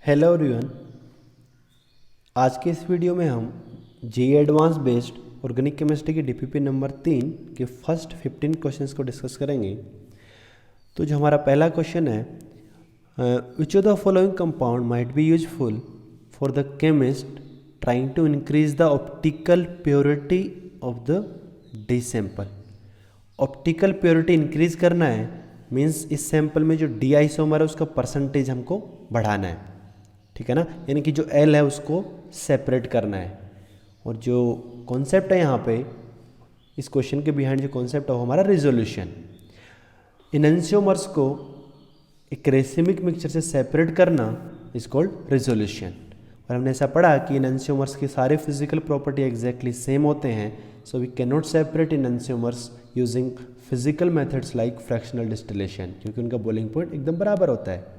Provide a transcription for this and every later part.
Hello everyone. आज के इस वीडियो में हम JEE advance based organic chemistry की डीपीपी नंबर 3 के फर्स्ट 15 क्वेश्चंस को डिस्कस करेंगे। तो जो हमारा पहला क्वेश्चन है, which of the following compound might be useful for the chemist trying to increase the optical purity of the D sample. Optical purity increase करना है मीन्स इस सैंपल में जो डी आइसोमर है उसका परसेंटेज हमको बढ़ाना है, ठीक है ना। यानी कि जो एल है उसको सेपरेट करना है। और जो कॉन्सेप्ट है यहाँ पे इस क्वेश्चन के बिहाइंड जो कॉन्सेप्ट है वो हमारा रिजोल्यूशन। इनएंशियोमर्स को एक रेसिमिक मिक्सचर से सेपरेट करना इज कॉल्ड रिजोल्यूशन। और हमने ऐसा पढ़ा कि इनएंशियोमर्स के सारे फिजिकल प्रॉपर्टी एग्जैक्टली सेम होते हैं, so we can not separate enantiomers using physical methods like fractional distillation, क्योंकि उनका बॉइलिंग पॉइंट एकदम बराबर होता है।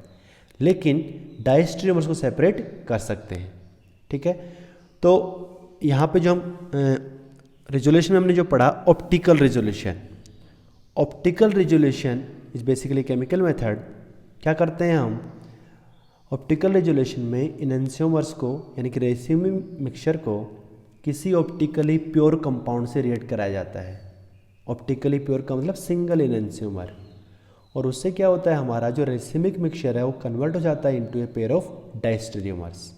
लेकिन डायस्ट्रियोमर्स को सेपरेट कर सकते हैं, ठीक है। तो यहाँ पे जो हम रिजोल्यूशन में हमने जो पढ़ा optical resolution. Optical resolution is basically chemical method. क्या करते हैं हम ऑप्टिकल रिजोल्यूशन में इनएंशियोमर्स को यानी कि रेसिमिक मिक्सचर को किसी ऑप्टिकली प्योर कंपाउंड से रिएक्ट कराया जाता है। ऑप्टिकली प्योर का मतलब सिंगल इनएंशियोमर। और उससे क्या होता है, हमारा जो रेसिमिक मिक्सचर है वो कन्वर्ट हो जाता है into a pair of diastereomers.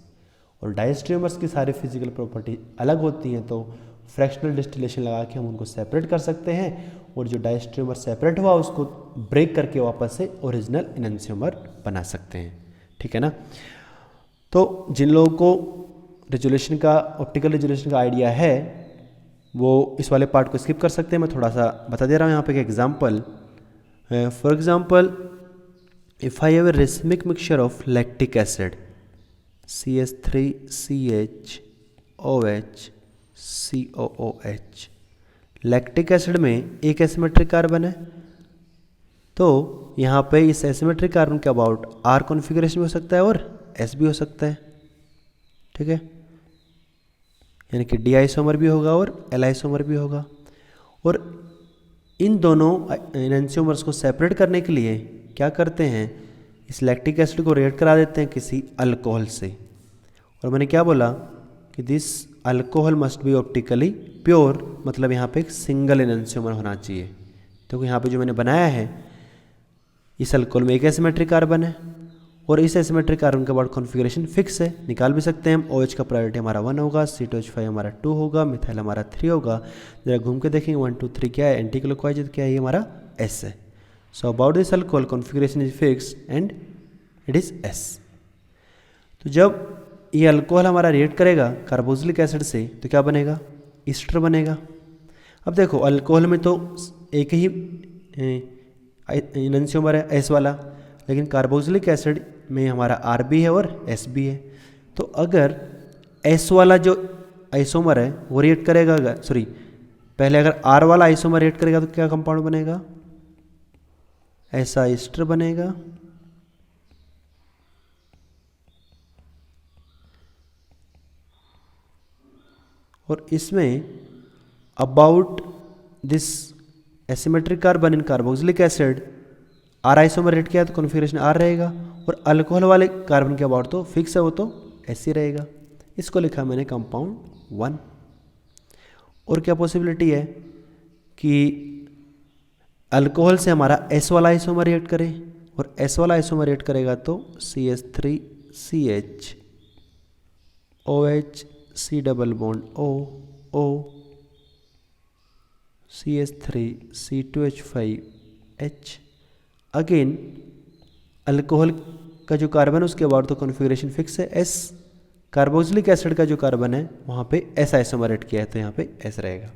और डायस्टेरियोमर्स की सारी फिजिकल प्रॉपर्टी अलग होती हैं, तो फ्रैक्शनल डिस्टिलेशन लगा के हम उनको सेपरेट कर सकते हैं। और जो डायस्टेरियोमर सेपरेट हुआ उसको ब्रेक करके वापस से ओरिजिनल इनएंशियोमर बना सकते हैं, ठीक है ना। तो जिन लोगों को रिजोल्यूशन का ऑप्टिकल रिजोल्यूशन का आइडिया है वो इस वाले पार्ट को स्किप कर सकते हैं। मैं थोड़ा सा बता दे रहा हूँ यहाँ पे एक example. For example, if I have a racemic mixture of lactic acid CH3CHOH COOH, lactic acid में एक एसिमेट्रिक कार्बन है, तो यहाँ पे इस एसिमेट्रिक कार्बन के अबाउट R कॉन्फ़िगरेशन भी हो सकता है और S भी हो सकता है, ठीक है। यानी कि डी आइसोमर भी होगा और एल आइसोमर भी होगा। और इन दोनों इनएंशियोमर्स को सेपरेट करने के लिए क्या करते हैं, इस लैक्टिक एसिड को रिएक्ट करा देते हैं किसी अल्कोहल से। और मैंने क्या बोला कि this alcohol must be optically pure, मतलब यहाँ पे एक सिंगल इनएंशियोमर होना चाहिए। तो यहाँ पे जो मैंने बनाया है इस अल्कोहल में एक एसिमेट्रिक कार्बन है और इस एसिमेट्रिक कार्बन के बाद कॉन्फ़िगरेशन फिक्स है, निकाल भी सकते हैं हम। OH का प्रायोरिटी हमारा 1 होगा, C2H5 हमारा 2 होगा, मिथाइल हमारा 3 होगा। जरा घूम के देखेंगे 1 2 3 क्या है, एंटी क्लॉकवाइज क्या है, ये हमारा S है। So about this alcohol configuration is fix and it is S। तो जब ये अल्कोहल हमारा रिएक्ट करेगा कार्बोक्सिलिक एसिड से तो क्या बनेगा, ईस्टर बनेगा। अब देखो अल्कोहल में तो एक ही इनएंशियोमर है S वाला, लेकिन कार्बोक्सिलिक एसिड में हमारा R भी है और S भी है। तो अगर S वाला जो आइसोमर है वो रिएक्ट करेगा, पहले अगर R वाला आइसोमर रिएक्ट करेगा तो क्या कंपाउंड बनेगा, ऐसा ईस्टर बनेगा। और इसमें about this asymmetric carbon in carboxylic acid R isomer rate किया तो कॉन्फ़िगरेशन R रहेगा, और अल्कोहल वाले कार्बन के अबाउट तो फिक्स है, वो तो S ही रहेगा। इसको लिखा मैंने कंपाउंड 1। और क्या पॉसिबिलिटी है कि अल्कोहल से हमारा S वाला आइसोमर रिएक्ट करे, और S वाला आइसोमर रिएक्ट करेगा तो CH3CH OH C double bond O CH3 C2H5H। Again alcohol का जो कार्बन है उसके बाद तो कॉन्फ़िगरेशन फिक्स है S। कार्बोक्सिलिक एसिड का जो कार्बन है वहाँ पे S आइसोमर रेट किया है तो यहाँ पे S रहेगा।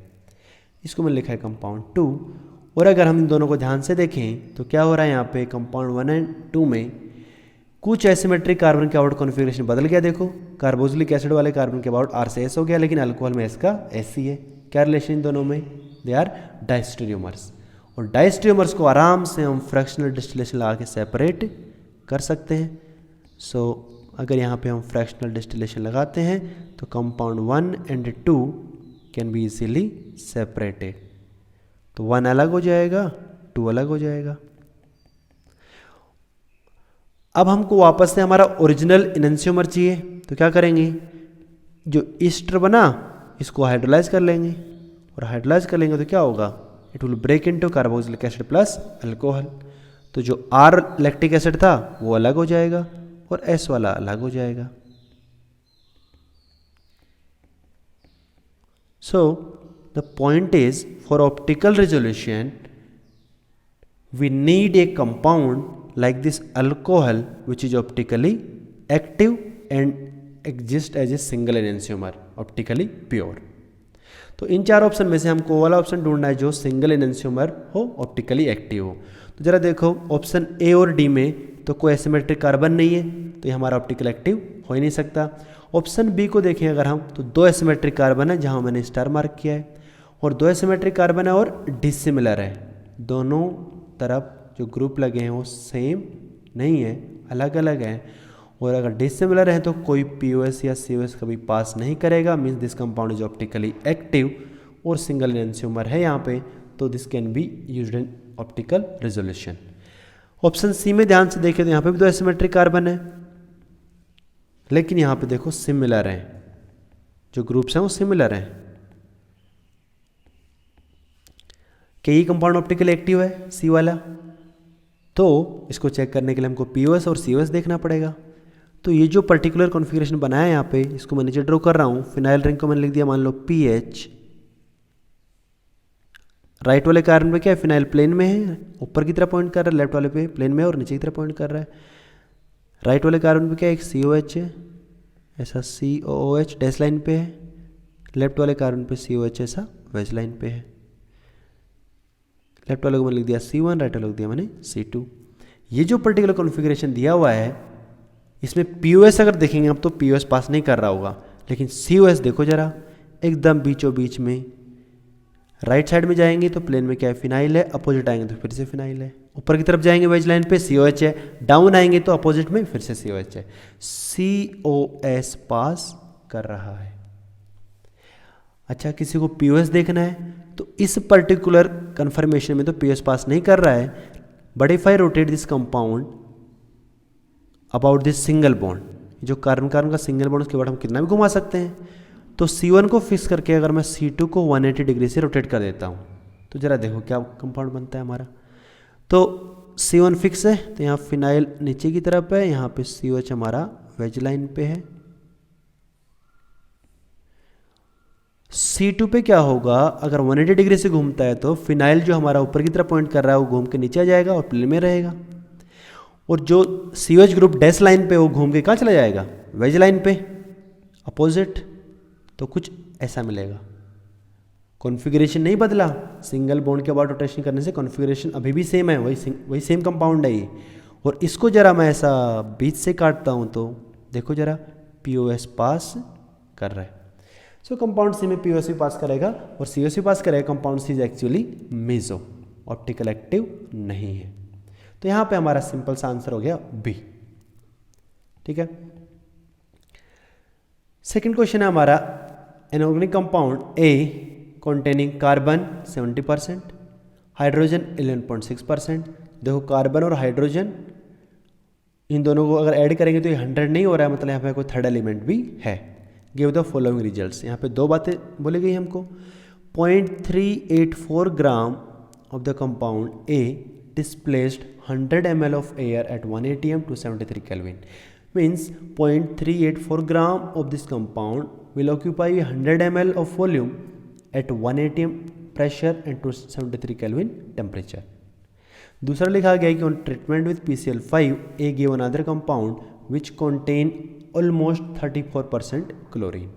इसको मैंने लिखा है कंपाउंड 2। और अगर हम इन दोनों को ध्यान से देखें तो क्या हो रहा है, यहाँ पे कंपाउंड 1 एंड 2 में कुछ एसिमेट्रिक कार्बन के अबाउट कॉन्फ़िगरेशन बदल गया। देखो कार्बोक्सिलिक एसिड वाले कार्बन के अबाउट R से S हो गया, लेकिन अल्कोहल में S का S ही है। क्या रिलेशन इन दोनों में, दे आर डायस्टेरियोमर्स। और डायस्टेरियोमर्स को आराम से हम फ्रैक्शनल डिस्टिलेशन लगा के सेपरेट कर सकते हैं। सो अगर यहाँ पे हम फ्रैक्शनल डिस्टिलेशन लगाते हैं तो compound 1 and 2 can be easily separated. तो 1 अलग हो जाएगा, 2 अलग हो जाएगा। अब हमको वापस से हमारा ओरिजिनल इनैंशियोमर चाहिए, तो क्या करेंगे, जो ईस्टर बना इसको हाइड्रोलाइज कर लेंगे, और हाइड्रोलाइज कर लेंगे तो क्या होगा, it will break into carboxylic acid plus alcohol. तो जो R लैक्टिक एसिड था वो अलग हो जाएगा और S वाला अलग हो जाएगा। So the point is, for optical resolution we need a compound like this alcohol which is optically active and exist as a single enantiomer, optically pure। तो इन चार ऑप्शन में से हमको वो वाला ऑप्शन ढूंढना है जो सिंगल एनेंशियोमर हो, ऑप्टिकली एक्टिव हो। तो जरा देखो ऑप्शन ए और डी में तो कोई एसिमेट्रिक कार्बन नहीं है, तो ये हमारा ऑप्टिकल एक्टिव हो ही नहीं सकता। ऑप्शन बी को देखें अगर हम, तो दो एसिमेट्रिक कार्बन है जहाँ मैंने स्टार मार्क किया है, और दो एसिमेट्रिक कार्बन है और डिसिमिलर है, दोनों तरफ जो ग्रुप लगे हैं वो सेम नहीं है, अलग अलग हैं। और अगर डिसिमिलर है तो कोई POS या COS कभी पास नहीं करेगा, means this compound is optically active, और सिंगल एनेंशियोमर है यहाँ पे, तो this can be used in optical resolution. Option C में ध्यान से देखें तो यहाँ पे भी दो एसिमेट्रिक कार्बन है, लेकिन यहाँ पे देखो सिमिलर हैं, जो ग्रुप्स हैं वो सिमिलर हैं। क्या ये कंपाउंड ऑप्टिकली एक्टिव है सी वाला? तो इसको चेक करने के लिए हमको POS और COS देखना पड़ेगा। तो ये जो पर्टिकुलर कॉन्फ़िगरेशन बनाया है यहाँ पे, इसको मैं नीचे ड्रॉ कर रहा हूँ। फिनाइल रिंग को मैंने लिख दिया मान लो PH। राइट वाले कार्बन पे क्या है, फिनाइल प्लेन में है, ऊपर की तरफ पॉइंट कर रहा है, लेफ्ट वाले पे प्लेन में है और नीचे की तरफ पॉइंट कर रहा है। राइट वाले कार्बन पे क्या है, एक COH है, ऐसा COOH डैश लाइन पे है, लेफ्ट वाले कार्बन पे COH ऐसा वेज लाइन पे है। लेफ्ट वाले को मैंने लिख दिया C1, राइट वाले को दिया मैंने C2। ये जो पर्टिकुलर कॉन्फ़िगरेशन दिया हुआ है इसमें POS अगर देखेंगे आप तो POS पास नहीं कर रहा होगा, लेकिन COS देखो जरा एकदम बीचों बीच में। राइट साइड में जाएंगे तो प्लेन में क्या है, फिनाइल है, अपोजिट आएंगे तो फिर से फिनाइल है। ऊपर की तरफ जाएंगे वेज लाइन पे COH है, डाउन आएंगे तो अपोजिट में फिर से COH है। COS पास कर रहा है। अच्छा, किसी को POS देखना है तो इस पर्टिकुलर कन्फर्मेशन में तो POS पास नहीं कर रहा है, but if I rotate this compound about this single bond, जो कार्बन कार्बन का सिंगल बॉन्ड उसके बाद हम कितना भी घुमा सकते हैं, तो C1 को फिक्स करके अगर मैं C2 को 180 डिग्री से रोटेट कर देता हूँ तो जरा देखो क्या कंपाउंड बनता है हमारा। तो C1 फिक्स है, तो यहाँ फिनाइल नीचे की तरफ है, यहाँ पे COH हमारा वेज लाइन पे है। C2 पे क्या होगा, अगर 180 डिग्री से घूमता है तो फिनाइल जो हमारा ऊपर की तरफ पॉइंट कर रहा है वो घूम के नीचे आ जाएगा और प्लेन में रहेगा, और जो COH ग्रुप डैश लाइन पे वो घूम के कहाँ चला जाएगा, वेज लाइन पे अपोजिट। तो कुछ ऐसा मिलेगा, कॉन्फ़िगरेशन नहीं बदला, सिंगल बॉन्ड के बाद रोटेशन करने से कॉन्फ़िगरेशन अभी भी सेम है, वही सेम कंपाउंड है ये। और इसको जरा मैं ऐसा बीच से काटता हूँ तो देखो जरा POS पास कर रहा है। सो कंपाउंड सी में POS भी पास करेगा और COS भी पास करेगा। Compound C is actually meso, optical active नहीं है। तो यहाँ पे हमारा सिंपल सा आंसर हो गया बी। ठीक है, सेकंड क्वेश्चन है हमारा, an organic compound A containing carbon 70%, hydrogen 11.6%। देखो कार्बन और हाइड्रोजन इन दोनों को अगर ऐड करेंगे तो ये 100 नहीं हो रहा है, मतलब यहाँ पे कोई थर्ड एलिमेंट भी है। गिव द फॉलोइंग रिजल्ट्स, यहाँ पे दो बातें बोली गई हमको। 0.384 gram of the compound A displaced 100 ml of air at 1 atm to 73 Kelvin, means 0.384 gram of this compound will occupy 100 ml of volume at 1 atm pressure and to 73 Kelvin temperature। दूसरा लिखा गया है कि on treatment with PCl5 A give another compound which contain almost 34% chlorine।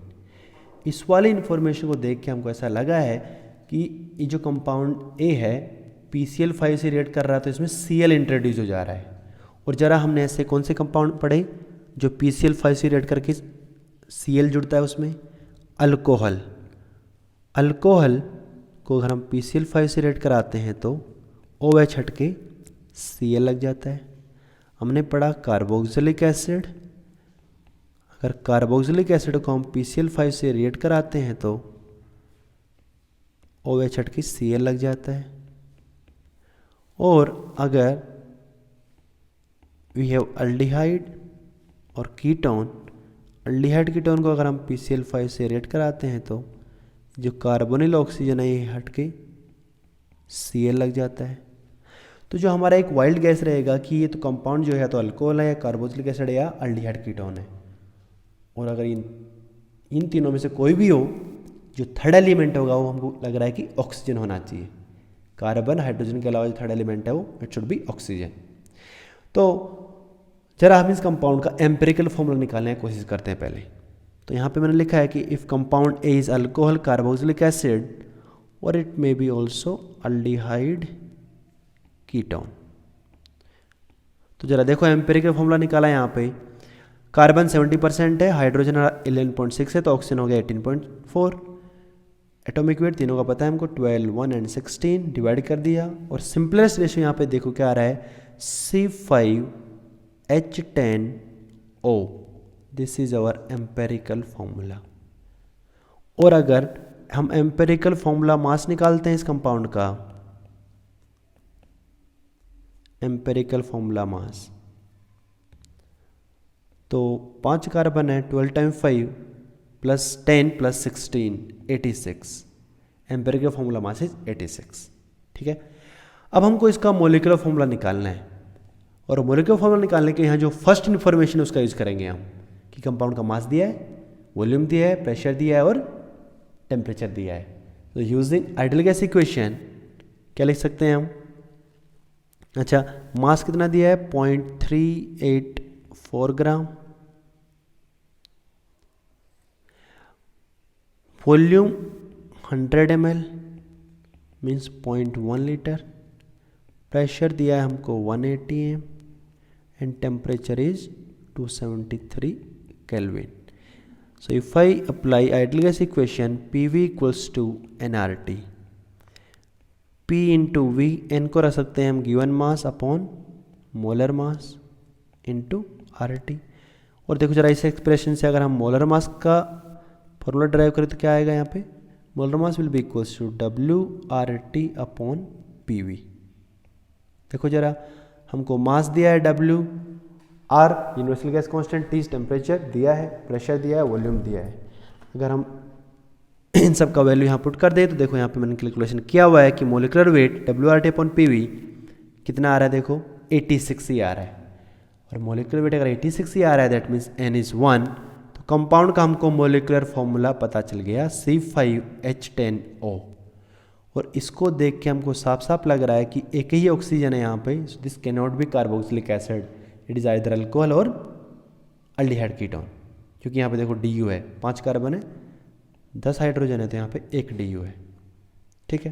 इस वाली information को देख के हमको ऐसा लगा है कि ये जो कंपाउंड ए है PCl5 से रिएक्ट कर रहा है तो इसमें Cl इंट्रोड्यूस हो जा रहा है। और ज़रा हमने ऐसे कौन से कंपाउंड पढ़े जो PCl5 से रिएक्ट करके Cl जुड़ता है, उसमें अल्कोहल। अल्कोहल को अगर हम PCl5 से रिएक्ट कराते हैं तो OH हट के Cl लग जाता है। हमने पढ़ा कार्बोक्सिलिक एसिड, अगर कार्बोक्सिलिक एसिड को हम PCl5 से रिएक्ट कराते हैं तो OH हट के Cl लग जाता है। और अगर वी हैव अल्डिहाइड और कीटोन। अल्डिहाइड कीटोन को अगर हम PCl5 से रिएक्ट कराते हैं तो जो कार्बोनिल ऑक्सीजन है ये हट के Cl लग जाता है। तो जो हमारा एक वाइल्ड गैस रहेगा कि ये तो कंपाउंड जो है तो अल्कोहल है या कार्बोक्सिलिक एसिड है या अल्डिहाइड कीटोन है, और अगर इन तीनों में से कोई भी हो, जो थर्ड एलिमेंट होगा वो हमको लग रहा है कि ऑक्सीजन होना चाहिए। कार्बन हाइड्रोजन के अलावा जो थर्ड एलिमेंट है वो इट शुड बी ऑक्सीजन। तो जरा हम इस कंपाउंड का एम्पिरिकल फॉर्मूला निकालने की कोशिश करते हैं पहले। तो यहाँ पे मैंने लिखा है कि if compound a is alcohol carboxylic acid और it may be also aldehyde ketone. तो जरा देखो एम्पिरिकल फॉर्मूला निकाला यहाँ पे। कार्बन 70% है, हाइड्रोजन 11.6 है, तो ऑक्सीजन हो गया 18.4। एटॉमिक वेट तीनों का पता है हमको 12, 1 एंड 16 डिवाइड कर दिया, और सिंपलेस्ट रेशियो यहाँ पे देखो क्या आ रहा है C5H10O। This is our empirical formula. और अगर हम एम्पेरिकल फॉर्मूला मास निकालते हैं इस कंपाउंड का, एम्पेरिकल फॉर्मूला मास, तो 5 कार्बन है, 12 time 5 plus 10 plus 16 86। Empirical formula mass is 86। ठीक है, अब हमको इसका मोलिकुलर फॉर्मूला निकालना है, और मोलिकुलर फॉर्मूला निकालने के यहाँ जो फर्स्ट इन्फॉर्मेशन उसका यूज करेंगे हम कि कंपाउंड का मास दिया है, वॉल्यूम दिया है, प्रेशर दिया है और टेम्परेचर दिया है। तो यूजिंग आइडियल गैस इक्वेशन क्या लिख सकते हैं हम? अच्छा, मास कितना दिया है 0.384 gram, volume 100 ml means 0.1 litre, pressure दिया है हमको 180 m and temperature is 273 Kelvin. So if I apply ideal gas equation, PV equals to nRT, P into V, n को रख सकते हैं हम given mass upon molar mass into RT। और देखो जरा इस एक्सप्रेशन से अगर हम मोलर मास का फॉर्मूला ड्राइव करें तो क्या आएगा यहाँ पे? Molar mass will be equals to WRT upon PV। देखो जरा हमको मास दिया है W, R universal gas constant, T temperature दिया है, प्रेशर दिया है, वॉल्यूम दिया है। अगर हम इन सब का वैल्यू यहाँ पुट कर दे तो देखो यहाँ पे मैंने कैलकुलेशन किया हुआ है कि molecular weight WRT upon PV कितना आ रहा है, देखो 86 ही आ रहा है। और मोलिकुलर वेट अगर 86 ही आ रहा है दैट मीन्स N इज 1, तो कंपाउंड का हमको मोलिकुलर फॉर्मूला पता चल गया C5H10O। और इसको देख के हमको साफ साफ लग रहा है कि एक ही ऑक्सीजन है यहाँ पे, this can not be carboxylic acid, it is either alcohol और अल्डिहाइड कीटोन। क्योंकि यहाँ पे देखो DU है, 5 कार्बन है, 10 हाइड्रोजन है, तो यहाँ पे 1 DU है। ठीक है,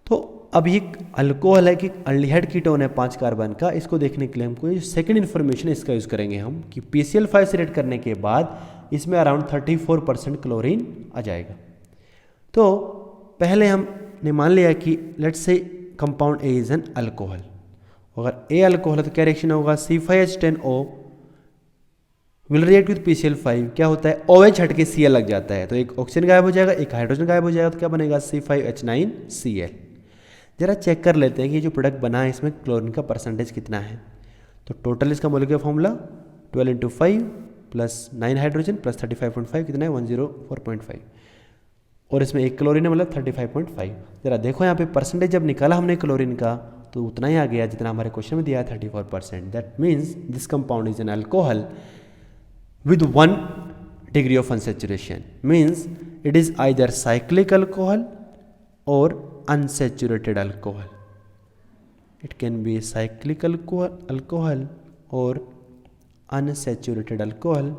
तो अब ये अल्कोहल है कि अल्डिहाइड कीटोन है 5 कार्बन का, इसको देखने के लिए हमको ये सेकेंड इन्फॉर्मेशन इसका यूज़ करेंगे हम कि PCl5 से रिएक्ट करने के बाद इसमें अराउंड 34% क्लोरीन आ जाएगा। तो पहले हमने मान लिया कि let's say compound a is an alcohol. अगर ए अल्कोहल है तो क्या रिएक्शन होगा? C5H10O will react with PCl5, क्या होता है OH हट के Cl लग जाता है, तो एक ऑक्सीजन गायब हो जाएगा, एक हाइड्रोजन गायब हो जाएगा, तो क्या बनेगा C5H9Cl। जरा चेक कर लेते हैं कि जो प्रोडक्ट बना है इसमें क्लोरीन का परसेंटेज कितना है। तो टोटल इसका molecular formula 12 × 5 plus 9 hydrogen plus 35.5 कितना है 104.5, और इसमें एक क्लोरीन है मतलब 35.5। जरा देखो यहाँ पे परसेंटेज जब निकाला हमने क्लोरीन का तो उतना ही आ गया जितना हमारे क्वेश्चन में दिया है 34%। That means this compound is an alcohol with 1 degree of unsaturation, means it is either cyclic alcohol or unsaturated alcohol. It can be cyclic alcohol or unsaturated alcohol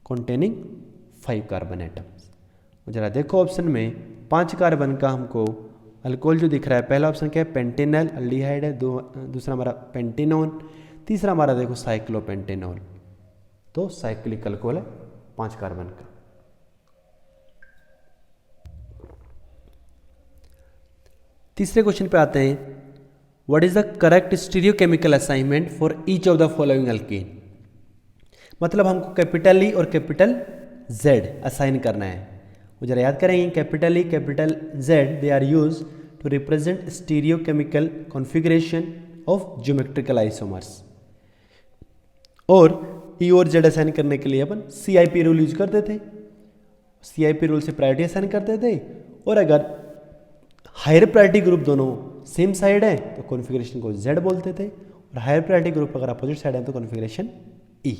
containing 5 carbon atoms. जरा देखो option में 5 carbon का हमको alcohol जो दिख रहा है, पहला ऑप्शन क्या है पेंटेनल अल्डिहाइड है, दूसरा हमारा पेंटेनोन, तीसरा हमारा देखो साइक्लोपेंटेनॉल, तो साइक्लिक अल्कोहल है 5 कार्बन का। तीसरे क्वेश्चन पे आते हैं, what is the correct stereochemical assignment for each of the following alkyne. मतलब हमको कैपिटल ई और कैपिटल जेड असाइन करना है। वो जरा याद करेंगे, capital E capital Z they are use to represent stereochemical configuration of geometrical isomers. और ई और जेड असाइन करने के लिए अपन CIP रूल यूज करते थे। CIP रूल से प्रायोरिटी असाइन करते थे, और अगर हायर प्रायोरिटी ग्रुप दोनों सेम साइड है तो कॉन्फ़िगरेशन को Z बोलते थे, और हायर प्रायोरिटी ग्रुप अगर अपोजिट साइड है तो कॉन्फ़िगरेशन E।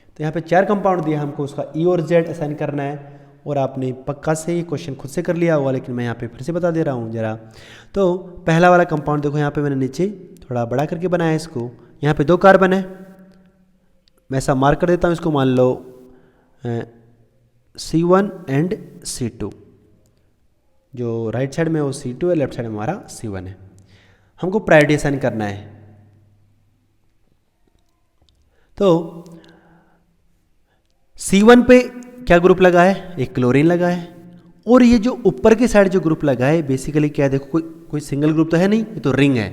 तो यहाँ पे 4 कंपाउंड दिया हमको, उसका E और Z असाइन करना है, और आपने पक्का से ये क्वेश्चन खुद से कर लिया होगा, लेकिन मैं यहाँ पे फिर से बता दे रहा हूँ जरा। तो पहला वाला कंपाउंड देखो, यहाँ पे मैंने नीचे थोड़ा बड़ा करके बनाया इसको। यहाँ पे 2 कार्बन है, मैं ऐसा मार्क कर देता हूँ इसको, मान लो C1 एंड C2। जो राइट साइड में वो C2 है, लेफ्ट साइड में हमारा C1 है। हमको प्रायोरिटी असाइन करना है। तो C1 पे क्या ग्रुप लगा है, एक क्लोरीन लगा है, और ये जो ऊपर की साइड जो ग्रुप लगा है बेसिकली क्या है, देखो कोई सिंगल ग्रुप तो है नहीं, ये तो रिंग है।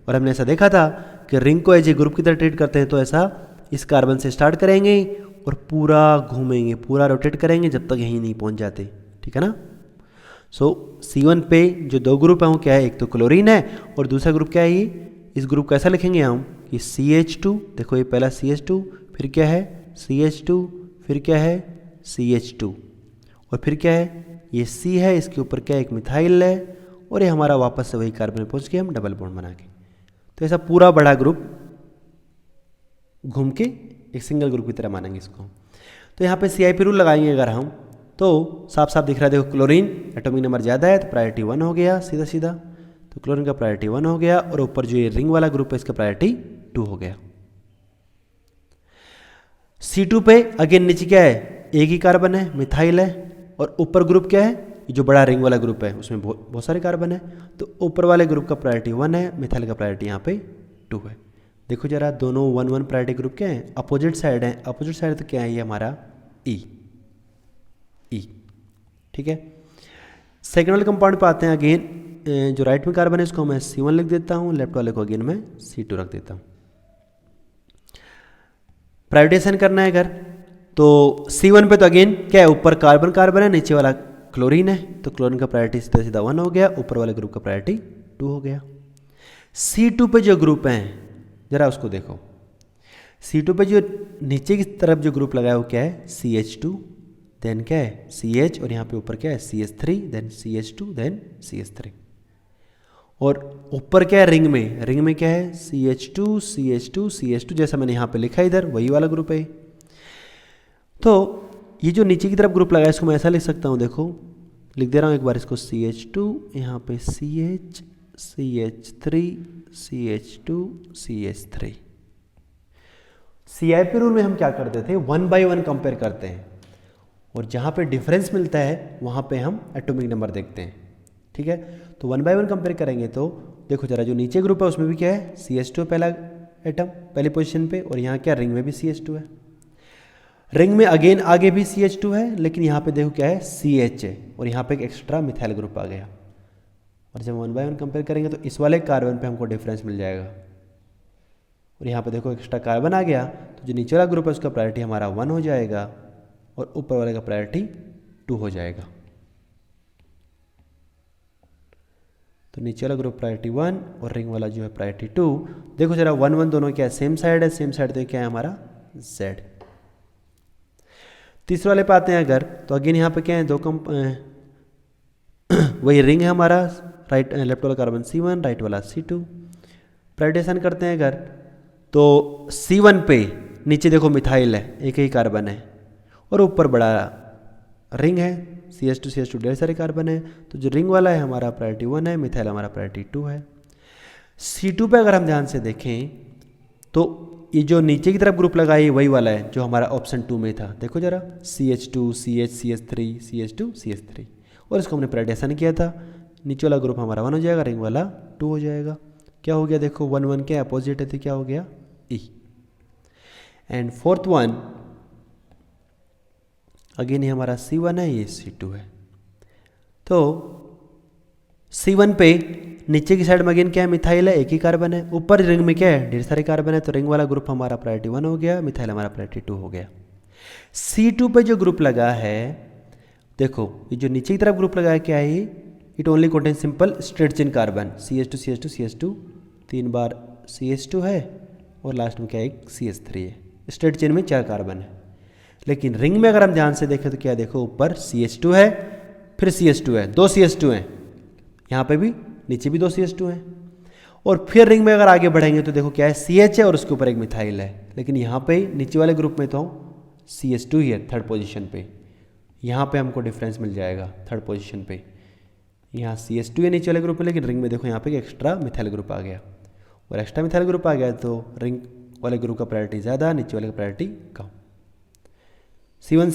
और हमने ऐसा देखा था कि रिंग को एज ए ग्रुप की तरह ट्रीट करते हैं, तो ऐसा इस कार्बन से स्टार्ट करेंगे और पूरा घूमेंगे, पूरा रोटेट करेंगे जब तक यहीं नहीं पहुंच जाते, ठीक है ना। सो C1 पे जो 2 ग्रुप है वो क्या है, एक तो क्लोरीन है और दूसरा ग्रुप क्या है, ये इस ग्रुप को ऐसा लिखेंगे हम कि CH2, देखो ये पहला CH2, फिर क्या है CH2, फिर क्या है CH2, और फिर क्या है ये C है, इसके ऊपर क्या है एक मिथाइल है, और ये हमारा वापस से वही कार्बन में पहुंच के हम डबल बॉन्ड बना के, तो ऐसा पूरा बड़ा ग्रुप घूम के एक सिंगल ग्रुप की तरह मानेंगे इसको। तो यहाँ पे CIP रूल लगाएंगे अगर हम, तो साफ साफ दिख रहा है, देखो क्लोरीन एटॉमिक नंबर ज़्यादा है तो प्रायोरिटी 1 हो गया सीधा सीधा, तो क्लोरीन का प्रायोरिटी 1 हो गया, और ऊपर जो ये रिंग वाला ग्रुप है इसका प्रायोरिटी 2 हो गया। C2 पे अगेन नीचे क्या है, एक ही कार्बन है, मिथाइल है, और ऊपर ग्रुप क्या है, ये जो बड़ा रिंग वाला ग्रुप है उसमें बहुत सारे कार्बन है, तो ऊपर वाले ग्रुप का प्रायोरिटी 1 है, मिथाइल का प्रायोरिटी यहाँ पे 2 है। देखो जरा, दोनों 1-1 प्रायोरिटी ग्रुप क्या है, अपोजिट साइड है, अपोजिट साइड तो क्या है ये हमारा E, ठीक है। सेकेंड वाले कंपाउंड पे आते हैं। अगेन जो राइट में कार्बन है इसको मैं C1 लिख देता हूँ, लेफ्ट वाले को अगेन मैं C2 रख देता हूँ। प्रायोरिटी असाइन करना है अगर, तो C1 पे तो अगेन क्या है, ऊपर कार्बन कार्बन है, नीचे वाला क्लोरीन है, तो क्लोरीन का प्रायोरिटी सीधा सीधा 1 हो गया, ऊपर वाले ग्रुप का प्रायोरिटी 2 हो गया। C2 पे जो ग्रुप हैं जरा उसको देखो, C2 पे जो नीचे की तरफ जो ग्रुप लगाया वो क्या है, CH2, देन क्या है CH, और यहाँ पे ऊपर क्या है CH3, then CH2, then CH3, और ऊपर क्या है रिंग में क्या है CH2 CH2 CH2, जैसा मैंने यहाँ पे लिखा इधर वही वाला ग्रुप है। तो ये जो नीचे की तरफ ग्रुप लगा है इसको मैं ऐसा लिख सकता हूँ, देखो लिख दे रहा हूँ एक बार इसको, CH2, यहाँ पे CH, CH3, CH2, CH3। CIP rule में हम क्या करते थे, 1 by 1 कंपेयर करते हैं, और जहाँ पे डिफरेंस मिलता है वहाँ पे हम एटॉमिक नंबर देखते हैं, ठीक है। तो 1 by 1 कंपेयर करेंगे तो देखो जरा, जो नीचे ग्रुप है उसमें भी क्या है CH2 पहला एटम पहली पोजीशन पे, और यहाँ क्या रिंग में भी CH2 है, रिंग में अगेन आगे भी CH2 है, लेकिन यहाँ पे देखो क्या है CH है, और यहाँ पे एक एक्स्ट्रा मिथाइल ग्रुप आ गया। और जब 1 by 1 कंपेयर करेंगे तो इस वाले कार्बन पे हमको डिफरेंस मिल जाएगा, और यहाँ पे देखो एक्स्ट्रा कार्बन आ गया, तो जो नीचे वाला ग्रुप है उसका प्रायोरिटी हमारा 1 हो जाएगा, और ऊपर वाले का प्रायोरिटी 2 हो जाएगा। तो नीचे वाला ग्रुप प्रायोरिटी 1 और रिंग वाला जो है प्रायोरिटी 2। देखो जरा 1-1 दोनों क्या है, सेम साइड है, सेम साइड तो क्या है हमारा Z। तीसरे वाले पे आते हैं अगर, तो अगेन यहाँ पे क्या है, वही रिंग है हमारा, राइट लेफ्ट वाला कार्बन C1, राइट वाला C2। प्रायोरिटी असाइन करते हैं अगर, तो C1 पे नीचे देखो मिथाइल है, एक ही कार्बन है, और ऊपर बड़ा रिंग है CH2 ढेर सारे कार्बन है, तो जो रिंग वाला है हमारा प्रायोरिटी 1 है, मिथाइल हमारा प्रायोरिटी 2 है। C2 पे अगर हम ध्यान से देखें तो ये जो नीचे की तरफ ग्रुप लगा है वही वाला है जो हमारा ऑप्शन 2 में था, देखो जरा CH2 CH CH3 CH2 CH3, और इसको हमने प्रायोरिटी असाइन किया था। नीचे वाला ग्रुप हमारा 1 हो जाएगा, रिंग वाला 2 हो जाएगा। क्या हो गया, देखो 1-1 के अपोजिट है तो क्या हो गया E। And fourth one again ये हमारा C1 है, ये C2 है। तो C1 पे नीचे की साइड में अगेन क्या है, मिथाइल है, एक ही कार्बन है, ऊपर रिंग में क्या है ढेर सारे कार्बन है, तो रिंग वाला ग्रुप हमारा प्रायोरिटी 1 हो गया, मिथाइल हमारा प्रायोरिटी 2 हो गया। C2 पे जो ग्रुप लगा है, देखो ये जो नीचे की तरफ ग्रुप लगा है क्या है, it only contain simple straight chain carbon CH2 CH2 CH2, 3 bar CH2 है, और लास्ट में क्या है CH3 है, स्ट्रेट चेन में 4 कार्बन है। लेकिन रिंग में अगर हम ध्यान से देखें तो क्या देखो, ऊपर CH2 है, फिर CH2 है, 2 CH2 हैं, यहाँ पे भी नीचे भी 2 CH2 हैं, और फिर रिंग में अगर आगे बढ़ेंगे तो देखो क्या है, CH है और उसके ऊपर एक मिथाइल है। लेकिन यहाँ पे नीचे वाले ग्रुप में तो CH2 ही है थर्ड पोजीशन पे, यहाँ पे हमको डिफरेंस मिल जाएगा थर्ड पोजीशन पे, यहाँ CH2 है नीचे वाले ग्रुप में, लेकिन रिंग में देखो यहाँ पे एक्स्ट्रा मिथाइल ग्रुप आ गया, और एक्स्ट्रा मिथाइल ग्रुप आ गया तो रिंग वाले ग्रुप का प्रायोरिटी ज़्यादा, नीचे वाले का प्रायोरिटी कम। C1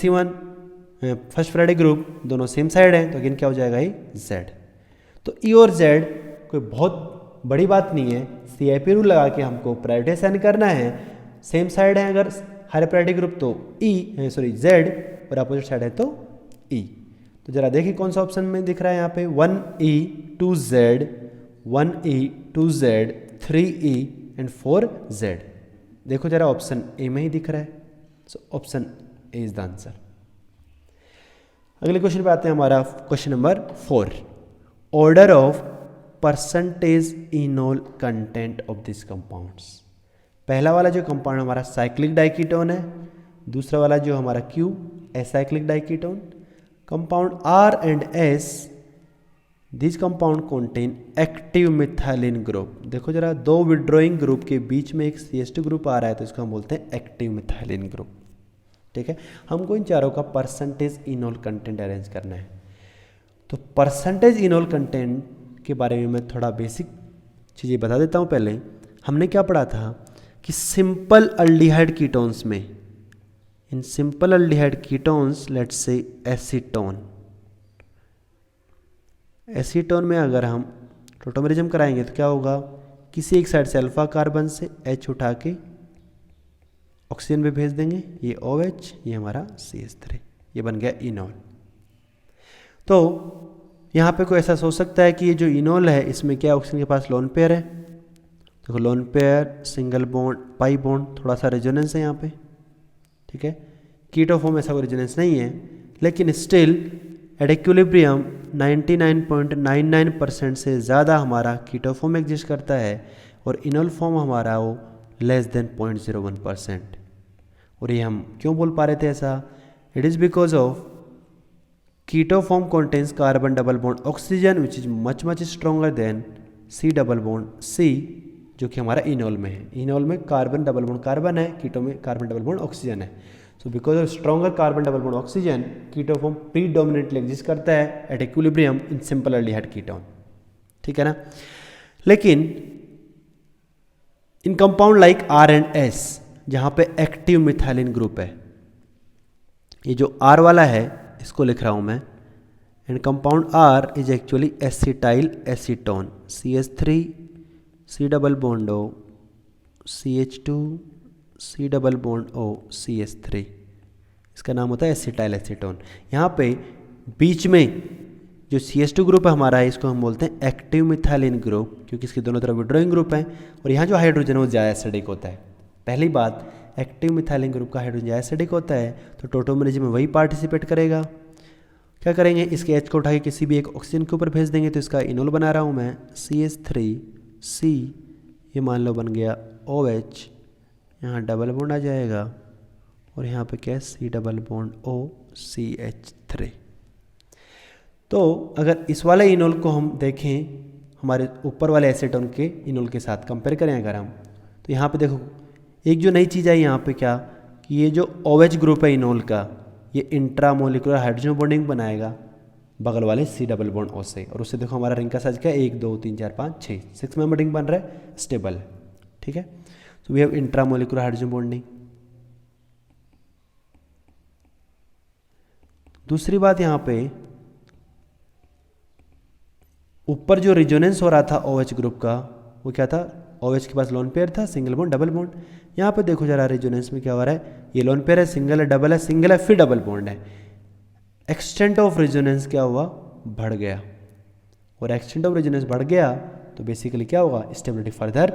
फर्स्ट प्रायोरिटी ग्रुप दोनों सेम साइड है, तो अगेन क्या हो जाएगा ये Z। तो E और Z कोई बहुत बड़ी बात नहीं है, CIP रूल लगा के हमको प्रायोरिटी असाइन करना है। सेम साइड है अगर हायर प्रायोरिटी ग्रुप तो Z, और अपोजिट साइड है तो E। तो जरा देखिए कौन सा ऑप्शन में दिख रहा है यहाँ पे, 1E 2Z, 1E 2Z, 3E and 4Z। देखो जरा ऑप्शन ए में ही दिख रहा है, so option A is the answer. अगले क्वेश्चन पे आते हैं, हमारा question number 4, order of percentage enol content of this compounds. पहला वाला जो कंपाउंड हमारा साइक्लिक डाइकीटोन है, दूसरा वाला जो हमारा Q acyclic diketone. Compound R and S, this compound contain active methylene group. देखो जरा, 2 विड्रॉइंग ग्रुप के बीच में एक CH2 ग्रुप आ रहा है तो इसको हम बोलते हैं एक्टिव मिथाइलिन ग्रुप। ठीक है, हमको इन चारों का परसेंटेज इनोल कंटेंट अरेंज करना है। तो परसेंटेज इनोल कंटेंट के बारे में मैं थोड़ा बेसिक चीज़ें बता देता हूँ। पहले हमने क्या पढ़ा था कि सिंपल अल्डिहाइड कीटोन्स में, इन simple aldehyde ketones let's say acetone, acetone में अगर हम टोटोमेरिज्म कराएंगे तो क्या होगा, किसी एक साइड से अल्फा कार्बन से H उठा के ऑक्सीजन पे भेज देंगे, ये OH, ये हमारा CH3, ये बन गया इनोल। तो यहाँ पे कोई ऐसा सोच सकता है कि ये जो इनोल है इसमें क्या ऑक्सीजन के पास लोन पेयर है, देखो lone pair, single bond, pi bond, थोड़ा सा रेजोनेंस है यहाँ पे। ठीक है, कीटो फॉर्म ऐसा कोई रेजोनेंस नहीं है, लेकिन स्टिल एट इक्विलिब्रियम 99.99% से ज़्यादा हमारा कीटो फॉर्म एग्जिस्ट करता है, और इनोल फॉर्म हमारा वो लेस देन 0.01%। और ये हम क्यों बोल पा रहे थे ऐसा, it is because of keto form contains carbon double bond oxygen which is much stronger than C double bond C, जो कि हमारा इनोल में है। इनोल में कार्बन डबल बॉन्ड कार्बन है, कीटो में कार्बन डबल बॉन्ड ऑक्सीजन है। So because of stronger carbon double bond oxygen, keto form predominantly exist करता है at equilibrium in simple aldehyde ketone. ठीक है ना, लेकिन in compound like R and S, जहाँ पे एक्टिव मिथाइलिन ग्रुप है, ये जो R वाला है इसको लिख रहा हूँ मैं, and compound R is actually acetyl acetone, CH3 C double bond O, CH2 C double bond O, CH3, इसका नाम होता है एसिटाइल एसीटोन। यहाँ पे बीच में जो CH2 ग्रुप है हमारा है, इसको हम बोलते हैं एक्टिव मिथाइलिन ग्रुप, क्योंकि इसके दोनों तरफ विड्रॉइंग ग्रुप हैं, और यहाँ जो हाइड्रोजन है वो ज़्यादा एसिडिक होता है। पहली बात, एक्टिव मिथाइलिन ग्रुप का हाइड्रोजन ज़्यादा एसिडिक होता है, तो टोटोमेरिज्म में वही पार्टिसिपेट करेगा। क्या करेंगे, इसके H को उठा के किसी भी एक ऑक्सीजन के ऊपर भेज देंगे, तो इसका इनोल बना रहा हूँ मैं CH3C, ये मान लो बन गया OH, यहाँ डबल बॉन्ड आ जाएगा, और यहाँ पे क्या है C double bond O, CH3। तो अगर इस वाले इनोल को हम देखें हमारे ऊपर वाले एसीटोन के इनोल के साथ कंपेयर करें अगर हम, तो यहाँ पे देखो एक जो नई चीज़ आई यहाँ पे क्या, कि ये जो OH ग्रुप है इनोल का, ये इंट्रामोलिकुलर हाइड्रोजन बॉन्डिंग बनाएगा बगल वाले C डबल बॉन्ड O से, और उससे देखो हमारा रिंग का साइज क्या है, 1 2 3 4 5 6, 6 मेंबर रिंग बन रहा है, स्टेबल है। ठीक है, तो we have intramolecular hydrogen bonding. दूसरी बात, यहाँ पे ऊपर जो रिजोनेंस हो रहा था OH ग्रुप का, वो क्या था, OH के पास लोन पेयर था, सिंगल बॉन्ड डबल बॉन्ड। यहाँ पे देखो जरा रिजोनेंस में क्या हो रहा है, ये लोन पेयर है, सिंगल है, डबल है, सिंगल है, फिर डबल बॉन्ड है। एक्सटेंट ऑफ रिजोनेंस क्या हुआ, बढ़ गया, और एक्सटेंट ऑफ रिजोनेंस बढ़ गया तो बेसिकली क्या होगा, स्टेबिलिटी फर्दर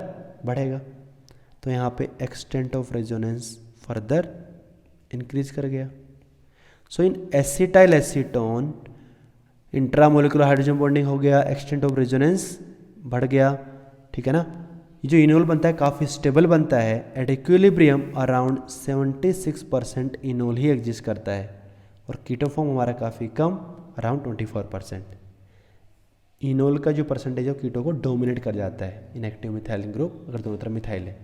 बढ़ेगा। तो यहाँ पे extent of resonance further increase कर गया। So in acetyl acetone intramolecular hydrogen bonding हो गया, एक्सटेंट ऑफ रेजोनेंस बढ़ गया। ठीक है ना, ये जो इनोल बनता है काफ़ी स्टेबल बनता है। At equilibrium around 76% enol he exist करता है और कीटो फॉर्म हमारा काफ़ी कम, अराउंड 24%। इनोल का जो परसेंटेज है कीटो को डोमिनेट कर जाता है इनएक्टिव मिथाइलिन ग्रुप अगर दोनों तरफ मिथाइल है।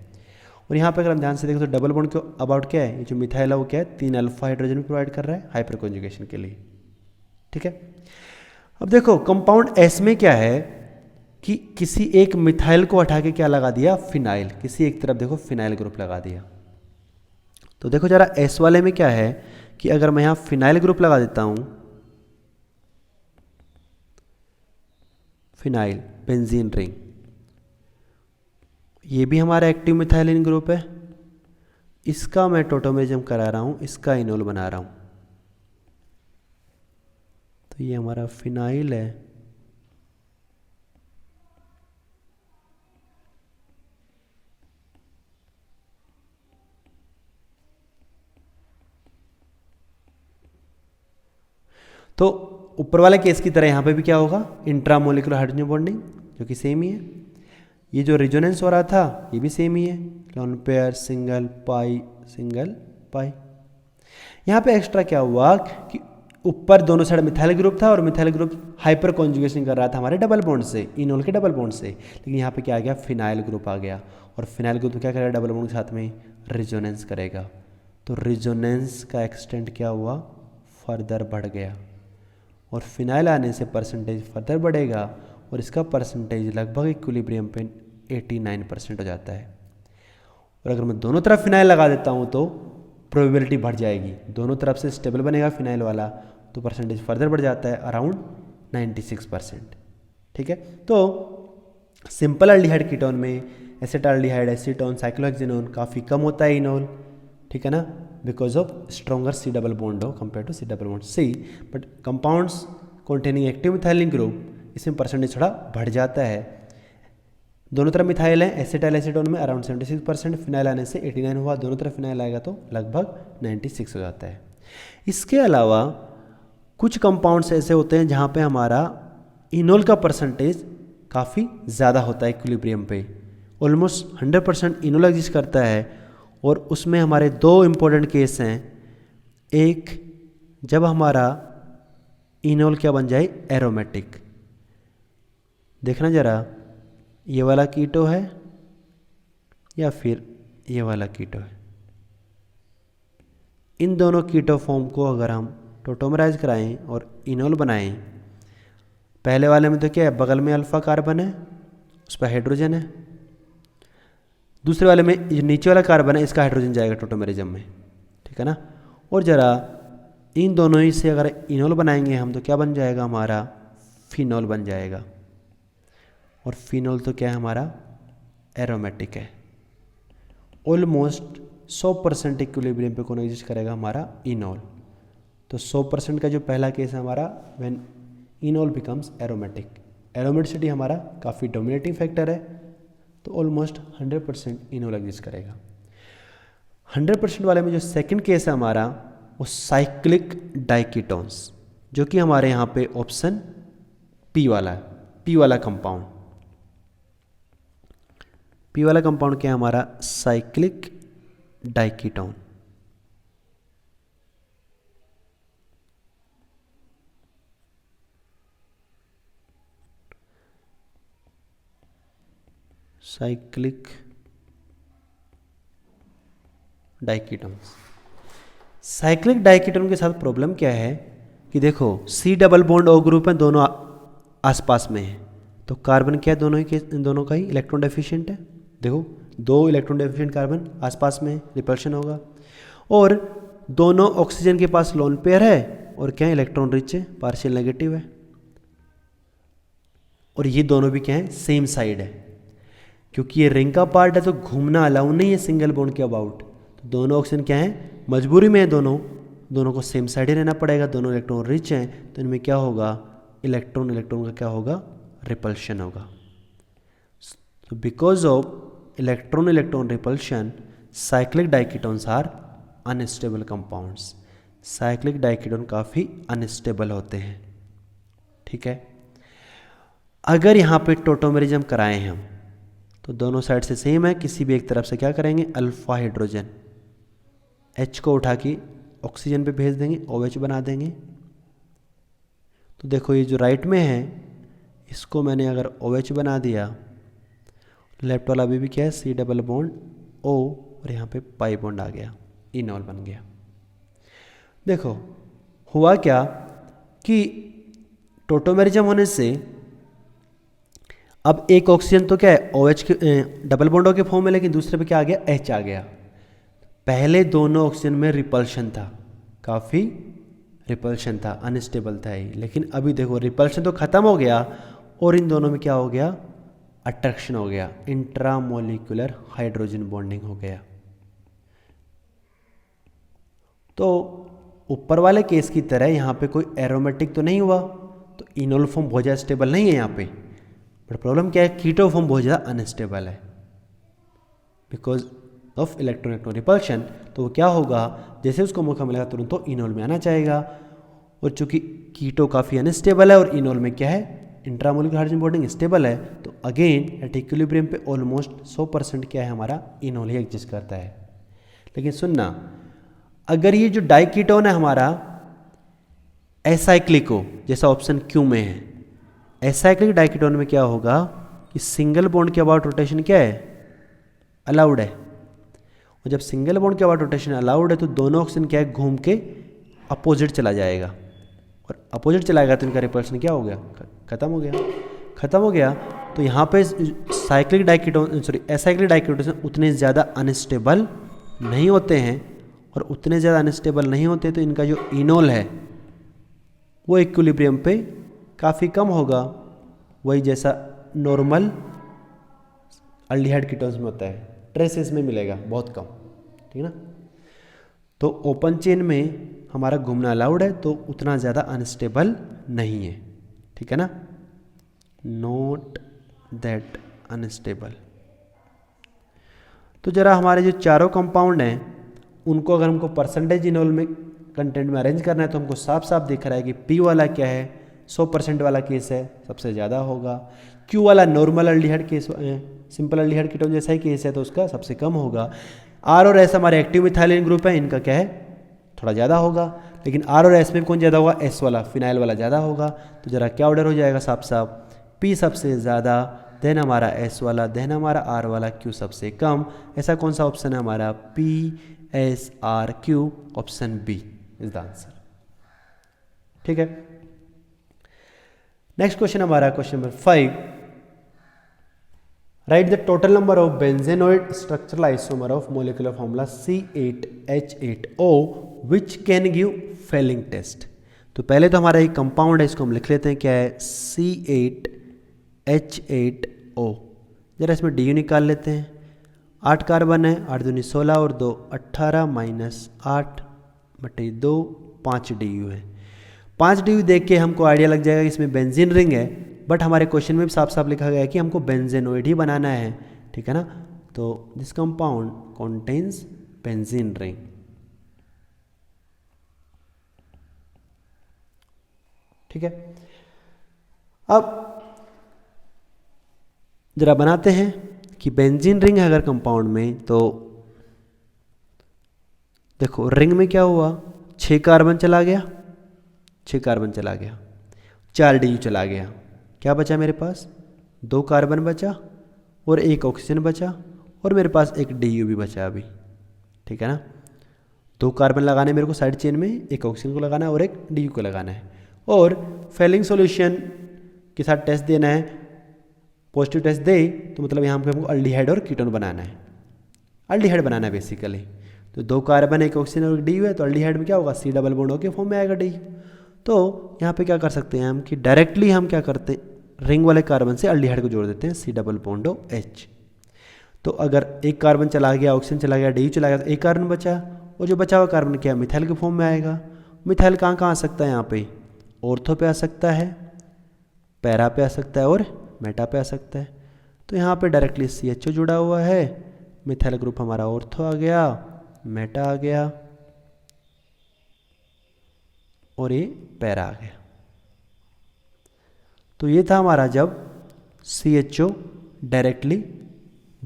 और यहाँ पे अगर हम ध्यान से देखें तो डबल बॉन्ड के अबाउट क्या है, ये जो मिथाइल है वो क्या है 3 अल्फा हाइड्रोजन प्रोवाइड कर रहा है हाइपर कॉन्जुगेशन के लिए। ठीक है, अब देखो कंपाउंड एस में क्या है कि किसी एक मिथाइल को हटा के क्या लगा दिया, फिनाइल, किसी एक तरफ देखो फिनाइल ग्रुप लगा दिया। तो देखो जरा एस वाले में क्या है कि अगर मैं यहां फिनाइल ग्रुप लगा देता हूं, फिनाइल बेंजीन रिंग, ये भी हमारा एक्टिव मिथाइलिन ग्रुप है, इसका मैं टोटोमेरिज्म करा रहा हूं, इसका इनोल बना रहा हूं, तो ये हमारा फिनाइल है, तो ऊपर वाले केस की तरह यहाँ पे भी क्या होगा, इंट्रामोलिकुलर हाइड्रोजन बॉन्डिंग जो कि सेम ही है। ये जो रेजोनेंस हो रहा था ये भी सेम ही है, लोन पेयर सिंगल पाई सिंगल पाई। यहाँ पे एक्स्ट्रा क्या हुआ कि ऊपर दोनों साइड मिथाइल ग्रुप था और मिथाइल ग्रुप हाइपर कॉन्जुगेशन कर रहा था हमारे डबल बॉन्ड से, इनोल के डबल बॉन्ड से, लेकिन यहाँ पे क्या आ गया, फिनाइल ग्रुप आ गया और फिनाइल ग्रुप क्या करेगा, डबल बॉन्ड के साथ में रेजोनेंस करेगा। तो रेजोनेंस का एक्सटेंट क्या हुआ, फर्दर बढ़ गया और फिनाइल आने से परसेंटेज फर्दर बढ़ेगा और इसका परसेंटेज लगभग इक्विलिब्रियम पे 89% हो जाता है। और अगर मैं दोनों तरफ फिनाइल लगा देता हूँ तो प्रोबेबिलिटी बढ़ जाएगी, दोनों तरफ से स्टेबल बनेगा फिनाइल वाला, तो परसेंटेज फर्दर बढ़ जाता है अराउंड 96%। ठीक है, तो सिंपल अल्डिहाइड कीटोन में एसिटाल्डिहाइड, एसीटोन, साइक्लोहेक्सेनोन काफ़ी कम होता है इनोल, ठीक है ना, because of stronger C double bond O compare to C double bond C. But compounds containing active methylene group इसमें परसेंटेज थोड़ा बढ़ जाता है। दोनों तरफ मिथाइल है, एसिटाइल एसीटोन में अराउंड 76%, फिनाइल आने से 89 हुआ, दोनों तरफ फिनाइल आएगा तो लगभग 96 हो जाता है। इसके अलावा कुछ कंपाउंड्स ऐसे होते हैं जहाँ पे हमारा इनोल का परसेंटेज काफ़ी ज़्यादा होता है इक्विलिब्रियम पे, ऑलमोस्ट 100% इनोल एग्जिस्ट करता है और उसमें हमारे दो इम्पोर्टेंट केस हैं। एक, जब हमारा इनोल क्या बन जाए, एरोमेटिक। देखना जरा, ये वाला कीटो है या फिर ये वाला कीटो है, इन दोनों कीटो फॉर्म को अगर हम टोटोमराइज कराएं और इनोल बनाएं, पहले वाले में तो क्या है, बगल में अल्फा कार्बन है, उस पर हाइड्रोजन है, दूसरे वाले में जो नीचे वाला कार्बन है इसका हाइड्रोजन जाएगा टोटोमेरिज्म में, ठीक है ना। और ज़रा इन दोनों ही से अगर इनोल बनाएंगे हम तो क्या बन जाएगा, हमारा फिनोल बन जाएगा। और फिनोल तो क्या है, हमारा एरोमेटिक है। ऑलमोस्ट 100% इक्विलिब्रियम पे कौन एग्जिस्ट करेगा, हमारा इनोल। तो 100% का जो पहला केस है हमारा, when enol becomes aromatic, aromaticity हमारा काफ़ी डोमिनेटिंग फैक्टर है, तो ऑलमोस्ट 100% इनोल एग्जिस्ट करेगा। 100% वाले में जो सेकंड केस है हमारा, वो साइक्लिक डाइकीटोन्स, जो कि हमारे यहाँ पे ऑप्शन पी वाला है, पी वाला कंपाउंड। पी वाला कंपाउंड क्या है हमारा, cyclic diketone. Cyclic diketones. Cyclic diketone के साथ प्रॉब्लम क्या है कि देखो C double bond O group में दोनों आसपास में है, तो कार्बन क्या है, दोनों का ही इलेक्ट्रॉन डेफिशिएंट है। देखो 2 इलेक्ट्रॉन डेफिशिएंट कार्बन आसपास में, रिपल्शन होगा। और दोनों ऑक्सीजन के पास लोन पेयर है और क्या है, इलेक्ट्रॉन रिच है, पार्शियल नेगेटिव है। और ये दोनों भी क्या है, सेम साइड है, क्योंकि ये रिंग का पार्ट है तो घूमना अलाउ नहीं है सिंगल बॉन्ड के अबाउट। तो दोनों ऑक्सीजन क्या है, मजबूरी में है, दोनों को सेम साइड ही रहना पड़ेगा, दोनों इलेक्ट्रॉन रिच हैं, तो इनमें क्या होगा, इलेक्ट्रॉन का क्या होगा, रिपल्शन होगा। तो because of electron repulsion, cyclic diketones are unstable compounds. Cyclic diketone काफ़ी अनस्टेबल होते हैं, ठीक है। अगर यहाँ पे टोटोमेरिज्म कराएं हम तो दोनों साइड से सेम है, किसी भी एक तरफ से क्या करेंगे, अल्फा हाइड्रोजन H को उठा के ऑक्सीजन पे भेज देंगे, OH बना देंगे। तो देखो ये जो राइट में है इसको मैंने अगर OH बना दिया, लेफ्ट वाला अभी भी क्या है, C डबल बॉन्ड O, और यहाँ पे पाई बॉन्ड आ गया, इनॉल बन गया। देखो हुआ क्या कि टोटोमेरिज्म होने से अब एक ऑक्सीजन तो क्या है OH के डबल बॉन्डों के फॉर्म में, लेकिन दूसरे पे क्या आ गया, H आ गया। पहले दोनों ऑक्सीजन में रिपल्शन था, काफ़ी रिपल्शन था, अनस्टेबल था ये, लेकिन अभी देखो रिपल्शन तो ख़त्म हो गया और इन दोनों में क्या हो गया, अट्रैक्शन हो गया, इंट्रामोलिकुलर हाइड्रोजन बॉन्डिंग हो गया। तो ऊपर वाले केस की तरह यहाँ पे कोई एरोमेटिक तो नहीं हुआ, तो इनोल फॉर्म बहुत ज़्यादा स्टेबल नहीं है यहाँ पे, बट प्रॉब्लम क्या है, कीटो फॉर्म बहुत ज़्यादा अनस्टेबल है बिकॉज ऑफ इलेक्ट्रॉन रिपल्शन। तो वो क्या होगा, जैसे उसको मौका मिलेगा तुरंत तो इनोल में आना चाहेगा, और चूंकि कीटो काफ़ी अनस्टेबल है और इनोल में क्या है, इंट्रामोलिकुलर हाइड्रोजन बॉन्डिंग स्टेबल है, तो अगेन एट इक्विलिब्रियम पे ऑलमोस्ट 100% क्या है, हमारा इनोल ही एग्जिस्ट करता है। लेकिन सुनना, अगर ये जो डाइकीटोन है हमारा एसाइक्लिक हो, जैसा ऑप्शन क्यू में है, एसाइक्लिक डाइकीटोन में क्या होगा कि सिंगल बॉन्ड के अबाउट रोटेशन क्या है, अलाउड है, और जब सिंगल बॉन्ड के अबाउट रोटेशन अलाउड है तो दोनों ऑक्सीजन क्या है, घूम के अपोजिट चला जाएगा, और अपोजिट चलाएगा तो इनका रिपल्शन क्या हो गया, खत्म हो गया। खत्म हो गया तो यहाँ पे साइक्लिक डाइकीटोन एसाइक्लिक डाइकीटोन उतने ज़्यादा अनस्टेबल नहीं होते हैं, और उतने ज़्यादा अनस्टेबल नहीं होते तो इनका जो इनोल है वो इक्विलिब्रियम पे काफ़ी कम होगा, वही जैसा नॉर्मल अल्डिहाइड कीटोन्स में होता है, ट्रेसेस में मिलेगा बहुत कम, ठीक है ना। तो ओपन चेन में हमारा घूमना अलाउड है तो उतना ज़्यादा अनस्टेबल नहीं है, ठीक है ना, नॉट दैट अनस्टेबल। तो जरा हमारे जो चारों कंपाउंड हैं उनको अगर हमको परसेंटेज इनोल में कंटेंट में अरेंज करना है तो हमको साफ साफ दिख रहा है कि P वाला क्या है, 100% वाला केस है, सबसे ज़्यादा होगा। Q वाला normal aldehyde case, simple aldehyde ketone जैसा ही केस है तो उसका सबसे कम होगा। R और S हमारे एक्टिव मिथाइलिन ग्रुप है, इनका क्या है, थोड़ा ज़्यादा होगा, लेकिन R और S में कौन ज़्यादा होगा, S वाला फिनाइल वाला ज़्यादा होगा। तो ज़रा क्या ऑर्डर हो जाएगा, साफ साफ P सबसे ज़्यादा, देन हमारा S वाला, देन हमारा R वाला, Q सबसे कम। ऐसा कौन सा ऑप्शन है हमारा, P S R Q, option B is the answer, ठीक है। नेक्स्ट क्वेश्चन हमारा question number 5, right the total number of benzenoid structural isomer of molecular formula C8H8O which can give Fehling test. तो पहले तो हमारा एक कंपाउंड है, इसको हम लिख लेते हैं, क्या है, C8H8O। जरा इसमें डी निकाल लेते हैं, 8 कार्बन है, 8 दूनी 16 और 2 18 माइनस 8 बटे 2 5 DU है। 5 DU देख के हमको आइडिया लग जाएगा कि इसमें बेंजीन रिंग है, बट हमारे क्वेश्चन में भी साफ साफ लिखा गया है कि हमको बेंजेनोइड ही बनाना है, ठीक है ना। तो this compound contains benzene ring, ठीक है। अब जरा बनाते हैं कि बेंजीन रिंग है अगर कंपाउंड में, तो देखो रिंग में क्या हुआ, 6 कार्बन चला गया, 6 कार्बन चला गया, 4 DU चला गया, क्या बचा मेरे पास, 2 कार्बन बचा और 1 ऑक्सीजन बचा, और मेरे पास 1 DU भी बचा अभी, ठीक है ना। 2 कार्बन लगाने मेरे को साइड चेन में, 1 ऑक्सीजन को लगाना है और 1 DU को लगाना है, और फेलिंग सॉल्यूशन के साथ टेस्ट देना है, पॉजिटिव टेस्ट दे तो मतलब यहाँ हमको अल्डिहाइड और कीटोन बनाना है, अल्डिहाइड बनाना है बेसिकली। तो 2 कार्बन 1 ऑक्सीजन और 1 DU है, तो अल्डिहाइड में क्या होगा, C डबल बॉन्ड के फॉर्म में आएगा DU। तो यहाँ पे क्या कर सकते हैं हम कि डायरेक्टली हम क्या करते हैं, रिंग वाले कार्बन से अल्डिहाइड को जोड़ देते हैं, C डबल बॉन्ड H। तो अगर 1 कार्बन चला गया, ऑक्सीजन चला गया, DU चला गया, तो 1 कार्बन बचा, और जो बचा हुआ कार्बन क्या मिथाइल के फॉर्म में आएगा। मिथाइल कहाँ कहाँ आ सकता है, यहाँ पे ऑर्थो पे आ सकता है, पैरा पे आ सकता है और मेटा पे आ सकता है। तो यहाँ पे डायरेक्टली CHO जुड़ा हुआ है, मिथाइल ग्रुप हमारा ऑर्थो आ गया, मेटा आ गया और ये पैरा आ गया। तो ये था हमारा जब CHO डायरेक्टली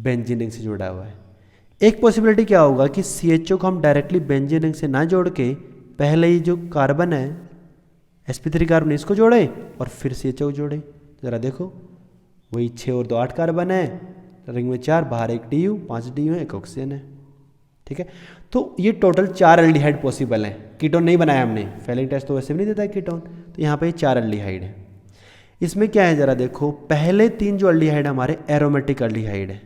बेंजीन रिंग से जुड़ा हुआ है। एक पॉसिबिलिटी क्या होगा कि CHO को हम डायरेक्टली बेंजीन रिंग से ना जोड़ के पहले ही जो कार्बन है sp3 कार्बन इसको जोड़े और फिर CHO को जोड़े। ज़रा देखो, वही 6 और 2 8 कार्बन है, रिंग में 4, बाहर 1 DU, 5 DU है, 1 ऑक्सीजन है। ठीक है, तो ये टोटल 4 एल्डिहाइड पॉसिबल हैं। कीटोन नहीं बनाया हमने, फेलिंग टेस्ट तो वैसे भी नहीं देता है कीटोन, तो यहाँ पे 4 एल्डिहाइड है। इसमें क्या है ज़रा देखो, पहले 3 जो एल्डिहाइड हमारे एरोमेटिक एल्डिहाइड है,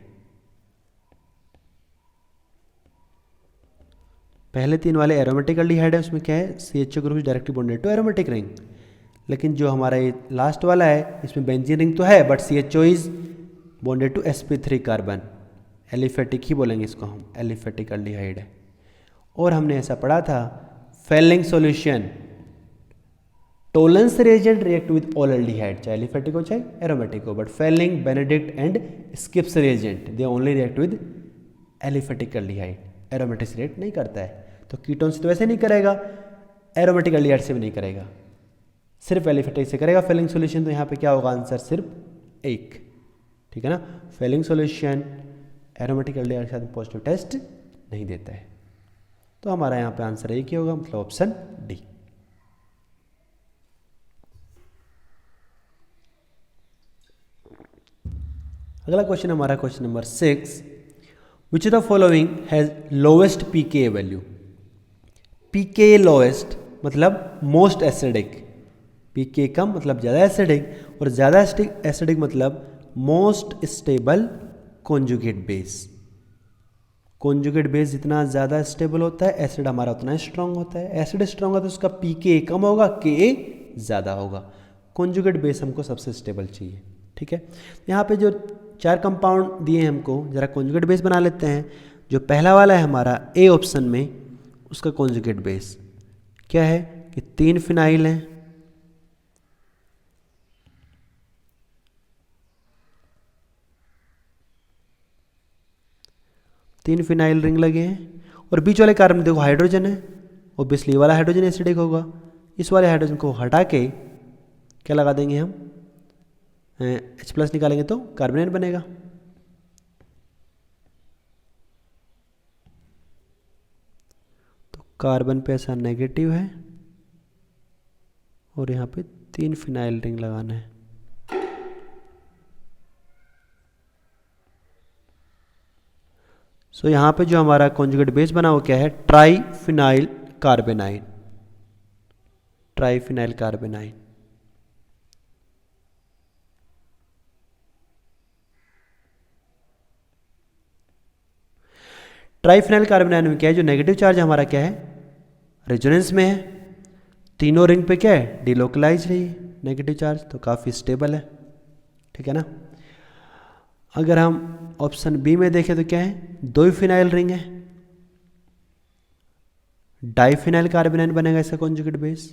पहले 3 वाले एरोमेटिक एल्डिहाइड है, उसमें क्या है CHO group directly bonded to aromatic ring. लेकिन जो हमारा ये लास्ट वाला है इसमें बेंजीन रिंग तो है but CHO is bonded to sp3 carbon, aliphatic ही बोलेंगे इसको हम, एलिफेटिक एल्डिहाइड है। और हमने ऐसा पढ़ा था Fehling solution Tollens reagent react with all aldehyde, चाहे एलिफेटिक हो चाहे एरोमेटिक हो, but Fehling Benedict and Schiff's reagent they only react with aliphatic aldehyde, aromatic से रिएक्ट नहीं करता है। तो कीटोन से तो वैसे नहीं करेगा, एरोमेटिक एल्डिहाइड से भी नहीं करेगा, सिर्फ एलिफेटिक से करेगा फेलिंग सॉल्यूशन। तो यहाँ पे क्या होगा आंसर, सिर्फ 1। ठीक है ना, फेलिंग सॉल्यूशन एरोमेटिक एल्डिहाइड के साथ पॉजिटिव टेस्ट नहीं देता है। तो हमारा यहाँ पे आंसर एक ही होगा, मतलब ऑप्शन डी। अगला क्वेश्चन हमारा question number 6, which of the following has lowest pKa value. pKa lowest मतलब मोस्ट एसिडिक, pKa कम मतलब ज़्यादा एसिडिक, और ज़्यादा एसिडिक मतलब most stable conjugate base. Conjugate base जितना ज़्यादा स्टेबल होता है एसिड हमारा उतना स्ट्रांग होता है, एसिड स्ट्रांग होता है तो उसका pKa कम होगा, Ka ज़्यादा होगा। कॉन्जुगेट बेस हमको सबसे स्टेबल चाहिए। ठीक है, यहाँ पे जो 4 कंपाउंड दिए हैं हमको, ज़रा कॉन्जुगेट बेस बना लेते हैं। जो पहला वाला है हमारा ए ऑप्शन में, उसका कॉन्जुगेट बेस क्या है कि 3 फिनाइल हैं, तीन फिनाइल रिंग लगे हैं, और बीच वाले कार्बन में देखो हाइड्रोजन है, ओब्वियसली ये वाला हाइड्रोजन एसिडिक होगा। इस वाले हाइड्रोजन को हटा के क्या लगा देंगे हम, H+ निकालेंगे तो कार्बोनेट बनेगा। तो कार्बन पे ऐसा नेगेटिव है और यहाँ पे 3 फिनाइल रिंग लगाना है। सो यहाँ पे जो हमारा कॉन्जुगेट बेस बना वो क्या है, triphenyl carbanion, triphenyl carbanion. Triphenyl carbanion में क्या है, जो नेगेटिव चार्ज हमारा क्या है, रेजोनेंस में है, तीनों रिंग पे क्या है, डिलोकलाइज है नेगेटिव चार्ज, तो काफ़ी स्टेबल है। ठीक है ना। अगर हम ऑप्शन बी में देखें तो क्या है, 2 फिनाइल रिंग है, डाइफिनाइल कार्बोनाइन बनेगा इसका कॉन्जुगेट बेस।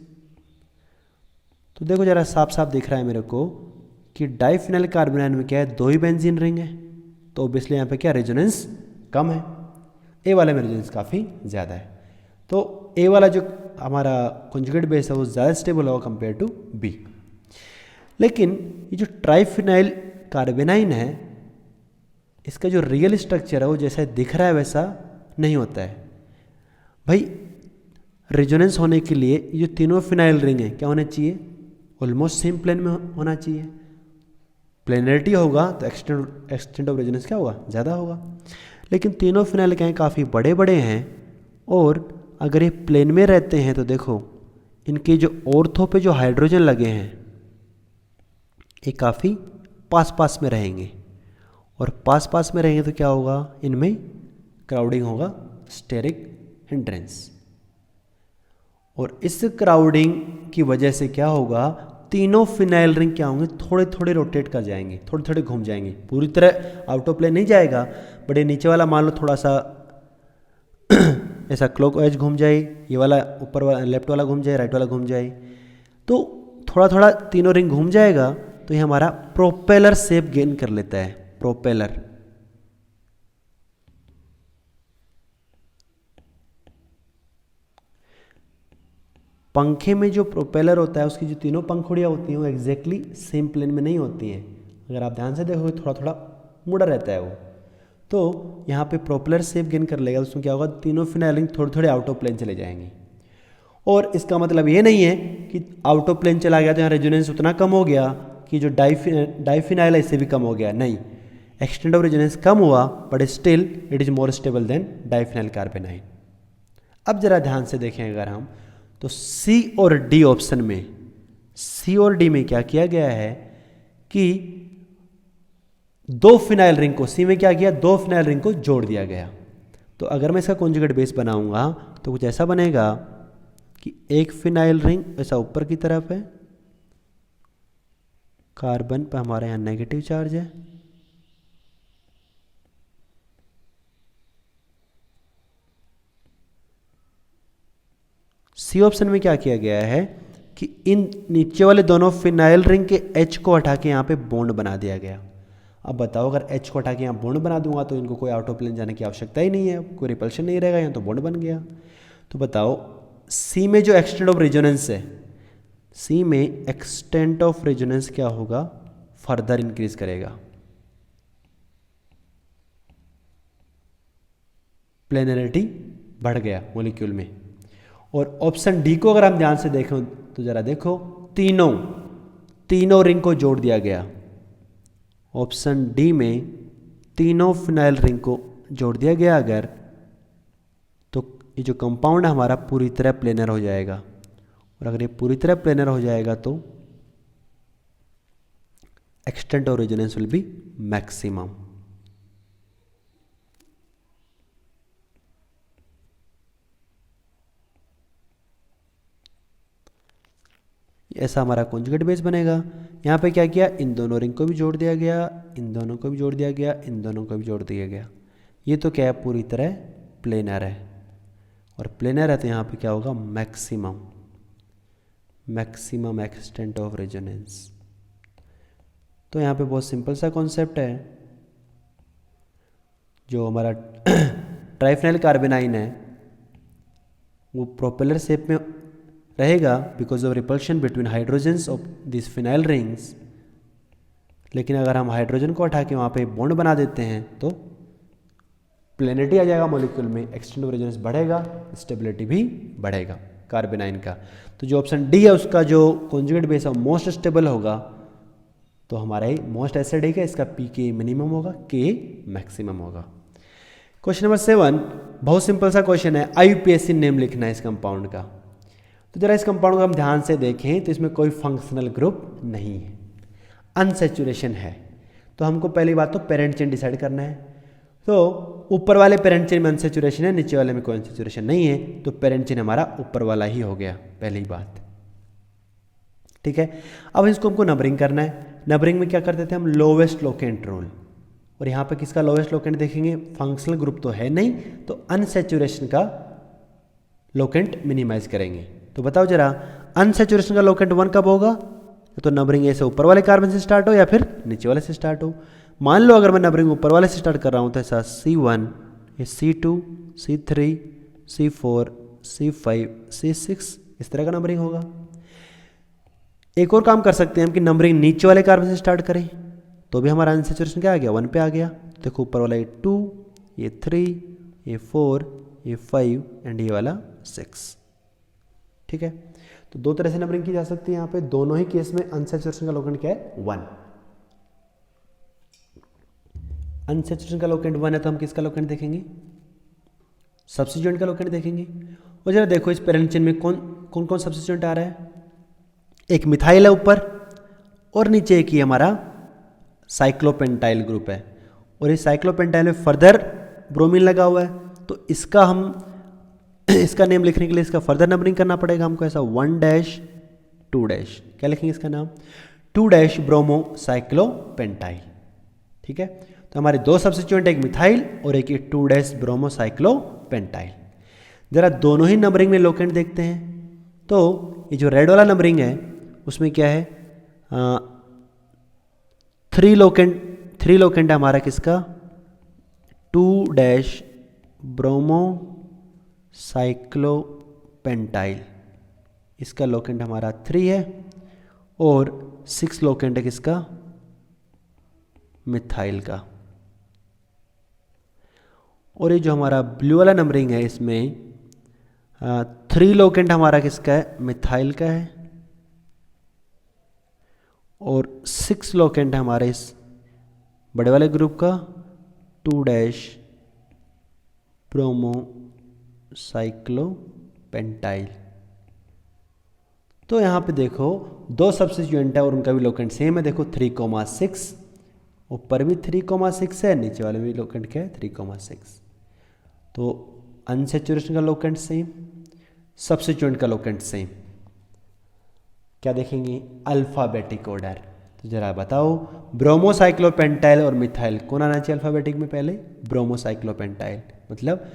तो देखो जरा साफ साफ दिख रहा है मेरे को कि डाइफिनाइल कार्बोनाइन में क्या है, 2 ही बेंजीन रिंग है, तो ऑब्वियसली यहाँ पे क्या रेजोनेंस कम है, ए वाले में रेजोनेंस काफ़ी ज़्यादा है। तो ए वाला जो हमारा कॉन्जुगेट बेस है वो ज़्यादा स्टेबल होगा कंपेयर टू बी। लेकिन ये जो ट्राइफिनाइल कार्बोनाइन है, इसका जो रियल स्ट्रक्चर है वो जैसा दिख रहा है वैसा नहीं होता है भाई। रेजोनेंस होने के लिए ये जो तीनों फिनाइल रिंग है क्या होने चाहिए, ऑलमोस्ट सेम प्लेन में होना चाहिए। प्लेनरिटी होगा तो एक्सटेंट ऑफ रेजोनेंस क्या होगा, ज़्यादा होगा। लेकिन तीनों फिनाइल क्या हैं, काफ़ी बड़े बड़े हैं, और अगर ये प्लेन में रहते हैं तो देखो इनके जो ऑर्थो पे जो हाइड्रोजन लगे हैं ये काफ़ी पास पास में रहेंगे, और पास पास में रहेंगे तो क्या होगा, इनमें क्राउडिंग होगा, स्टेरिक हिंड्रेंस। और इस क्राउडिंग की वजह से क्या होगा, तीनों फिनाइल रिंग क्या होंगे, थोड़े थोड़े रोटेट कर जाएंगे, थोड़े थोड़े घूम जाएंगे, पूरी तरह आउट ऑफ प्लेन नहीं जाएगा, बट ये नीचे वाला मान लो थोड़ा सा ऐसा क्लॉकवाइज घूम जाए, ये वाला ऊपर वाला लेफ्ट वाला घूम जाए, राइट वाला घूम जाए, तो थोड़ा थोड़ा तीनों रिंग घूम जाएगा, तो ये हमारा प्रोपेलर शेप गेन कर लेता है, प्रोपेलर। पंखे में जो प्रोपेलर होता है उसकी जो तीनों पंखुड़ियाँ होती हैं वो एग्जैक्टली सेम प्लेन में नहीं होती हैं, अगर आप ध्यान से देखोगे थोड़ा थोड़ा मुड़ा रहता है वो। तो यहाँ पे प्रोपेलर शेप गेन कर लेगा, उसमें क्या होगा, तीनों फिनाइल रिंग थोड़े थोड़े आउट ऑफ प्लेन चले जाएंगे। और इसका मतलब ये नहीं है कि आउट ऑफ प्लेन चला गया तो यहाँ रेजोनेंस उतना कम हो गया कि जो डाइफिनाइल है इससे भी कम हो गया, नहीं, एक्सटेंट ऑफ रेजोनेंस कम हुआ but still it is more stable then diphenyl कार्बेनाइन। अब जरा ध्यान से देखें अगर हम, तो सी और डी ऑप्शन में, सी और डी में क्या किया गया है कि दो फिनाइल रिंग को, सी में क्या किया, दो फिनाइल रिंग को जोड़ दिया गया। तो अगर मैं इसका कॉन्जुगेट बेस बनाऊंगा तो कुछ ऐसा बनेगा कि एक फिनाइल रिंग ऐसा ऊपर की तरफ है, कार्बन पर हमारे यहाँ नेगेटिव चार्ज है, सी ऑप्शन में क्या किया गया है कि इन नीचे वाले दोनों फिनाइल रिंग के H को हटा के यहाँ पे बॉन्ड बना दिया गया। अब बताओ, अगर H को हटा के यहाँ बॉन्ड बना दूंगा तो इनको कोई आउट ऑफ प्लेन जाने की आवश्यकता ही नहीं है, कोई रिपल्शन नहीं रहेगा, यहाँ तो बॉन्ड बन गया। तो बताओ C में जो एक्सटेंट ऑफ रेजोनेंस है, C में एक्सटेंट ऑफ रेजोनेंस क्या होगा, फर्दर इंक्रीज करेगा, प्लेनरिटी बढ़ गया मॉलिक्यूल में। और ऑप्शन डी को अगर हम ध्यान से देखें तो जरा देखो, तीनों रिंग को जोड़ दिया गया। ऑप्शन डी में तीनों फिनाइल रिंग को जोड़ दिया गया अगर, तो ये जो कंपाउंड है हमारा पूरी तरह प्लेनर हो जाएगा। और अगर ये पूरी तरह प्लेनर हो जाएगा तो extent of resonance will be maximum. ऐसा हमारा कॉन्जुगेट बेस बनेगा। यहाँ पे क्या किया, इन दोनों रिंग को भी जोड़ दिया गया, इन दोनों को भी जोड़ दिया गया, इन दोनों को भी जोड़ दिया गया। ये तो क्या है, पूरी तरह प्लेनर है, और प्लेनर है तो यहाँ पे क्या होगा, मैक्सिमम एक्सटेंट ऑफ रेजोनेंस। तो यहाँ पे बहुत सिंपल सा कॉन्सेप्ट है, जो हमारा ट्राइफिनाइल कार्बेनाइन है वो प्रोपेलर शेप में रहेगा because of repulsion between hydrogens of this phenyl rings. लेकिन अगर हम हाइड्रोजन को हटा के वहाँ पे बॉन्ड बना देते हैं तो प्लेनिटी आ जाएगा मॉलिक्यूल में, एक्सटेंट ऑफ रेजोनेंस बढ़ेगा, स्टेबिलिटी भी बढ़ेगा कार्बेनाइन का। तो जो ऑप्शन डी है उसका जो कॉन्जुगेट बेस है मोस्ट स्टेबल होगा, तो हमारा ही मोस्ट एसिडिक है, इसका पी के मिनिमम होगा, के मैक्सिमम होगा। क्वेश्चन नंबर 7 बहुत सिंपल सा क्वेश्चन है, आईयूपीएसी नेम लिखना है इस कंपाउंड का। तो जरा इस कंपाउंड को हम ध्यान से देखें तो इसमें कोई फंक्शनल ग्रुप नहीं है, अनसैचुरेशन है। तो हमको पहली बात तो पेरेंट चेन डिसाइड करना है। तो ऊपर वाले पेरेंट चेन में अनसैचुरेशन है, नीचे वाले में कोई अनसैचुरेशन नहीं है, तो पेरेंट चेन हमारा ऊपर वाला ही हो गया, पहली बात, ठीक है। अब इसको हमको नंबरिंग करना है। नंबरिंग में क्या करते थे हम, लोवेस्ट लोकेंट रूल। और यहाँ पे किसका लोवेस्ट लोकेंट देखेंगे, फंक्शनल ग्रुप तो है नहीं, तो अनसैचुरेशन का लोकेंट मिनिमाइज करेंगे। तो बताओ जरा, अनसैचुरेशन का लोकेंट 1 कब होगा, तो नंबरिंग ऐसे ऊपर वाले कार्बन से स्टार्ट हो या फिर नीचे वाले से स्टार्ट हो। मान लो अगर मैं नंबरिंग ऊपर वाले से स्टार्ट कर रहा हूँ तो ऐसा C1, ये C2, C3, C4, C5, C6 इस तरह का नंबरिंग होगा। एक और काम कर सकते हैं हम कि नंबरिंग नीचे वाले कार्बन से स्टार्ट करें, तो भी हमारा अनसैचुरेशन क्या आ गया, 1 पे आ गया। देखो ऊपर वाला ये 2, ये 3, ये 4, ये 5 एंड ये वाला 6, ठीक है। तो दो तरह से नंबरिंग की जा सकती है यहाँ पे, दोनों ही केस में अनसैचुरेशन का लोकेंट क्या है, 1। अनसैचुरेशन का लोकेंट 1 है तो हम किसका लोकेंट देखेंगे, सब्स्टिट्यूएंट का लोकेंट देखेंगे। और जरा देखो इस पेरेंट चेन में कौन कौन सब्स्टिट्यूएंट आ रहा है, एक मिथाइल है ऊपर और नीचे एक ही हमारा साइक्लोपेंटाइल ग्रुप है, और इस साइक्लोपेंटाइल में फर्दर ब्रोमीन लगा हुआ है, तो इसका हम इसका नेम लिखने के लिए इसका फर्दर नंबरिंग करना पड़ेगा हमको, ऐसा 1-2, क्या लिखेंगे इसका नाम, 2- ब्रोमो साइक्लोपेंटाइल, ठीक है। तो हमारे दो सब्स्टिट्यूएंट, एक मिथाइल और एक 2- ब्रोमो साइक्लोपेंटाइल। जरा दोनों ही नंबरिंग में लोकेंट देखते हैं। तो ये जो रेड वाला नंबरिंग है उसमें क्या है, 3 लोकेंट है हमारा किसका, 2- ब्रोमो साइक्लोपेंटाइल, इसका लोकेंट हमारा 3 है, और 6 लोकेंट है किसका, मिथाइल का। और ये जो हमारा ब्लू वाला नंबरिंग है इसमें 3 लोकेंट हमारा किसका है, मिथाइल का है, और 6 लोकेंट हमारे इस बड़े वाले ग्रुप का 2' ब्रोमो साइक्लोपेंटाइल। तो यहाँ पे देखो 2 सब्स्टिट्यूएंट है और उनका भी लोकेंट सेम है। देखो 3,6, ऊपर भी 3,6 है, नीचे वाले भी लोकेंट क्या है 3,6। तो अनसैचुरेशन का लोकेंट सेम, सब्स्टिट्यूएंट का लोकेंट सेम। क्या देखेंगे, अल्फाबेटिक ऑर्डर। तो जरा बताओ ब्रोमोसाइक्लोपेंटाइल और मिथाइल कौन आना चाहिए अल्फाबेटिक में, पहले ब्रोमोसाइक्लोपेंटाइल, मतलब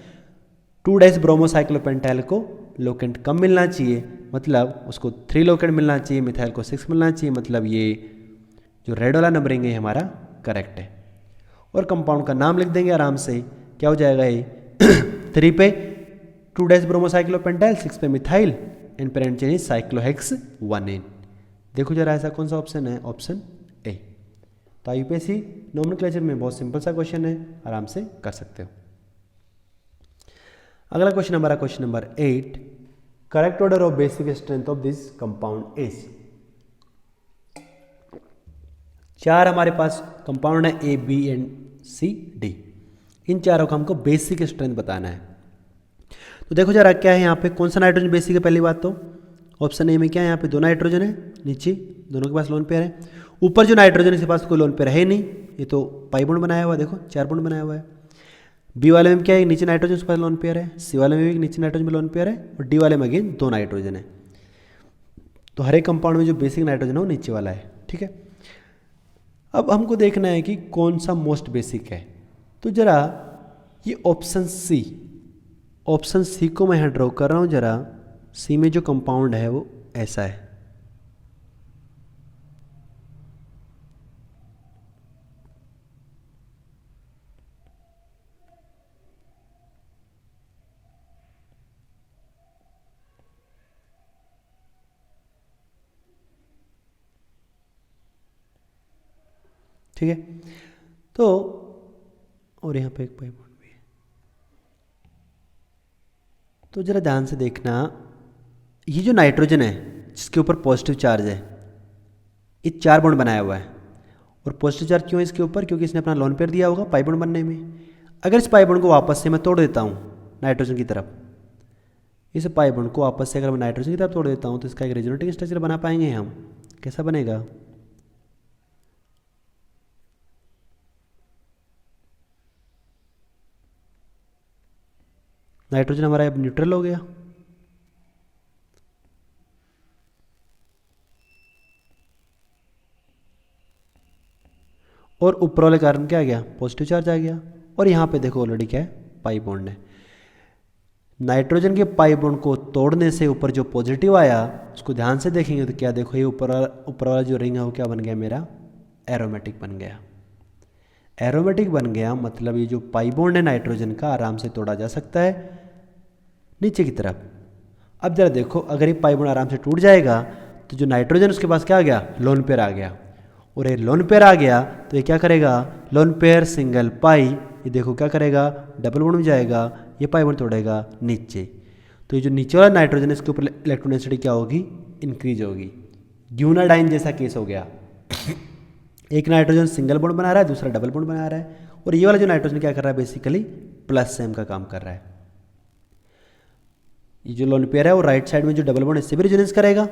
2' ब्रोमोसाइक्लोपेंटाइल को लोकेंट कम मिलना चाहिए, मतलब उसको 3 लोकेंट मिलना चाहिए, मिथाइल को 6 मिलना चाहिए, मतलब ये जो रेड वाला नंबरिंग है हमारा करेक्ट है। और कंपाउंड का नाम लिख देंगे आराम से, क्या हो जाएगा ये 3 पे 2' ब्रोमोसाइक्लोपेंटाइल, 6 पे methyl, and parent chain is cyclohexene. देखो जरा ऐसा कौन सा ऑप्शन है, ऑप्शन ए। तो यूपीएससी नोमेनक्लेचर में बहुत सिंपल सा क्वेश्चन है, आराम से कर सकते हो। अगला क्वेश्चन हमारा question number 8, correct order of basic strength of this compound is. 4 हमारे पास कंपाउंड है ए, बी एंड सी, डी। इन चारों का हमको बेसिक स्ट्रेंथ बताना है। तो देखो जरा क्या है यहाँ पे, कौन सा नाइट्रोजन बेसिक है, पहली बात तो ऑप्शन ए में क्या है, यहाँ पे 2 नाइट्रोजन है, नीचे दोनों के पास लोन पेयर है, ऊपर जो नाइट्रोजन है इसके पास कोई लोन पेयर है नहीं, ये तो पाई बॉन्ड बनाया हुआ है, देखो 4 बॉन्ड बनाया हुआ है। बी वाले में क्या है, नीचे नाइट्रोजन उसके पास लोन पेयर है, सी वाले में भी नीचे नाइट्रोजन में लोन पेयर है, और डी वाले में अगेन 2 नाइट्रोजन है। तो हर एक कंपाउंड में जो बेसिक नाइट्रोजन है वो नीचे वाला है, ठीक है। अब हमको देखना है कि कौन सा मोस्ट बेसिक है। तो जरा ये ऑप्शन सी को मैं यहाँ ड्रॉ कर रहा हूँ। जरा सी में जो कंपाउंड है वो ऐसा है, ठीक है। तो और यहाँ पे एक पाई बॉन्ड भी है। तो जरा ध्यान से देखना, ये जो नाइट्रोजन है जिसके ऊपर पॉजिटिव चार्ज है, ये 4 बॉन्ड बनाया हुआ है, और पॉजिटिव चार्ज क्यों है इसके ऊपर, क्योंकि इसने अपना लोन पेयर दिया होगा पाई बॉन्ड बनने में। अगर इस पाई बॉन्ड को वापस से मैं तोड़ देता हूँ नाइट्रोजन की तरफ, इस पाई बॉन्ड को वापस से अगर मैं नाइट्रोजन की तरफ तोड़ देता हूँ तो इसका एक रेजोनेटिंग स्ट्रक्चर बना पाएंगे हम। कैसा बनेगा, नाइट्रोजन हमारा अब न्यूट्रल हो गया, और ऊपर वाले कारण क्या आ गया, पॉजिटिव चार्ज आ गया। और यहाँ पे देखो ऑलरेडी क्या है, पाई बॉन्ड है। नाइट्रोजन के पाई बॉन्ड को तोड़ने से ऊपर जो पॉजिटिव आया उसको ध्यान से देखेंगे तो क्या देखो, ये ऊपर वाला जो रिंग है वो क्या बन गया, मेरा एरोमेटिक बन गया। एरोमेटिक बन गया मतलब ये जो पाई बॉन्ड है नाइट्रोजन का आराम से तोड़ा जा सकता है नीचे की तरफ। अब जरा देखो, अगर ये पाई बॉन्ड आराम से टूट जाएगा तो जो नाइट्रोजन उसके पास क्या आ गया, लोन पेयर आ गया, और ये लोन पेयर आ गया तो ये क्या करेगा, लोन पेयर सिंगल पाई, ये देखो क्या करेगा, डबल बॉन्ड में जाएगा, ये पाई बॉन्ड तोड़ेगा नीचे। तो ये जो नीचे वाला नाइट्रोजन है इसके ऊपर इलेक्ट्रॉन डेंसिटी क्या होगी, इंक्रीज होगी। ड्यूनाडाइन जैसा केस हो गया, एक नाइट्रोजन सिंगल बॉन्ड बना रहा है, दूसरा डबल बॉन्ड बना रहा है, और ये वाला जो नाइट्रोजन क्या कर रहा है, बेसिकली प्लस सेम का काम कर रहा है। ये जो लोन पेयर है वो राइट साइड में जो डबल बॉन्ड इससे भी रेजोनेंस करेगा,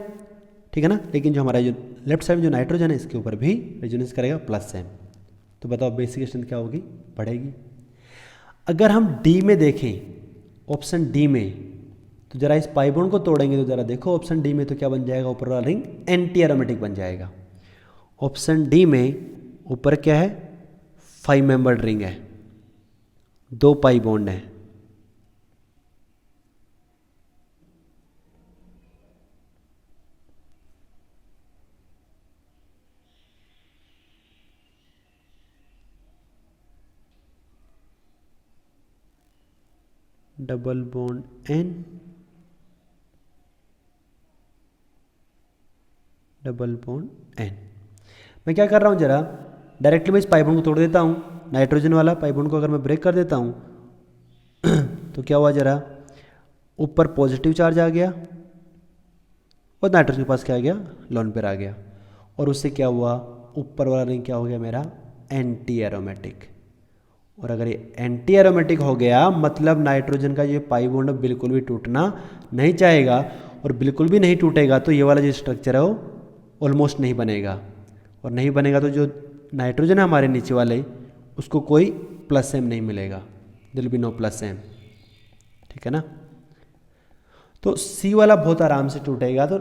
ठीक है ना, लेकिन जो हमारा जो लेफ्ट साइड में जो नाइट्रोजन है इसके ऊपर भी रेजोनेंस करेगा प्लस सेम। तो बताओ बेसिक स्ट्रेंथ क्या होगी, बढ़ेगी। अगर हम डी में देखें, ऑप्शन डी में, तो जरा इस पाई बॉन्ड को तोड़ेंगे तो जरा देखो ऑप्शन डी में तो क्या बन जाएगा, ऊपर वाला रिंग एंटी एरोमेटिक बन जाएगा। ऑप्शन डी में ऊपर क्या है, 5 मेंबर्ड रिंग है, 2 पाई बॉन्ड है, double bond N, double bond N. मैं क्या कर रहा हूँ, जरा डायरेक्टली मैं इस पाई बॉन्ड को तोड़ देता हूँ, नाइट्रोजन वाला पाई बॉन्ड को अगर मैं ब्रेक कर देता हूँ तो क्या हुआ जरा, ऊपर पॉजिटिव चार्ज आ गया और नाइट्रोजन के पास क्या आ गया, लोन पेयर आ गया, और उससे क्या हुआ, ऊपर वाला रिंग क्या हो गया मेरा, एंटी एरोमेटिक। और अगर ये एंटी एरोमेटिक हो गया मतलब नाइट्रोजन का ये पाई बॉन्ड बिल्कुल भी टूटना नहीं चाहेगा, और बिल्कुल भी नहीं टूटेगा तो ये वाला जो स्ट्रक्चर है वो ऑलमोस्ट नहीं बनेगा, और नहीं बनेगा तो जो नाइट्रोजन है हमारे नीचे वाले उसको कोई प्लस एम नहीं मिलेगा, दिल बी नो प्लस एम, ठीक है ना। तो सी वाला बहुत आराम से टूटेगा तो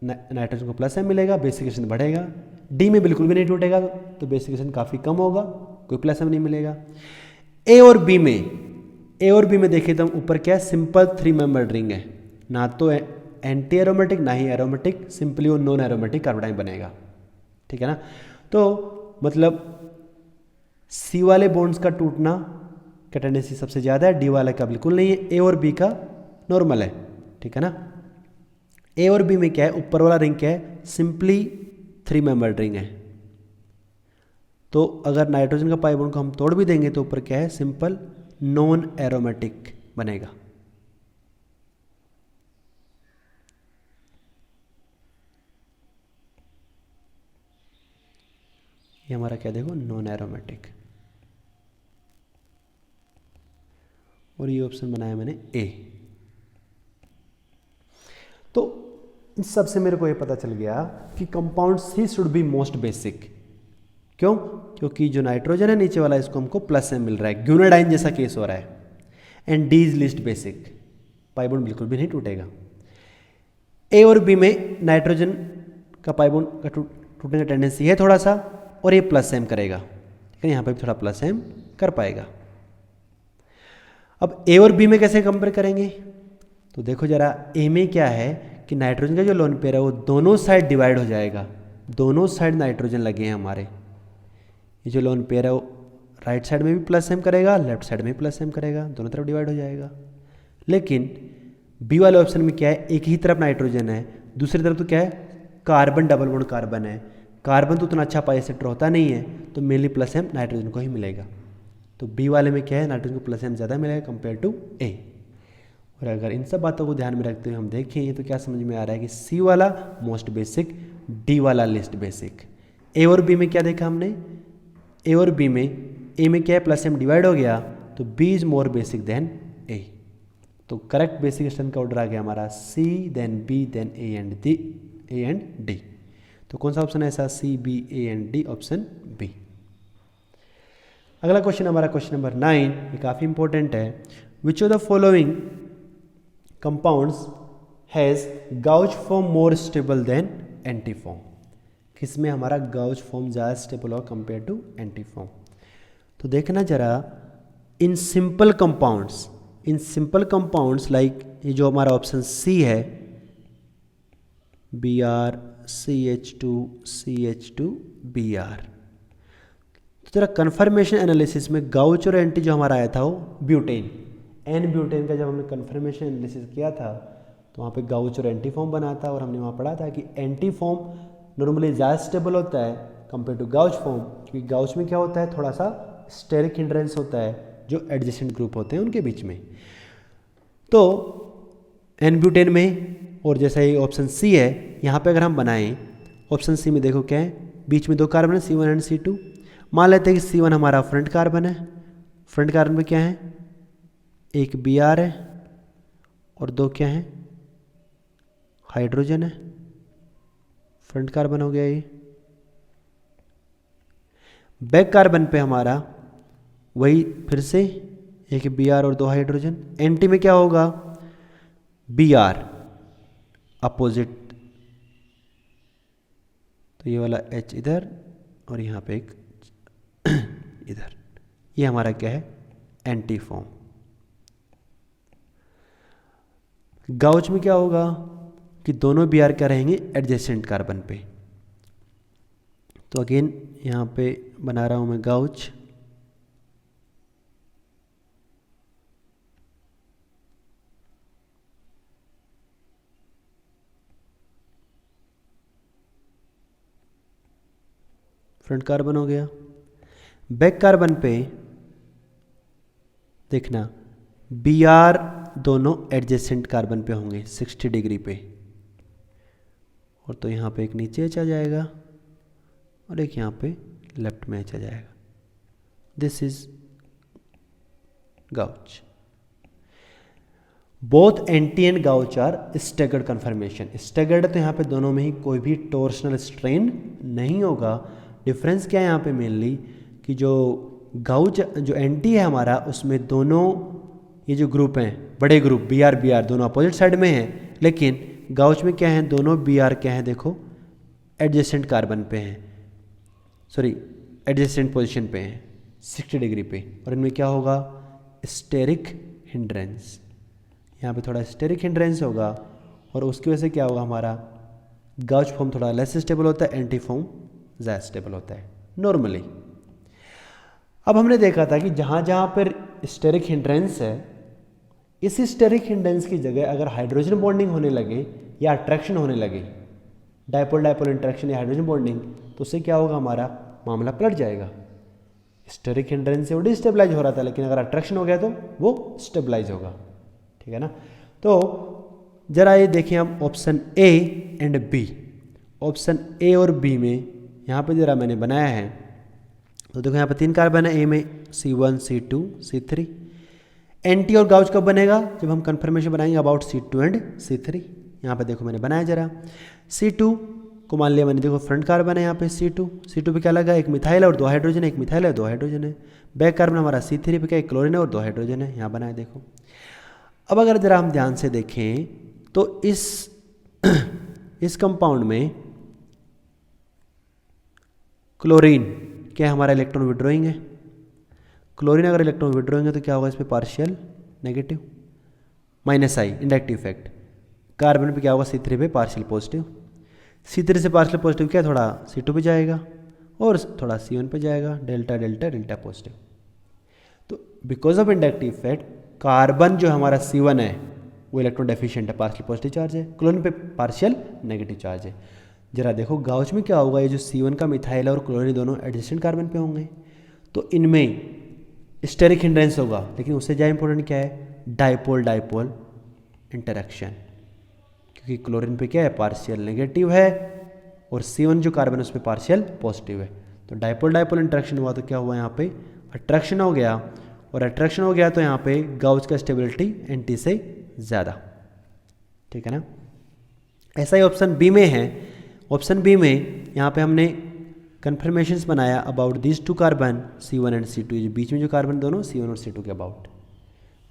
नाइट्रोजन को प्लस एम मिलेगा, बेसिकेशन बढ़ेगा। डी में बिल्कुल भी नहीं टूटेगा तो बेसिकेशन काफ़ी कम होगा, कोई प्लस एम नहीं मिलेगा। ए और बी में देखिए तो हम ऊपर क्या है, सिंपल 3 मेंबर्ड रिंग है, ना तो एंटी एरोमेटिक ना ही एरोमेटिक, सिंपली वो नॉन एरोमेटिक कार्बोनाइल बनेगा, ठीक है ना। तो मतलब सी वाले बॉन्ड्स का टूटना का टेंडेंसी सबसे ज़्यादा है, डी वाले का बिल्कुल नहीं है, ए और बी का नॉर्मल है, ठीक है ना। ए और बी में क्या है, ऊपर वाला रिंग क्या है, सिंपली 3 मेंबर्ड रिंग है। तो अगर नाइट्रोजन का पाई बॉन्ड को हम तोड़ भी देंगे तो ऊपर क्या है, सिंपल नॉन एरोमेटिक बनेगा। ये हमारा क्या देखो, नॉन एरोमेटिक, और ये ऑप्शन बनाया मैंने ए। तो इन सब से मेरे को ये पता चल गया कि compound C should be most basic. क्यों? क्योंकि जो नाइट्रोजन है नीचे वाला इसको हमको प्लस एम मिल रहा है, ग्यूनाडाइन जैसा केस हो रहा है, and D is list basic, pi bond बिल्कुल भी नहीं टूटेगा। ए और बी में नाइट्रोजन का पाई बॉन्ड का टूटने का टेंडेंसी है थोड़ा सा, और ये प्लस एम करेगा, ठीक है, यहाँ पे भी थोड़ा प्लस एम कर पाएगा। अब ए और बी में कैसे कंपेयर करेंगे, तो देखो जरा, ए में क्या है कि नाइट्रोजन का जो लोन पेयर है वो दोनों साइड डिवाइड हो जाएगा, दोनों साइड नाइट्रोजन लगे हैं हमारे, ये जो लोन पेयर है वो राइट साइड में भी प्लस एम करेगा, लेफ्ट साइड में भी प्लस एम करेगा, दोनों तरफ डिवाइड हो जाएगा। लेकिन बी वाले ऑप्शन में क्या है, एक ही तरफ नाइट्रोजन है, दूसरी तरफ तो क्या है, कार्बन, डबल बॉन्ड कार्बन है, कार्बन तो उतना अच्छा पाई एक्सेप्टर होता नहीं है, तो मेनली प्लस एम नाइट्रोजन को ही मिलेगा। तो बी वाले में क्या है, नाइट्रोजन को प्लस एम ज़्यादा मिलेगा कंपेयर टू ए। और अगर इन सब बातों को ध्यान में रखते हुए हम देखें तो क्या समझ में आ रहा है कि सी वाला मोस्ट बेसिक, डी वाला लिस्ट बेसिक। ए और बी में क्या देखा हमने, ए और बी में, ए में क्या है, प्लस एम डिवाइड हो गया, तो B is more basic than A. तो करेक्ट बेसिक स्टैंड का ऑर्डर आ गया हमारा C, then B, then A and D. तो कौन सा ऑप्शन है ऐसा, C, B, A and D, option B. अगला क्वेश्चन हमारा क्वेश्चन नंबर 9, ये काफ़ी इंपॉर्टेंट है। Which of the following compounds has gauche form more stable than anti form, किसमें हमारा गाउच फॉर्म ज़्यादा स्टेबल हो कंपेयर टू एंटी फॉर्म। तो देखना जरा, इन सिंपल कंपाउंड्स लाइक ये जो हमारा ऑप्शन सी है, Br CH2 CH2 Br, तो जरा कन्फर्मेशन एनालिसिस में गाउच और एंटी जो हमारा आया था वो ब्यूटेन, एन ब्यूटेन का जब हमने कन्फर्मेशन एनालिसिस किया था तो वहाँ पे गाउच और एंटी फॉर्म बना था, और हमने वहाँ पढ़ा था कि एंटी फॉर्म नॉर्मली ज़्यादा स्टेबल होता है कंपेयर टू गाउच फॉर्म, क्योंकि गाउच में क्या होता है, थोड़ा सा स्टेरिक हिंड्रेंस होता है जो एडजेसेंट ग्रुप होते हैं उनके बीच में। तो एन ब्यूटेन में, और जैसा ये ऑप्शन सी है, यहाँ पे अगर हम बनाएं ऑप्शन सी में देखो क्या है, बीच में 2 कार्बन है, C1 एंड C2। मान लेते हैं कि C1 हमारा फ्रंट कार्बन है, फ्रंट कार्बन में क्या है, एक Br है और 2 क्या है, हाइड्रोजन है, फ्रंट कार्बन हो गया ये। बैक कार्बन पे हमारा वही फिर से एक Br और 2 हाइड्रोजन। एंटी में क्या होगा, Br अपोजिट, तो ये वाला H इधर और यहाँ पे एक इधर, ये हमारा क्या है, एंटी फॉर्म। गाउच में क्या होगा कि दोनों Br क्या रहेंगे, एडजेसेंट कार्बन पे। तो अगेन यहाँ पे बना रहा हूँ मैं गाउच, फ्रंट कार्बन हो गया। बैक कार्बन पे देखना Br दोनों एडजेसेंट कार्बन पे होंगे 60 डिग्री पे, और तो यहाँ पे एक नीचे H आ जाएगा और एक यहाँ पे लेफ्ट में H आ जाएगा। This is gauche. Both anti and gauche are staggered conformation. Staggered तो यहाँ पे दोनों में ही कोई भी टॉर्शनल स्ट्रेन नहीं होगा। डिफरेंस क्या है यहाँ पे मेनली कि जो गाउच जो एंटी है हमारा, उसमें दोनों ये जो ग्रुप हैं बड़े ग्रुप बी आर दोनों अपोजिट साइड में हैं, लेकिन गाउच में क्या है, दोनों बी आर क्या है देखो एडजेसेंट कार्बन पे हैं, सॉरी एडजेसेंट पोजीशन पे हैं 60 डिग्री पे, और इनमें क्या होगा स्टेरिक हिंड्रेंस। यहाँ पे थोड़ा स्टेरिक हिंड्रेंस होगा और उसकी वजह से क्या होगा, हमारा गाउच फॉर्म थोड़ा लेस स्टेबल होता है, एंटी फॉर्म ज़्यादा स्टेबल होता है नॉर्मली। अब हमने देखा था कि जहाँ जहाँ पर स्टेरिक हिंड्रेंस है, इस स्टेरिक हिंड्रेंस की जगह अगर हाइड्रोजन बॉन्डिंग होने लगे या अट्रैक्शन होने लगे, डायपोल डायपोल इंट्रैक्शन या हाइड्रोजन बॉन्डिंग, तो उससे क्या होगा, हमारा मामला पलट जाएगा। स्टेरिक हिंड्रेंस से वो डिस्टेबलाइज हो रहा था, लेकिन अगर अट्रैक्शन हो गया तो वो स्टेबलाइज होगा। ठीक है ना। तो जरा ये देखें हम option A and B. Option A और बी में यहाँ पे जरा मैंने बनाया है, तो देखो यहाँ पे 3 कार्बन है, ए में C1 C2 C3। एंटी और गाउच कब बनेगा, जब हम कन्फर्मेशन बनाएंगे अबाउट C2 एंड C3। यहाँ पे देखो मैंने बनाया जरा, C2 को मान लिया मैंने, देखो फ्रंट कार्बन है यहाँ पे C2 पे क्या लगा, एक मिथाइल और 2 हाइड्रोजन है, एक मिथाइल है 2 हाइड्रोजन है। बैक कार्बन हमारा C3 पे क्या, एक क्लोरीन है और 2 हाइड्रोजन है, यहाँ बनाया देखो। अब अगर जरा हम ध्यान से देखें तो इस कंपाउंड में क्लोरीन क्या है, हमारा इलेक्ट्रॉन विड्रॉइंग है। क्लोरीन अगर इलेक्ट्रॉन विड्रॉइंग है तो क्या होगा, इस पे partial negative -I inductive effect. Carbon पे क्या होगा, C3 पे पार्शियल पॉजिटिव। C3 से पार्शियल पॉजिटिव क्या, थोड़ा C2 पे जाएगा और थोड़ा C1 पे जाएगा, डेल्टा डेल्टा डेल्टा पॉजिटिव। तो because of inductive effect carbon जो हमारा C1 है वो इलेक्ट्रॉन डेफिशिएंट है, पार्शियल पॉजिटिव चार्ज है, क्लोरीन पे पार्शियल नेगेटिव चार्ज है। जरा देखो गाउच में क्या होगा, ये जो C1 का मिथाइल और क्लोरीन दोनों एडजेसेंट कार्बन पे होंगे, तो इनमें स्टेरिक हिंड्रेंस होगा, लेकिन उससे ज़्यादा इंपॉर्टेंट क्या है, डायपोल डायपोल इंटरेक्शन, क्योंकि क्लोरीन पे क्या है पार्शियल नेगेटिव है और C1 जो कार्बन है उस पर पार्शियल पॉजिटिव है। तो डायपोल डायपोल इंटरेक्शन हुआ तो क्या हुआ, यहाँ पे अट्रैक्शन हो गया, और अट्रैक्शन हो गया तो यहाँ पे गाउच का स्टेबिलिटी एंटी से ज़्यादा। ठीक है ना। ऐसा ही ऑप्शन बी में है। ऑप्शन बी में यहाँ पे हमने कन्फर्मेशंस बनाया about this 2 carbon C1 and C2, जो बीच में जो कार्बन दोनों C1 और C2 के अबाउट।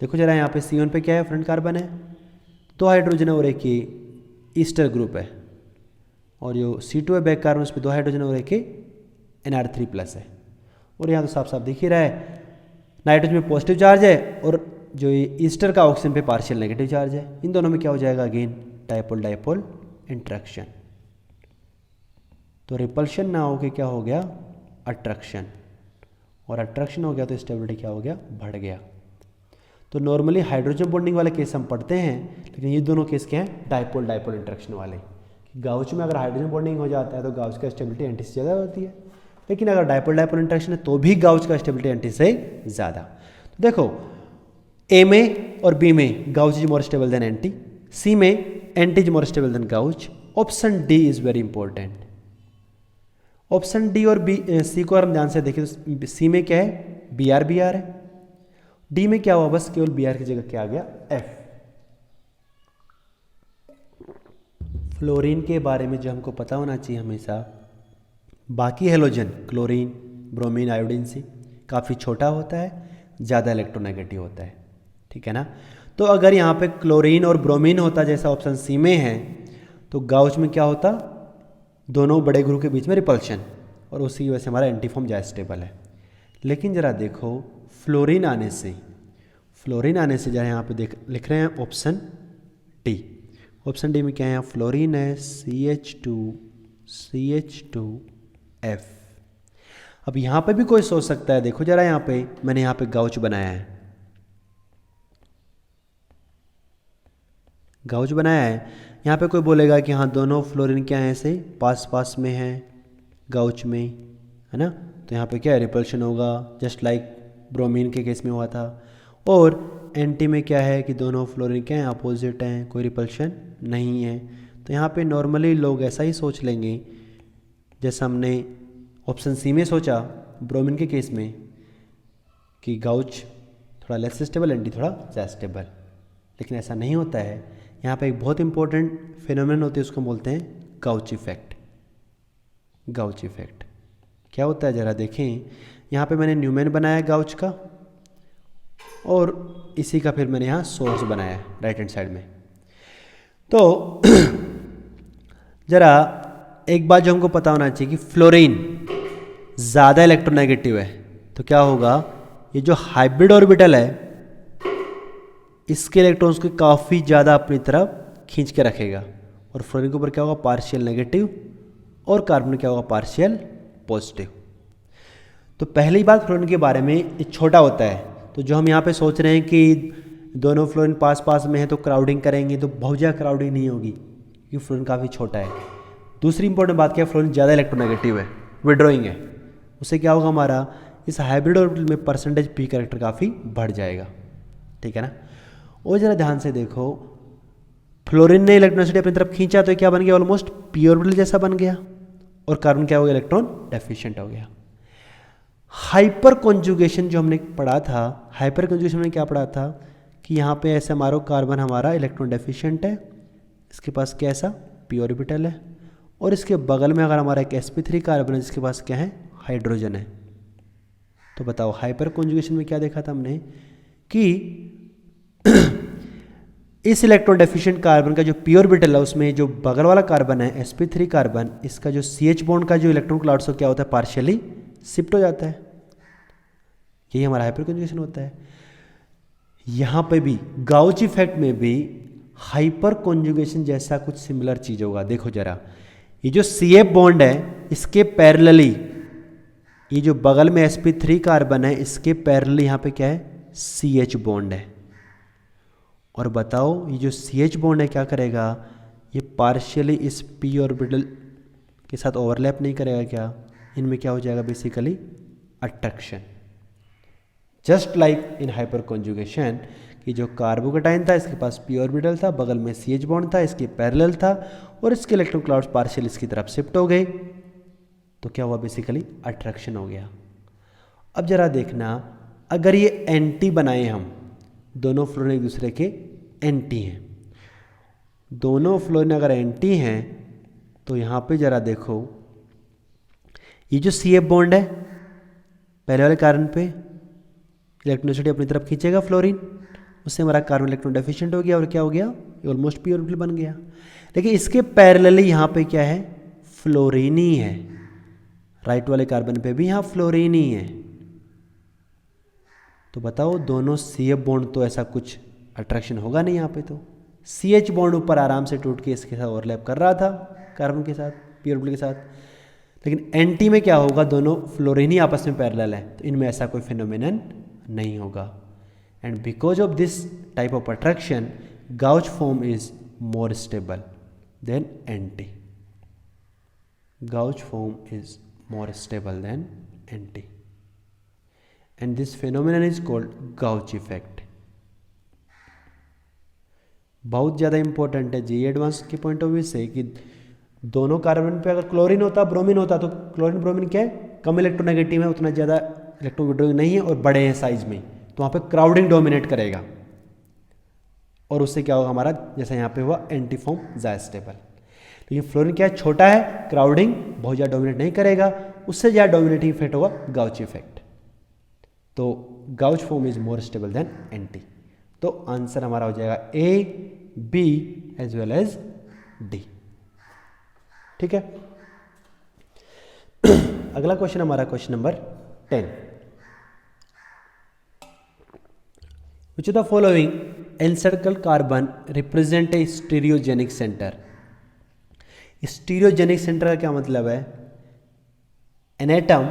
देखो जरा यहाँ पे C1 पे क्या है, फ्रंट कार्बन है, 2 हाइड्रोजन है और एक ये ईस्टर ग्रुप है, और जो C2 है बैक कार्बन उस पर 2 हाइड्रोजन और एक NR3+ है। और यहाँ तो साफ साफ दिख ही रहा है, नाइट्रोजन में पॉजिटिव चार्ज है और जो ये ईस्टर का ऑक्सीजन पे पार्शियल नेगेटिव चार्ज है। इन दोनों में क्या हो जाएगा, अगेन डायपोल डायपोल इंट्रैक्शन। तो रिपल्शन ना हो के क्या हो गया, अट्रैक्शन, और अट्रैक्शन हो गया तो स्टेबिलिटी क्या हो गया, बढ़ गया। तो नॉर्मली हाइड्रोजन बॉन्डिंग वाले केस हम पढ़ते हैं, लेकिन ये दोनों केस क्या हैं, डायपोल डायपोल इंट्रैक्शन वाले। गाउच में अगर हाइड्रोजन बॉन्डिंग हो जाता है तो गाउच का स्टेबिलिटी एंटी से ज़्यादा होती है, लेकिन अगर डायपोल डायपोल इंट्रैक्शन है तो भी गाउच का स्टेबिलिटी एंटी से ज़्यादा। तो देखो ए में और बी में gauche is more stable than anti, C में anti is more stable than gauche. Option D is very important. Option D और बी सी को हम ध्यान से देखें तो सी में क्या है, बी आर है, डी में क्या हुआ, बस केवल बी आर की जगह क्या आ गया, एफ। फ्लोरीन के बारे में जो हमको पता होना चाहिए हमेशा, बाकी हेलोजन क्लोरीन ब्रोमीन आयोडीन से काफ़ी छोटा होता है, ज़्यादा इलेक्ट्रोनेगेटिव होता है। ठीक है ना। तो अगर यहाँ पे क्लोरीन और ब्रोमीन होता जैसा ऑप्शन सी में है, तो गाउच में क्या होता, दोनों बड़े ग्रुप के बीच में रिपल्शन, और उसी वजह से हमारा एंटीफॉर्म ज़्यादा स्टेबल है। लेकिन ज़रा देखो फ्लोरीन आने से जरा यहाँ पे लिख रहे हैं ऑप्शन डी। ऑप्शन डी में क्या है, फ्लोरीन है CH2F। अब यहाँ पे भी कोई सोच सकता है, देखो जरा यहाँ पे मैंने यहाँ पे गाउच बनाया है, यहाँ पे कोई बोलेगा कि हाँ दोनों फ्लोरीन क्या है, ऐसे पास पास में है गाउच में, है ना। तो यहाँ पे क्या है, रिपल्शन होगा, जस्ट लाइक ब्रोमीन के केस में हुआ था। और एंटी में क्या है कि दोनों फ्लोरीन क्या हैं, अपोजिट हैं, कोई रिपल्शन नहीं है। तो यहाँ पे नॉर्मली लोग ऐसा ही सोच लेंगे जैसा हमने ऑप्शन सी में सोचा ब्रोमीन के केस में कि गाउच थोड़ा लेस स्टेबल, एंटी थोड़ा ज़्यादा स्टेबल, लेकिन ऐसा नहीं होता है। यहाँ पे एक बहुत इंपॉर्टेंट फिनोमेनन होती है, उसको बोलते हैं गाउच इफेक्ट। गाउच इफेक्ट क्या होता है ज़रा देखें। यहाँ पे मैंने न्यूमेन बनाया गाउच का और इसी का फिर मैंने यहाँ सोर्स बनाया राइट हैंड साइड में। तो ज़रा एक बात जो हमको पता होना चाहिए कि फ्लोरीन ज़्यादा इलेक्ट्रोनेगेटिव है, तो क्या होगा, ये जो हाइब्रिड ऑर्बिटल है इसके इलेक्ट्रॉन्स को काफ़ी ज़्यादा अपनी तरफ खींच के रखेगा, और फ्लोरीन के ऊपर क्या होगा, पार्शियल नेगेटिव, और कार्बन क्या होगा, पार्शियल पॉजिटिव। तो पहली बात फ्लोरीन के बारे में, ये छोटा होता है, तो जो हम यहाँ पे सोच रहे हैं कि दोनों फ्लोरीन पास पास में है तो क्राउडिंग करेंगे, तो बहुत ज़्यादा क्राउडिंग नहीं होगी क्योंकि फ्लोरीन काफ़ी छोटा है। दूसरी इंपॉर्टेंट बात क्या है, फ्लोरीन ज़्यादा इलेक्ट्रोनेगेटिव है, विड्रॉइंग है, उससे क्या होगा, हमारा इस हाइब्रिड ऑर्बिटल में परसेंटेज पी कैरेक्टर काफ़ी बढ़ जाएगा, ठीक है ना। और ज़रा ध्यान से देखो, फ्लोरीन ने इलेक्ट्रोनिसिटी अपनी तरफ खींचा तो क्या बन गया, ऑलमोस्ट पी ऑर्बिटल जैसा बन गया, और कार्बन क्या हो गया, इलेक्ट्रॉन डेफिशिएंट हो गया। हाइपर कॉन्जुगेशन जो हमने पढ़ा था, हाइपर कॉन्जुगेशन में क्या पढ़ा था कि यहाँ पे ऐसे हमारा कार्बन हमारा इलेक्ट्रॉन डेफिशिएंट है, इसके पास क्या ऐसा पी ऑर्बिटल है, और इसके बगल में अगर हमारा एक sp3 कार्बन है जिसके पास क्या है, हाइड्रोजन है। तो बताओ हाइपर कॉन्जुगेशन में क्या देखा था हमने कि इस इलेक्ट्रॉन डेफिशिएंट कार्बन का जो पी ऑर्बिटल है उसमें जो बगल वाला कार्बन है sp3 कार्बन, इसका जो CH बॉन्ड का जो इलेक्ट्रॉन क्लाउड्स हो क्या होता है, पार्शियली शिफ्ट हो जाता है। यही हमारा हाइपर कॉन्जुगेशन होता है। यहाँ पे भी गाउच इफेक्ट में भी हाइपर कॉन्जुगेशन जैसा कुछ सिमिलर चीज होगा। देखो जरा, ये जो CF बॉन्ड है इसके पैरेलली, ये जो बगल में sp3 कार्बन है इसके पैरेलली यहाँ पे क्या है, CH बॉन्ड है। और बताओ ये जो CH बॉन्ड है क्या करेगा, ये पार्शियली इस p ऑर्बिटल के साथ ओवरलैप नहीं करेगा क्या, इनमें क्या हो जाएगा, basically attraction. Just like in hyper conjugation कि जो कार्बोकेटाइन था इसके पास p ऑर्बिटल था, बगल में CH बॉन्ड था, इसके पैरेलल था, और इसके इलेक्ट्रॉन क्लाउड्स पार्शियल इसकी तरफ शिफ्ट हो गए, तो क्या हुआ, बेसिकली अट्रैक्शन हो गया। अब जरा देखना, अगर ये एंटी बनाए हम, दोनों फ्लोरीन एक दूसरे के एंटी हैं, दोनों फ्लोरीन अगर एंटी हैं तो यहाँ पे जरा देखो, ये जो CF बॉन्ड है पहले वाले कार्बन पे इलेक्ट्रोनिसिटी अपनी तरफ खींचेगा फ्लोरीन, उससे हमारा कार्बन इलेक्ट्रॉन डेफिशिएंट हो गया, और क्या हो गया, ये ऑलमोस्ट पी ऑर्बिटल बन गया। लेकिन इसके पैरेलली यहाँ पे क्या है, फ्लोरीन ही है, राइट वाले कार्बन पे भी यहाँ फ्लोरीन ही है। तो बताओ दोनों CF बॉन्ड तो ऐसा कुछ अट्रैक्शन होगा नहीं यहाँ पे, तो CH बॉन्ड ऊपर आराम से टूट के इसके साथ ओवरलैप कर रहा था कार्बन के साथ, पी ऑर्बिटल के साथ। लेकिन एंटी में क्या होगा, दोनों फ्लोरीन ही आपस में पैरेलल है, तो इनमें ऐसा कोई फिनोमेनन नहीं होगा। And because of this type of attraction gauche form is more stable than anti. Gauge form is more stable than anti, and this phenomenon is called Gauch effect. बहुत ज़्यादा इंपॉर्टेंट है जी एडवांस के point of view से कि दोनों carbon पे अगर chlorine होता ब्रोमीन होता तो क्लोरीन ब्रोमीन क्या है, कम इलेक्ट्रोनेगेटिव है, उतना ज़्यादा इलेक्ट्रो विड्रॉइंग नहीं है और बड़े हैं साइज में, तो वहाँ पे क्राउडिंग डोमिनेट करेगा, और उससे क्या होगा, हमारा जैसा यहाँ पे हुआ एंटी फॉर्म ज़्यादा स्टेबल। लेकिन फ्लोरीन क्या है, छोटा है, क्राउडिंग बहुत ज़्यादा डोमिनेट नहीं करेगा, उससे ज़्यादा डोमिनेटिंग इफेक्ट होगा गाउच इफेक्ट। तो gauche form is more stable than anti. तो आंसर हमारा हो जाएगा A, B as well as D. ठीक है। अगला क्वेश्चन हमारा question number 10। Which of the following encircled carbon represent a stereogenic centre. Stereogenic centre का क्या मतलब है, एन एटम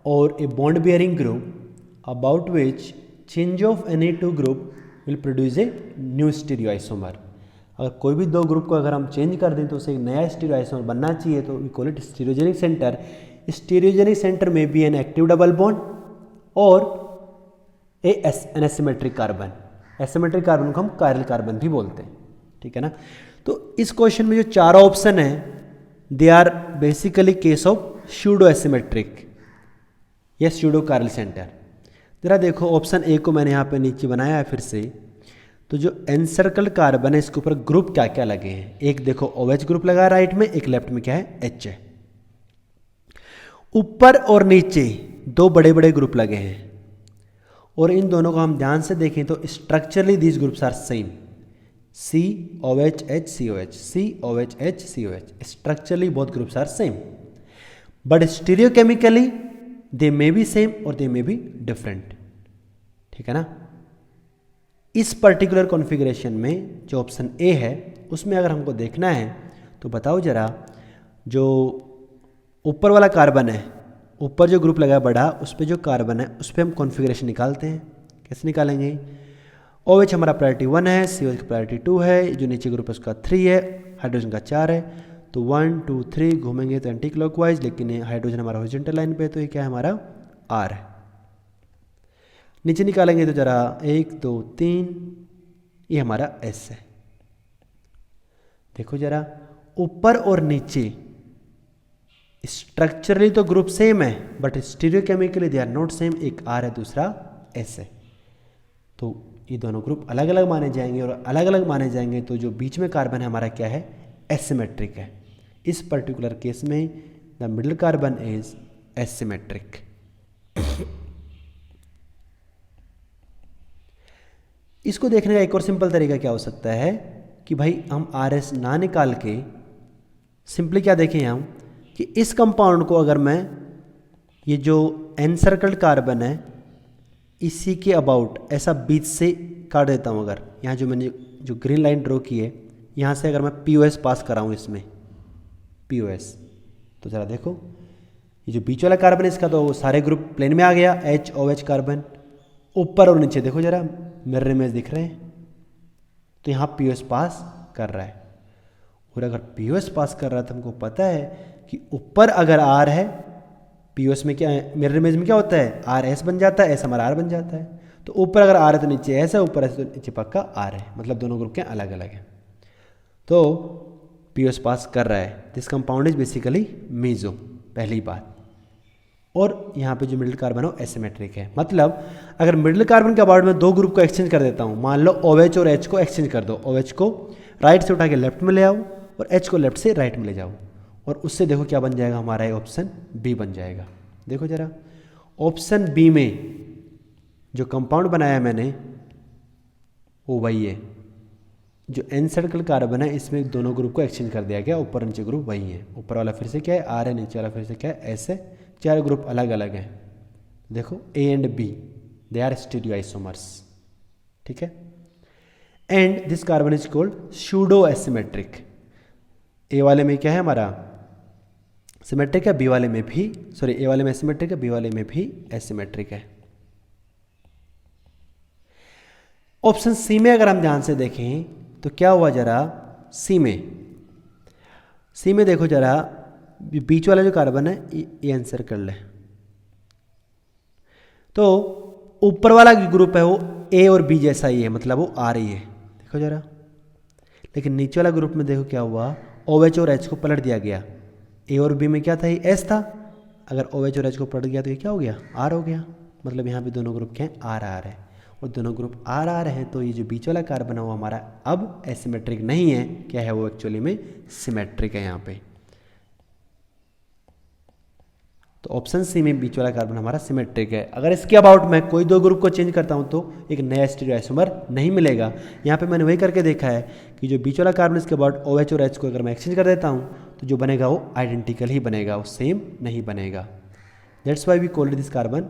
और a bond bearing group about which change of any two group will produce a new stereo isomer. अगर कोई भी दो group को अगर हम चेंज कर दें तो उसे एक नया स्टीरियो आइसोमर बनना चाहिए, तो we call it stereogenic centre. Stereogenic centre में बी एन एक्टिव डबल बॉन्ड और एसिमेट्रिक कार्बन। एसिमेट्रिक कार्बन को हम कायरल कार्बन भी बोलते हैं, ठीक है ना। तो इस क्वेश्चन में जो चारों ऑप्शन है they are basically case of pseudo asymmetric या स्यूडो कायरल सेंटर। जरा देखो ऑप्शन ए को मैंने यहाँ पे नीचे बनाया है फिर से। तो जो एनसर्कल कार्बन है इसके ऊपर ग्रुप क्या क्या लगे हैं, एक देखो OH ग्रुप लगा है राइट में, एक लेफ्ट में क्या है H है। ऊपर और नीचे दो बड़े बड़े ग्रुप लगे हैं और इन दोनों को हम ध्यान से देखें तो structurally these groups are same, COOH COH COOH COH। Structurally both groups are same but stereochemically they may be same और दे मे बी डिफरेंट, ठीक है ना। इस पर्टिकुलर कॉन्फ़िगरेशन में जो ऑप्शन ए है उसमें अगर हमको देखना है तो बताओ जरा, जो ऊपर वाला कार्बन है, ऊपर जो ग्रुप लगा है बड़ा, उस पर जो कार्बन है उस पर हम कॉन्फ़िगरेशन निकालते हैं। कैसे निकालेंगे? OH हमारा प्रायोरिटी 1 है, COH की प्रायोरिटी 2 है, जो नीचे ग्रुप है उसका 3 है, हाइड्रोजन का 4 है। तो 1 2 3 घूमेंगे तो एंटी क्लॉकवाइज, लेकिन हाइड्रोजन हमारा हॉरिजॉन्टल लाइन पे है तो ये क्या है हमारा R है। नीचे निकालेंगे तो जरा 1 2 3, ये हमारा S है। देखो जरा ऊपर और नीचे स्ट्रक्चरली तो ग्रुप सेम है but stereochemically they are not same, एक R है दूसरा S है। तो ये दोनों ग्रुप अलग अलग माने जाएंगे और अलग अलग माने जाएंगे तो जो बीच में कार्बन है हमारा क्या है, एसिमेट्रिक है। इस पर्टिकुलर केस में the middle carbon is asymmetric. इसको देखने का एक और सिंपल तरीका क्या हो सकता है कि भाई हम RS ना निकाल के सिंपली क्या देखें हम कि इस कंपाउंड को अगर मैं ये जो एनसर्कल्ड कार्बन है इसी के अबाउट ऐसा बीच से काट देता हूँ, अगर यहाँ जो मैंने जो ग्रीन लाइन ड्रॉ की है यहाँ से अगर मैं POS पास कराऊँ इसमें POS, तो ज़रा देखो ये जो बीच वाला कार्बन है इसका तो सारे ग्रुप प्लेन में आ गया, HOH कार्बन। ऊपर और नीचे देखो जरा मिरर इमेज दिख रहे हैं, तो यहाँ POS पास कर रहा है। और अगर POS पास कर रहा है तो हमको पता है कि ऊपर अगर R है, POS में क्या है, मिरर इमेज में क्या होता है RS बन जाता है, S हमारा R बन जाता है। तो ऊपर अगर R है तो नीचे S है, ऊपर S तो नीचे पक्का R है, मतलब दोनों ग्रुप के अलग अलग हैं। तो POS पास कर रहा है, this compound is basically meso, पहली बात। और यहाँ पे जो मिडिल कार्बन है वो एसिमेट्रिक है, मतलब अगर मिडिल कार्बन के अबाउट में दो ग्रुप को एक्सचेंज कर देता हूँ, मान लो OH और H को एक्सचेंज कर दो, OH को राइट से उठा के लेफ्ट में ले आओ और H को लेफ्ट से राइट में ले जाओ, और उससे देखो क्या बन जाएगा हमारा, ये ऑप्शन बी बन जाएगा। देखो जरा ऑप्शन बी में जो कंपाउंड बनाया मैंने वो वही है, जो एनसर्कल कार्बन है इसमें दोनों ग्रुप को एक्सचेंज कर दिया गया, ऊपर नीचे ग्रुप वही है। ऊपर वाला फिर से क्या है R है, नीचे वाला फिर से क्या है S है, चार ग्रुप अलग अलग हैं। देखो A and B they are stereo isomers, ठीक है। And this carbon is called pseudo asymmetric. A वाले में क्या है हमारा सिमेट्रिक है, बी वाले में भी ए वाले में एसिमेट्रिक है, बी वाले में भी एसिमेट्रिक है। ऑप्शन सी में अगर हम ध्यान से देखें तो क्या हुआ, जरा सी में देखो जरा बीच वाला जो कार्बन है ये आंसर कर ले, तो ऊपर वाला ग्रुप है वो ए और बी जैसा ही है, मतलब वो आ रही है। देखो जरा, लेकिन नीचे वाला ग्रुप में देखो क्या हुआ, OH और H को पलट दिया गया। ए और बी में क्या था, ये S था, अगर OH और H को पलट गया तो ये क्या हो गया, R हो गया। मतलब यहाँ पे दोनों ग्रुप क्या है, RR है, और दोनों ग्रुप RR है, तो ये जो बीच वाला कार्बन है वो हमारा अब एसिमेट्रिक नहीं है, क्या है वो एक्चुअली में सिमेट्रिक है यहाँ पे। तो ऑप्शन सी में बीच वाला कार्बन हमारा सिमेट्रिक है। अगर इसके अबाउट मैं कोई दो ग्रुप को चेंज करता हूँ तो एक नया स्टीरियो आइसोमर नहीं मिलेगा। यहाँ पे मैंने वही करके देखा है कि जो बीच वाला कार्बन इसके अबाउट OH और H को अगर मैं एक्सचेंज कर देता हूँ तो जो बनेगा वो आइडेंटिकल ही बनेगा, वो सेम नहीं बनेगा। That's why we called this carbon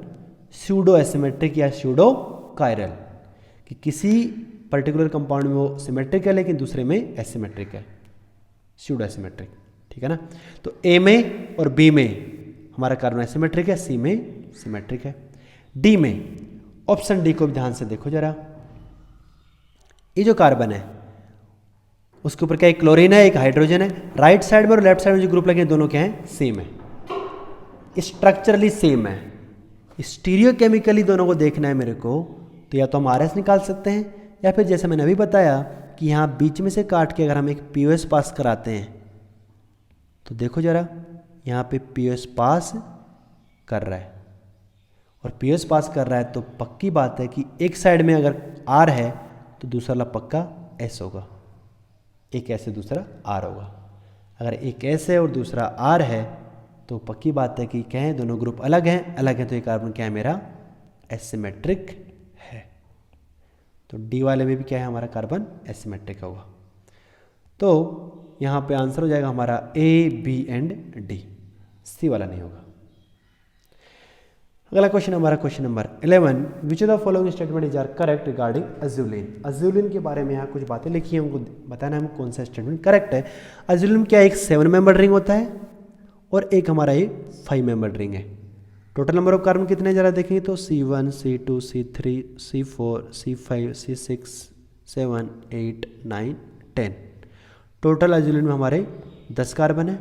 pseudo asymmetric या स्यूडो कायरल, कि किसी पर्टिकुलर कंपाउंड में वो सिमेट्रिक है लेकिन दूसरे में एसिमेट्रिक है, स्यूडो एसिमेट्रिक, ठीक है ना। तो ए में और बी में हमारा कार्बन एसिमेट्रिक है, सी में सिमेट्रिक है। डी में, ऑप्शन डी को भी ध्यान से देखो जरा, ये जो कार्बन है उसके ऊपर क्या एक क्लोरीन है, एक हाइड्रोजन है, राइट साइड में और लेफ्ट साइड में जो ग्रुप लगे हैं दोनों क्या हैं, सेम है, स्ट्रक्चरली सेम है। स्टीरियोकेमिकली दोनों को देखना है मेरे को तो या तो हम RS निकाल सकते हैं या फिर जैसे मैंने अभी बताया कि यहाँ बीच में से काट के अगर हम एक POS पास कराते हैं तो देखो ज़रा यहाँ पे POS पास कर रहा है और POS पास कर रहा है तो पक्की बात है कि एक साइड में अगर R है तो दूसरा वाला पक्का S होगा, एक S है दूसरा R होगा। अगर एक S है और दूसरा R है तो पक्की बात है कि क्या है, दोनों ग्रुप अलग हैं तो ये कार्बन क्या है मेरा एसिमेट्रिक है। तो D वाले में भी क्या है हमारा कार्बन एसिमेट्रिक होगा। तो यहाँ पे आंसर हो जाएगा हमारा A, B and D, C वाला नहीं होगा। अगला क्वेश्चन हमारा question number 11, which of the following statement is are correct regarding azulene. Azulene के बारे में यहाँ कुछ बातें लिखी हैं, हमको बताना है हम कौन सा स्टेटमेंट करेक्ट है। अज़ुलिन क्या एक 7 मेंबर रिंग होता है और एक हमारा ये 5 मेंबर रिंग है। टोटल नंबर ऑफ कार्बन कितने जरा देखेंगे तो C1, C2, C3, C4, C5, C6, 7, 8, 9, 10। Total अज़ुलिन में हमारे 10 कार्बन है।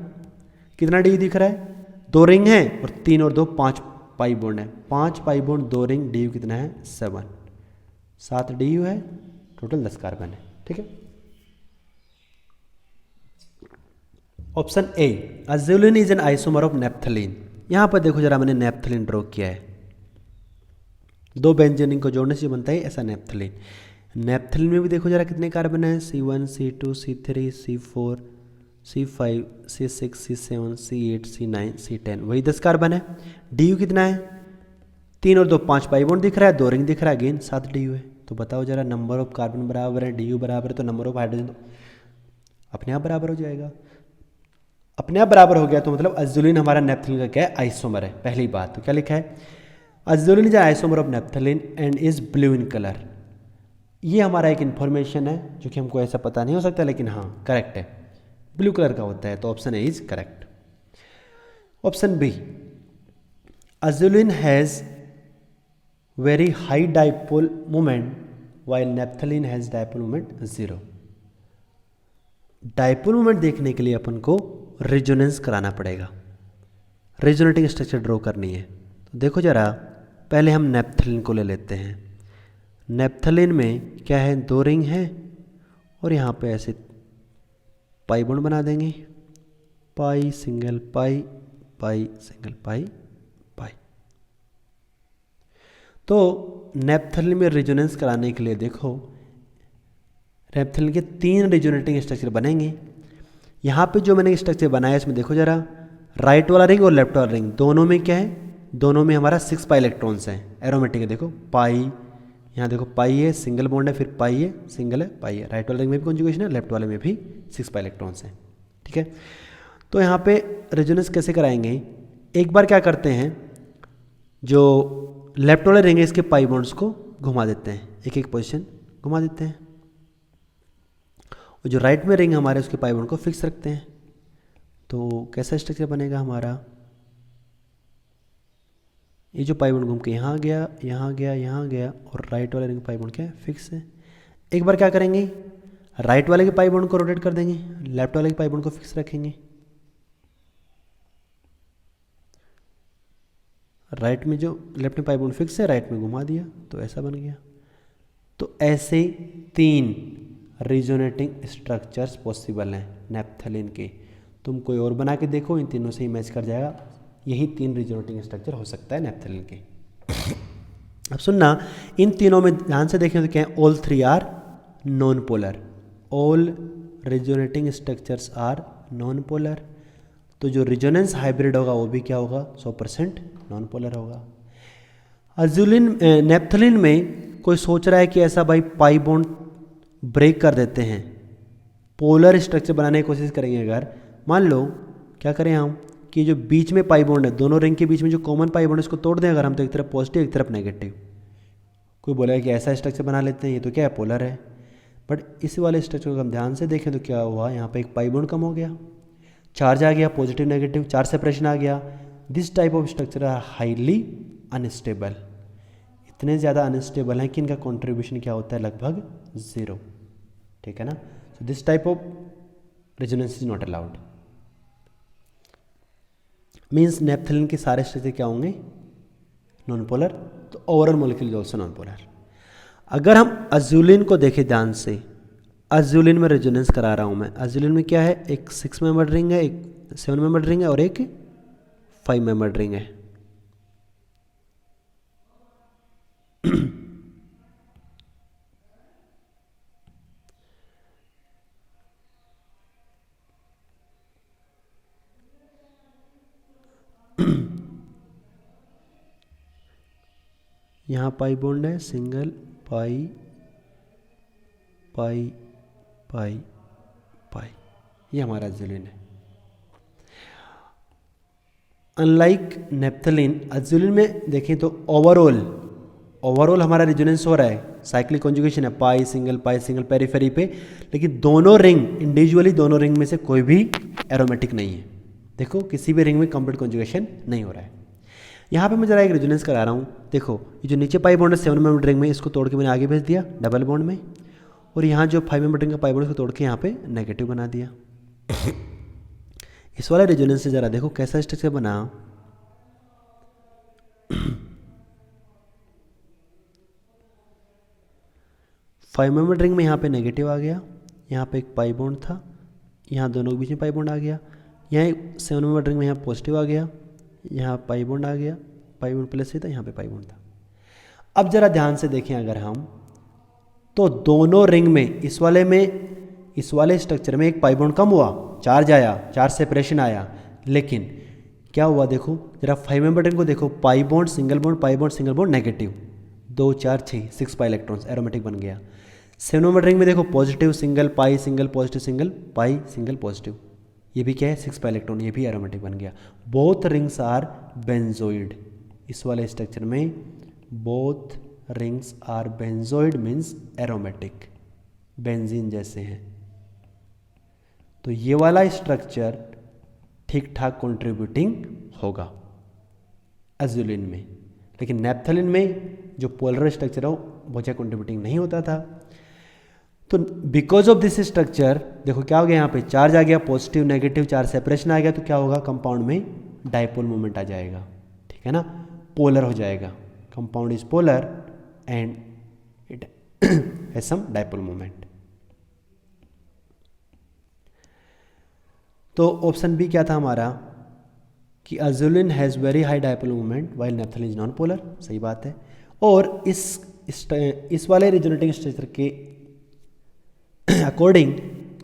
कितना डी दिख रहा है, 2 रिंग है और 3 और 2 5 पाई बॉन्ड है। 5 पाई बॉन्ड 2 रिंग, डी कितना है 7 डी है, टोटल 10 कार्बन है। ठीक है। Option A, azulene is an isomer of naphthalene. यहां पर देखो जरा मैंने नेप्थलीन ड्रॉ किया है, 2 बेंजीन को जोड़ने से बनता है ऐसा नेप्थलीन। नेप्थलीन में भी देखो जरा कितने कार्बन है, C1, C2, C3, C4, C5, C6, C7, C8, C9, C10, वही 10 कार्बन है। डी कितना है, 3 और 2 5 पाई बॉन्ड दिख रहा है, 2 रिंग दिख रहा है, अगेन 7 डी है। तो बताओ जरा नंबर ऑफ कार्बन बराबर है, डी बराबर है, तो नंबर ऑफ हाइड्रोजन अपने आप बराबर हो जाएगा। अपने आप बराबर हो गया तो मतलब अज़ुलिन हमारा नेप्थलीन का क्या है, आइसोमर है। पहली बात तो क्या लिखा है, azulene is isomer of naphthalene and is blue in colour. ये हमारा एक इन्फॉर्मेशन है जो कि हमको ऐसा पता नहीं हो सकता, लेकिन हाँ करेक्ट है, ब्लू कलर का होता है। तो option A is correct. Option B, azulene has very high dipole moment while naphthalene has dipole moment 0। Dipole moment देखने के लिए अपन को रेजोनेंस कराना पड़ेगा, रेजोनेटिंग स्ट्रक्चर ड्रॉ करनी है। तो देखो जरा पहले हम नेप्थलीन को ले लेते हैं। नेप्थलीन में क्या है, 2 रिंग है और यहाँ पे ऐसे पाई बॉन्ड बना देंगे, पाई सिंगल पाई, पाई सिंगल पाई, पाई। तो नेप्थलीन में रेजोनेंस कराने के लिए देखो नेप्थलीन के 3 रेजोनेटिंग स्ट्रक्चर बनेंगे। यहाँ पे जो मैंने स्ट्रक्चर बनाया इसमें देखो जरा, राइट वाला रिंग और लेफ्ट वाला रिंग दोनों में क्या है, दोनों में हमारा 6 पाई इलेक्ट्रॉन्स हैं, एरोमेटिक है। देखो पाई, यहाँ देखो पाई है, सिंगल बॉन्ड है, फिर पाई है, सिंगल है, पाई है। राइट वाले रिंग में भी कॉन्जुगेशन है, लेफ्ट वाले में भी 6 पाई इलेक्ट्रॉन्स हैं। ठीक है। तो यहाँ पे रेजोनेंस कैसे कराएंगे, एक बार क्या करते हैं, जो लेफ्ट वाले रिंग है इसके पाई बॉन्ड्स को घुमा देते हैं, एक एक पोजीशन घुमा देते हैं, और जो राइट में रिंग हमारे उसके पाई बॉन्ड को फिक्स रखते हैं। तो कैसा स्ट्रक्चर बनेगा हमारा, ये जो पाई बॉन्ड घूम के यहाँ गया, यहाँ गया, यहाँ गया, और राइट वाले रिंग पाई बॉन्ड क्या फिक्स है। एक बार क्या करेंगे, राइट वाले के पाई बॉन्ड को रोटेट कर देंगे, लेफ्ट वाले के पाई बॉन्ड को फिक्स रखेंगे। राइट में जो लेफ्ट में पाई बॉन्ड फिक्स है, राइट में घुमा दिया, तो ऐसा बन गया। तो ऐसे 3 रिजोनेटिंग स्ट्रक्चर्स पॉसिबल हैं नेप्थलीन के। तुम कोई और बना के देखो, इन तीनों से ही मैच कर जाएगा। यही 3 रिजोनेटिंग स्ट्रक्चर हो सकता है नेप्थलीन के। अब सुनना, इन तीनों में ध्यान से देखें तो क्या है, all 3 are non polar, all resonating structures are non polar. तो जो रिजोनेंस हाइब्रिड होगा वो भी क्या होगा, 100% नॉन पोलर होगा। अज़ुलिन नेप्थलीन में कोई सोच रहा है कि ऐसा भाई पाई बॉन्ड ब्रेक कर देते हैं, पोलर स्ट्रक्चर बनाने की कोशिश करेंगे। अगर मान लो क्या करें हम कि जो बीच में पाई बॉन्ड है, दोनों रिंग के बीच में जो कॉमन पाई बॉन्ड है इसको तोड़ दें अगर हम, तो एक तरफ पॉजिटिव एक तरफ नेगेटिव। कोई बोलेगा कि ऐसा स्ट्रक्चर बना लेते हैं, ये तो क्या है पोलर है। बट इसी वाले स्ट्रक्चर को हम ध्यान से देखें तो क्या हुआ, यहाँ पे एक पाई बॉन्ड कम हो गया, चार्ज आ गया, पॉजिटिव नेगेटिव, चार्ज सेपरेशन आ गया। This type of structure are highly unstable, इतने ज़्यादा अनस्टेबल हैं कि इनका कॉन्ट्रीब्यूशन क्या होता है, लगभग 0। ठीक है ना। So this type of resonance is not allowed. Means naphthalene के सारे स्ट्रक्चर क्या होंगे, नॉन पोलर। तो overall molecule is also non polar. अगर हम अजूलिन को देखें ध्यान से, अजूलिन में रेजोनेंस करा रहा हूँ मैं। अजूलिन में क्या है, एक 6 मेंबर रिंग है, एक 7 मेंबर रिंग है और एक 5 मेंबर रिंग है। यहाँ पाई बॉन्ड है, सिंगल पाई पाई पाई पाई, ये हमारा अजूलिन है। अनलाइक नेप्थलीन, अजूलिन में देखें तो ओवरऑल हमारा रेजोनेंस हो रहा है, साइक्लिक कॉन्जुगेशन है, पाई सिंगल पेरीफेरी पे, लेकिन दोनों रिंग इंडिविजुअली, दोनों रिंग में से कोई भी एरोमेटिक नहीं है। देखो किसी भी रिंग में कंप्लीट कॉन्जुगेशन नहीं हो रहा है। यहाँ पे मैं जरा एक रेजोनेंस करा रहा हूँ। देखो ये जो नीचे पाई बॉन्ड है 7 मेंबर रिंग में, इसको तोड़ के मैंने आगे भेज दिया डबल बॉन्ड में, और यहाँ जो 5 मेंबर रिंग का पाई बॉन्ड, इसको तोड़ के यहाँ पे नेगेटिव बना दिया। इस वाले रेजोनेंस से जरा देखो कैसा स्ट्रक्चर बना। फाइव मेंबर रिंग में यहाँ पे नेगेटिव आ गया, यहाँ पे एक पाई बॉन्ड था, यहाँ दोनों के बीच में पाई बॉन्ड आ गया, यहाँ एक 7 मेंबर रिंग में यहाँ पॉजिटिव आ गया, यहाँ पाई बॉन्ड आ गया, पाई बॉन्ड प्लस ही था, यहाँ पे पाई बॉन्ड था। अब जरा ध्यान से देखें अगर हम, तो दोनों रिंग में, इस वाले स्ट्रक्चर में एक पाई बॉन्ड कम हुआ, चार्ज आया, चार्ज सेपरेशन आया, लेकिन क्या हुआ देखो जरा 5 मेंबर रिंग को देखो, pi bond single bond, pi bond single bond, negative, 2 4 6 pi electrons, aromatic बन गया। 7 मेंबर रिंग में देखो पॉजिटिव सिंगल पाई सिंगल पॉजिटिव सिंगल पाई सिंगल पॉजिटिव, ये भी क्या है 6 पाई इलेक्ट्रॉन, ये भी एरोमेटिक बन गया। बोथ रिंग्स आर बेंजोइड, इस वाले स्ट्रक्चर में both rings are benzoid means aromatic, benzene जैसे हैं। तो ये वाला स्ट्रक्चर ठीक ठाक कंट्रीब्यूटिंग होगा अजूलिन में, लेकिन नेप्थलीन में जो पोलर स्ट्रक्चर है वो बहुत ज़्यादा कंट्रीब्यूटिंग नहीं होता था। तो बिकॉज ऑफ दिस स्ट्रक्चर देखो क्या हो गया, यहाँ पे चार्ज आ गया, पॉजिटिव नेगेटिव चार्ज सेपरेशन आ गया, तो क्या होगा कंपाउंड में डायपोल मोमेंट आ जाएगा, ठीक है ना, पोलर हो जाएगा। Compound is polar and it has some dipole moment. तो ऑप्शन बी क्या था हमारा कि azulene has very high dipole moment while naphthalene is non polar, सही बात है। और इस वाले रेजोनेटिंग स्ट्रक्चर के अकॉर्डिंग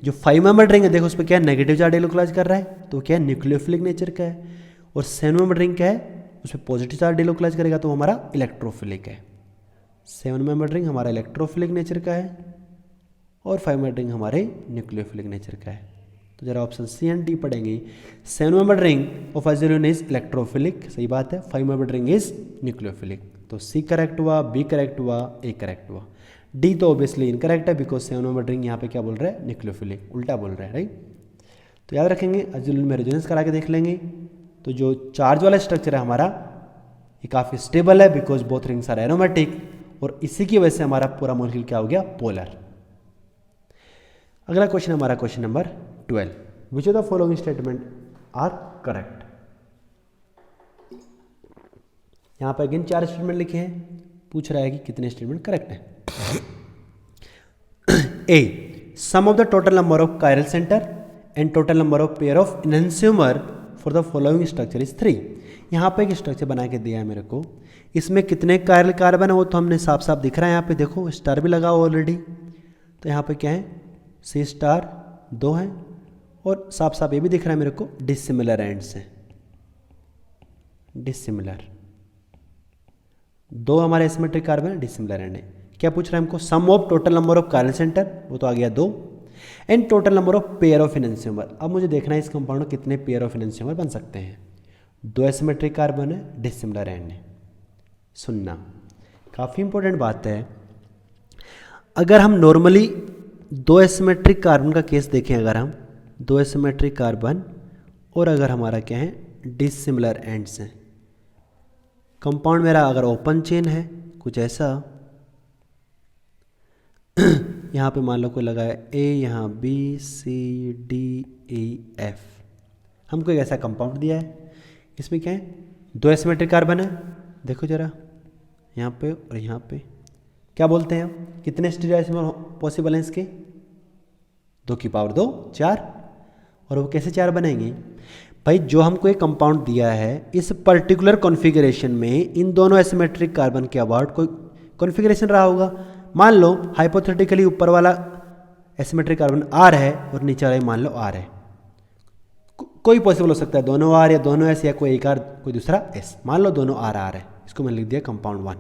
जो 5 मेंबर रिंग है देखो उस पर क्या है, नेगेटिव चार्ज डिलोकलाइज कर रहा है, तो क्या है न्यूक्लियोफिलिक नेचर का है, और 7 मेंबर रिंग क्या है उस पर पॉजिटिव चार्ज डिलोकलाइज करेगा तो हमारा इलेक्ट्रोफिलिक है। 7 मेंबर रिंग हमारा इलेक्ट्रोफिलिक नेचर का है और 5 मेंबर रिंग हमारे न्यूक्लियोफिलिक नेचर का है। तो जरा ऑप्शन सी एंड डी पढ़ेंगे। 7 member ring of azulene is electrophilic, सही बात है, 5 मेंबर रिंग इज न्यूक्लियोफिलिक, तो सी करेक्ट हुआ, बी करेक्ट हुआ, ए करेक्ट हुआ। डी तो ऑब्वियसली इनकरेक्ट है बिकॉज 7 मेंबर रिंग यहाँ पे क्या बोल रहा है, न्यूक्लियोफिलिक, उल्टा बोल रहा है, राइट। तो याद रखेंगे अजूलिन में रेजोनेंस करा के देख लेंगे। तो जो चार्ज वाला स्ट्रक्चर है हमारा ये काफ़ी स्टेबल है because both rings are aromatic, और इसी की वजह से हमारा पूरा मॉलिक्यूल क्या हो गया, पोलर। अगला क्वेश्चन हमारा question number 12, which of the following statement are correct. यहाँ पर अगेन 4 स्टेटमेंट लिखे हैं, पूछ रहा है कि कितने स्टेटमेंट करेक्ट हैं। A, sum of the total number of chiral center and total number of pair of enantiomer for the following structure is 3। यहाँ पे एक स्ट्रक्चर बना के दिया है मेरे को, इसमें कितने कायरल कार्बन है वो तो हमने साफ साफ दिख रहा है, यहाँ पे देखो स्टार भी लगा हुआ ऑलरेडी। तो यहाँ पे क्या है, C स्टार 2 है, और साफ साफ ये भी दिख रहा है मेरे को डिसिमिलर एंड्स हैं, डिसिमिलर 2 हमारे एसिमेट्रिक कार्बन डिसिमिलर एंड है। क्या पूछ रहा है हमको, sum of total number of chiral centre, वो तो आ गया 2, and total number of pair of enantiomer. अब मुझे देखना है इस कंपाउंड में कितने पेयर ऑफ एनेंटियोमर बन सकते हैं। 2 एसिमेट्रिक कार्बन है, डिसिमिलर एंड है। सुनना काफ़ी इंपॉर्टेंट बात है, अगर हम नॉर्मली 2 एसिमेट्रिक कार्बन का केस देखें, अगर हम 2 एसिमेट्रिक कार्बन और अगर हमारा क्या है डिसिमिलर एंड्स हैं, कंपाउंड मेरा अगर ओपन चेन है कुछ ऐसा, यहाँ पे मान लो कोई लगा है ए, यहाँ B C D E F, हमको एक ऐसा कंपाउंड दिया है, इसमें क्या है 2 एसिमेट्रिक कार्बन है, देखो जरा यहाँ पे और यहाँ पे क्या बोलते हैं हम, कितने स्टीरियोआइसोमर पॉसिबल हैं इसके, 2 की पावर 2 4। और वो कैसे 4 बनेंगे भाई, जो हमको एक कंपाउंड दिया है इस पर्टिकुलर कॉन्फ़िगरेशन में इन दोनों एसिमेट्रिक कार्बन के अबाउट कोई कॉन्फ़िगरेशन रहा होगा। मान लो हाइपोथेटिकली ऊपर वाला एसिमेट्रिक कार्बन आर है और नीचे वाला मान लो आर है, कोई पॉसिबल हो सकता है, दोनों आर या दोनों एस या कोई एक आर कोई दूसरा एस। मान लो दोनों आर आर है, इसको मैंने लिख दिया कंपाउंड 1।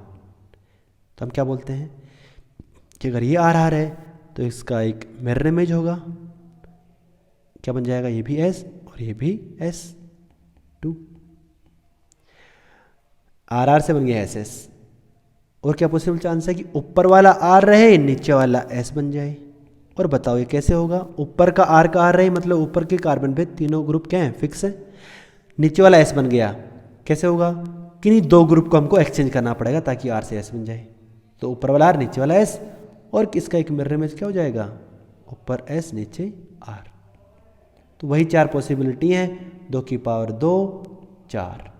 तो हम क्या बोलते हैं कि अगर ये आर आर है तो इसका एक मिरर इमेज होगा, क्या बन जाएगा, ये भी एस और ये भी S2। आर आर से बन गया एस एस। और क्या पॉसिबल चांस है कि ऊपर वाला आर रहे नीचे वाला एस बन जाए। और बताओ ये कैसे होगा, ऊपर का आर रहे मतलब ऊपर के कार्बन पे तीनों ग्रुप क्या हैं, फिक्स है, नीचे वाला एस बन गया, कैसे होगा, किन्हीं 2 ग्रुप को हमको एक्सचेंज करना पड़ेगा ताकि आर से एस बन जाए। तो ऊपर वाला आर नीचे वाला एस, और इसका एक मिरर इमेज क्या हो जाएगा, ऊपर एस नीचे आर। तो वही 4 पॉसिबिलिटी हैं, 2 की पावर 2 4।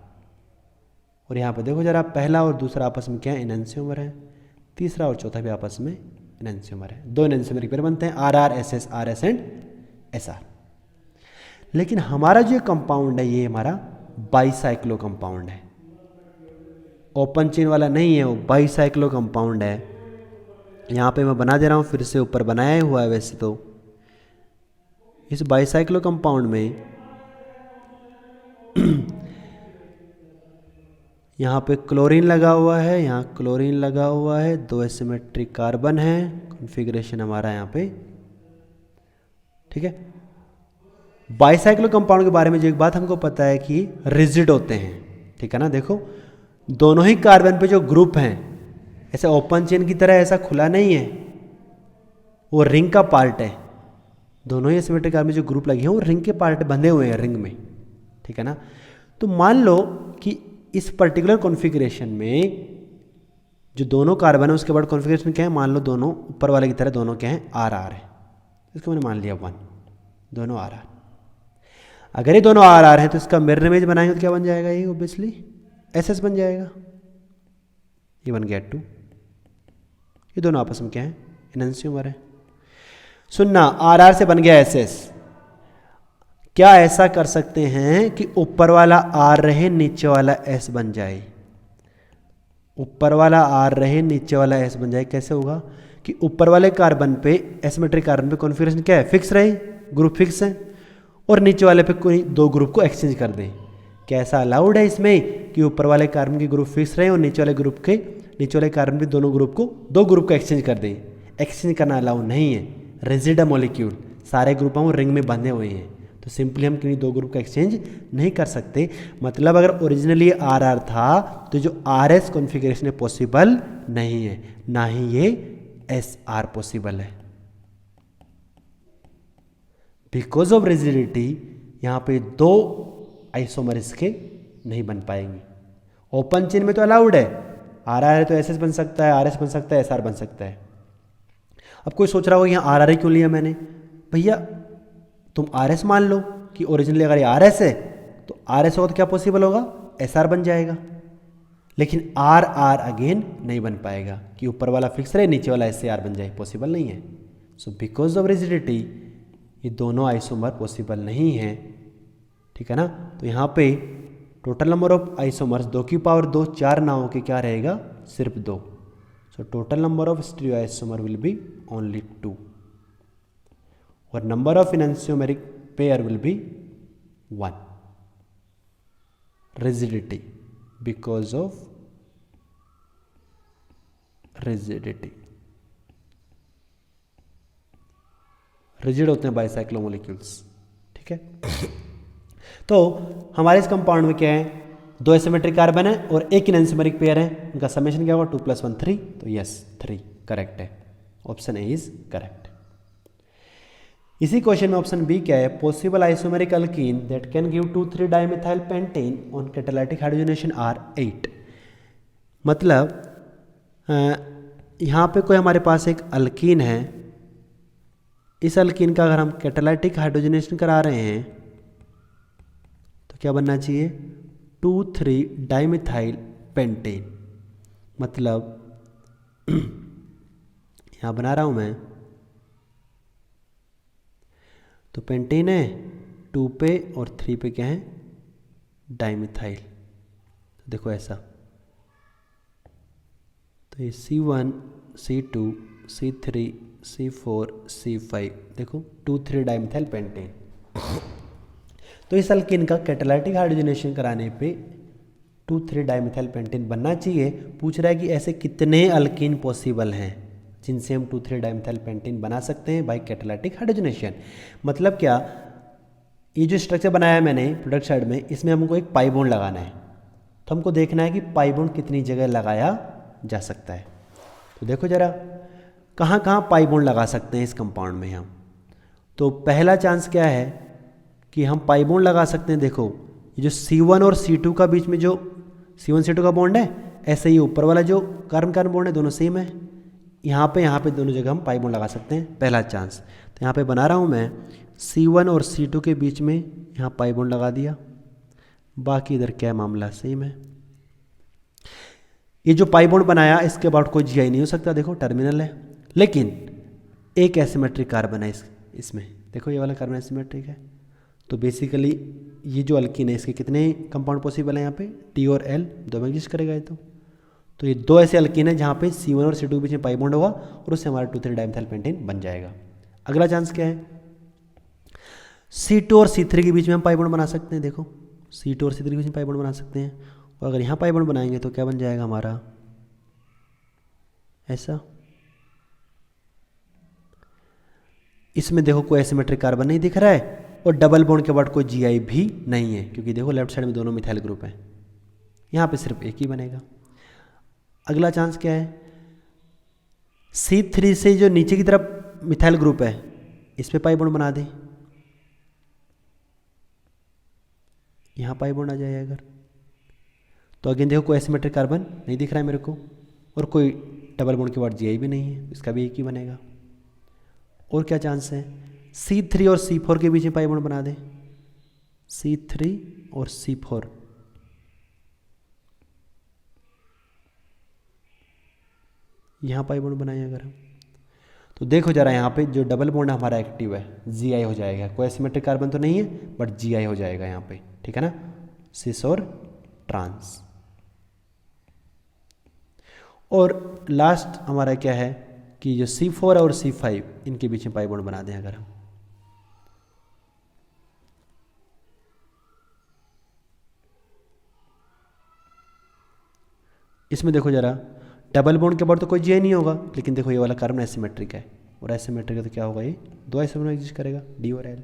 और यहाँ पे देखो जरा, पहला और दूसरा आपस में क्या है, एनैंसियोमर है, तीसरा और चौथा भी आपस में एनैंसियोमर है। 2 एनैंसियोमर पेयर बनते हैं, R R S S, R S and S R. लेकिन हमारा जो कंपाउंड है ये हमारा बाईसाइक्लो कंपाउंड है, ओपन चेन वाला नहीं है, वो बाईसाइक्लो कंपाउंड है। यहाँ पे मैं बना दे रहा हूँ फिर से, ऊपर बनाया हुआ है वैसे तो। इस बाईसाइक्लो कंपाउंड में यहाँ पे क्लोरीन लगा हुआ है, यहाँ क्लोरीन लगा हुआ है, 2 एसिमेट्रिक कार्बन है, कॉन्फ़िगरेशन हमारा यहाँ पे, ठीक है। बाईसाइक्लो कंपाउंड के बारे में जो एक बात हमको पता है कि रिजिड होते हैं, ठीक है ना। देखो दोनों ही कार्बन पे जो ग्रुप हैं ऐसे ओपन चेन की तरह ऐसा खुला नहीं है, वो रिंग का पार्ट है। दोनों ही एसिमेट्रिक कार्बन में जो ग्रुप लगे हैं वो रिंग के पार्ट बंधे हुए हैं रिंग में, ठीक है ना। तो मान लो कि इस पर्टिकुलर कॉन्फ़िगरेशन में जो दोनों कार्बन है उसके बाद कॉन्फ़िगरेशन क्या है, मान लो दोनों ऊपर वाले की तरह दोनों क्या हैं, आर आर है, इसको मैंने मान लिया 1, दोनों आर आर। अगर ये दोनों आर आर है तो इसका मिरर इमेज बनाएंगे तो क्या बन जाएगा, ये ऑब्वियसली एस एस बन जाएगा, ये बन गया 2। ये दोनों आपस में क्या है, एनैंसियोमर है। सुनना, आर आर से बन गया एस एस। क्या ऐसा कर सकते हैं कि ऊपर वाला आर रहे नीचे वाला एस बन जाए, ऊपर वाला आर रहे नीचे वाला एस बन जाए। कैसे होगा कि ऊपर वाले कार्बन पे एसिमेट्रिक कार्बन पे कॉन्फ़िगरेशन क्या है, फिक्स रहे, ग्रुप फिक्स है, और नीचे वाले पे कोई 2 ग्रुप को एक्सचेंज कर दें। क्या ऐसा अलाउड है इसमें कि ऊपर वाले कार्बन के ग्रुप फिक्स रहे और नीचे वाले कार्बन पे दोनों ग्रुप को 2 ग्रुप को एक्सचेंज कर दें? एक्सचेंज करना अलाउड नहीं है, रिजिड मॉलिक्यूल, सारे ग्रुप हम रिंग में बंधे हुए हैं, तो सिंपली हम किन्हीं 2 ग्रुप का एक्सचेंज नहीं कर सकते। मतलब अगर ओरिजिनली आर आर था तो जो आर एस कॉन्फ़िगरेशन पॉसिबल नहीं है, ना ही ये एस आर पॉसिबल है। बिकॉज ऑफ रिजिडिटी यहाँ पे 2 आइसोमर इसके नहीं बन पाएंगे। ओपन चेन में तो अलाउड है, आर आर है तो एस एस बन सकता है, आर एस बन सकता है, एस आर बन सकता है। अब कोई सोच रहा होगा यहाँ आर आर ही क्यों लिया मैंने, भैया तुम आर एस मान लो कि ओरिजिनली अगर ये आर एस है तो आर एस होगा तो क्या पॉसिबल होगा, एस आर बन जाएगा। लेकिन आर आर अगेन नहीं बन पाएगा कि ऊपर वाला फिक्स रहे नीचे वाला एस से आर बन जाए, पॉसिबल नहीं है। सो बिकॉज ऑफ रिजिडिटी ये दोनों आइसोमर पॉसिबल नहीं है, ठीक है ना। तो यहाँ पे टोटल नंबर ऑफ आइसोमर्स 2 की पावर 2 4 ना हो के क्या रहेगा, सिर्फ 2। So total number of stereo isomer will be only 2 और number of enantiomeric pair will be 1। Rigidity, because of rigidity, rigid होते हैं बाइसाइक्लो मॉलिक्यूल्स, ठीक है। तो हमारे इस कंपाउंड में क्या है, 2 एसिमेट्रिक कार्बन है और 1 एनैंसियोमेरिक पेयर है, उनका समेशन क्या होगा 2 + 1 3, तो यस 3 करेक्ट है, ऑप्शन ए इज करेक्ट। इसी क्वेश्चन में ऑप्शन बी क्या है, possible isomeric alkene that can give 2,3 dimethyl pentane on catalytic hydrogenation are 8। मतलब यहाँ पे कोई हमारे पास एक अल्कीन है, इस अल्कीन का अगर हम कैटालिटिक हाइड्रोजनेशन करा रहे हैं तो क्या बनना चाहिए, 2,3 डाइमिथाइल पेंटेन। मतलब यहाँ बना रहा हूँ मैं, तो पेंटेन है 2 पे और 3 पे क्या है, डाइमिथाइल। तो देखो ऐसा, तो ये C1 C2 C3 C4 C5, देखो 2,3 डाइमिथाइल पेंटेन। तो इस अल्कीन का कैटालिटिक हाइड्रोजनेशन कराने पे 2,3 डाइमिथाइल पेंटेन बनना चाहिए। पूछ रहा है कि ऐसे कितने अल्कीन पॉसिबल हैं जिनसे हम 2,3 डाइमिथाइल पेंटेन बना सकते हैं बाय कैटालिटिक हाइड्रोजनेशन। मतलब क्या, ये जो स्ट्रक्चर बनाया है मैंने प्रोडक्ट साइड में, इसमें हमको एक पाई बॉन्ड लगाना है। तो हमको देखना है कि पाई बॉन्ड कितनी जगह लगाया जा सकता है। तो देखो जरा कहाँ कहाँ पाई बॉन्ड लगा सकते हैं इस कंपाउंड में हम। तो पहला चांस क्या है कि हम पाई बॉन्ड लगा सकते हैं। देखो ये जो C1 और C2 का बीच में जो C1 C2 का बॉन्ड है, ऐसे ही ऊपर वाला जो कार्बन कार्बन बॉन्ड है दोनों सेम है। यहाँ पे दोनों जगह हम पाई बॉन्ड लगा सकते हैं, पहला चांस। तो यहाँ पे बना रहा हूँ मैं C1 और C2 के बीच में यहाँ पाई बॉन्ड लगा दिया। बाकी इधर क्या मामला, सेम है। ये जो पाई बॉन्ड बनाया इसके बाद कोई जीआई नहीं हो सकता, देखो टर्मिनल है। लेकिन एक एसिमेट्रिक कार्बन है इसमें, देखो ये वाला कार्बन एसिमेट्रिक है। तो बेसिकली ये जो अल्कीन है इसके कितने कंपाउंड पॉसिबल है यहाँ पे, T और L दो में एग्जिस्ट करेगा ये। तो ये दो ऐसे अल्कीन है जहाँ पे C1 और C2 के बीच में पाई बॉन्ड होगा और उससे हमारा 2,3 डाइमिथाइल पेंटेन बन जाएगा। अगला चांस क्या है, C2 और C3 के बीच में हम पाई बॉन्ड बना सकते हैं। देखो C2 और C3 के बीच में पाई बॉन्ड बना सकते हैं, और अगर यहाँ पाई बॉन्ड बनाएंगे तो क्या बन जाएगा हमारा, ऐसा। इसमें देखो कोई एसिमेट्रिक कार्बन नहीं दिख रहा है और डबल बॉन्ड के बाद कोई जीआई भी नहीं है, क्योंकि देखो लेफ्ट साइड में दोनों मिथाइल ग्रुप हैं, यहाँ पे सिर्फ एक ही बनेगा। अगला चांस क्या है, C3 से जो नीचे की तरफ मिथाइल ग्रुप है इस पे पाई बॉन्ड बना दें, यहाँ पाई बॉन्ड आ जाए अगर, तो अगेन देखो कोई एसिमेट्रिक कार्बन नहीं दिख रहा है मेरे को, और कोई डबल बॉन्ड के बाद जीआई भी नहीं है, इसका भी एक ही बनेगा। और क्या चांस है, C3 और C4 के बीच में पाई बॉन्ड बना दें, C3 और C4, यहाँ पाई बॉन्ड बनाए अगर हम, तो देखो जरा यहाँ पे जो डबल बॉन्ड हमारा एक्टिव है जीआई हो जाएगा। कोई एसिमेट्रिक कार्बन तो नहीं है बट जीआई हो जाएगा यहाँ पे, ठीक है ना, सिस और ट्रांस। और लास्ट हमारा क्या है कि जो C4 और C5 इनके बीच में पाई बॉन्ड बना दें अगर हम, इसमें देखो जरा डबल बॉन्ड के बाद तो कोई जीआई नहीं होगा, लेकिन देखो ये वाला कार्बन एसिमेट्रिक है, और एसिमेट्रिक है तो क्या होगा, ये दो आइसोमर एग्जिस्ट करेगा, D और L।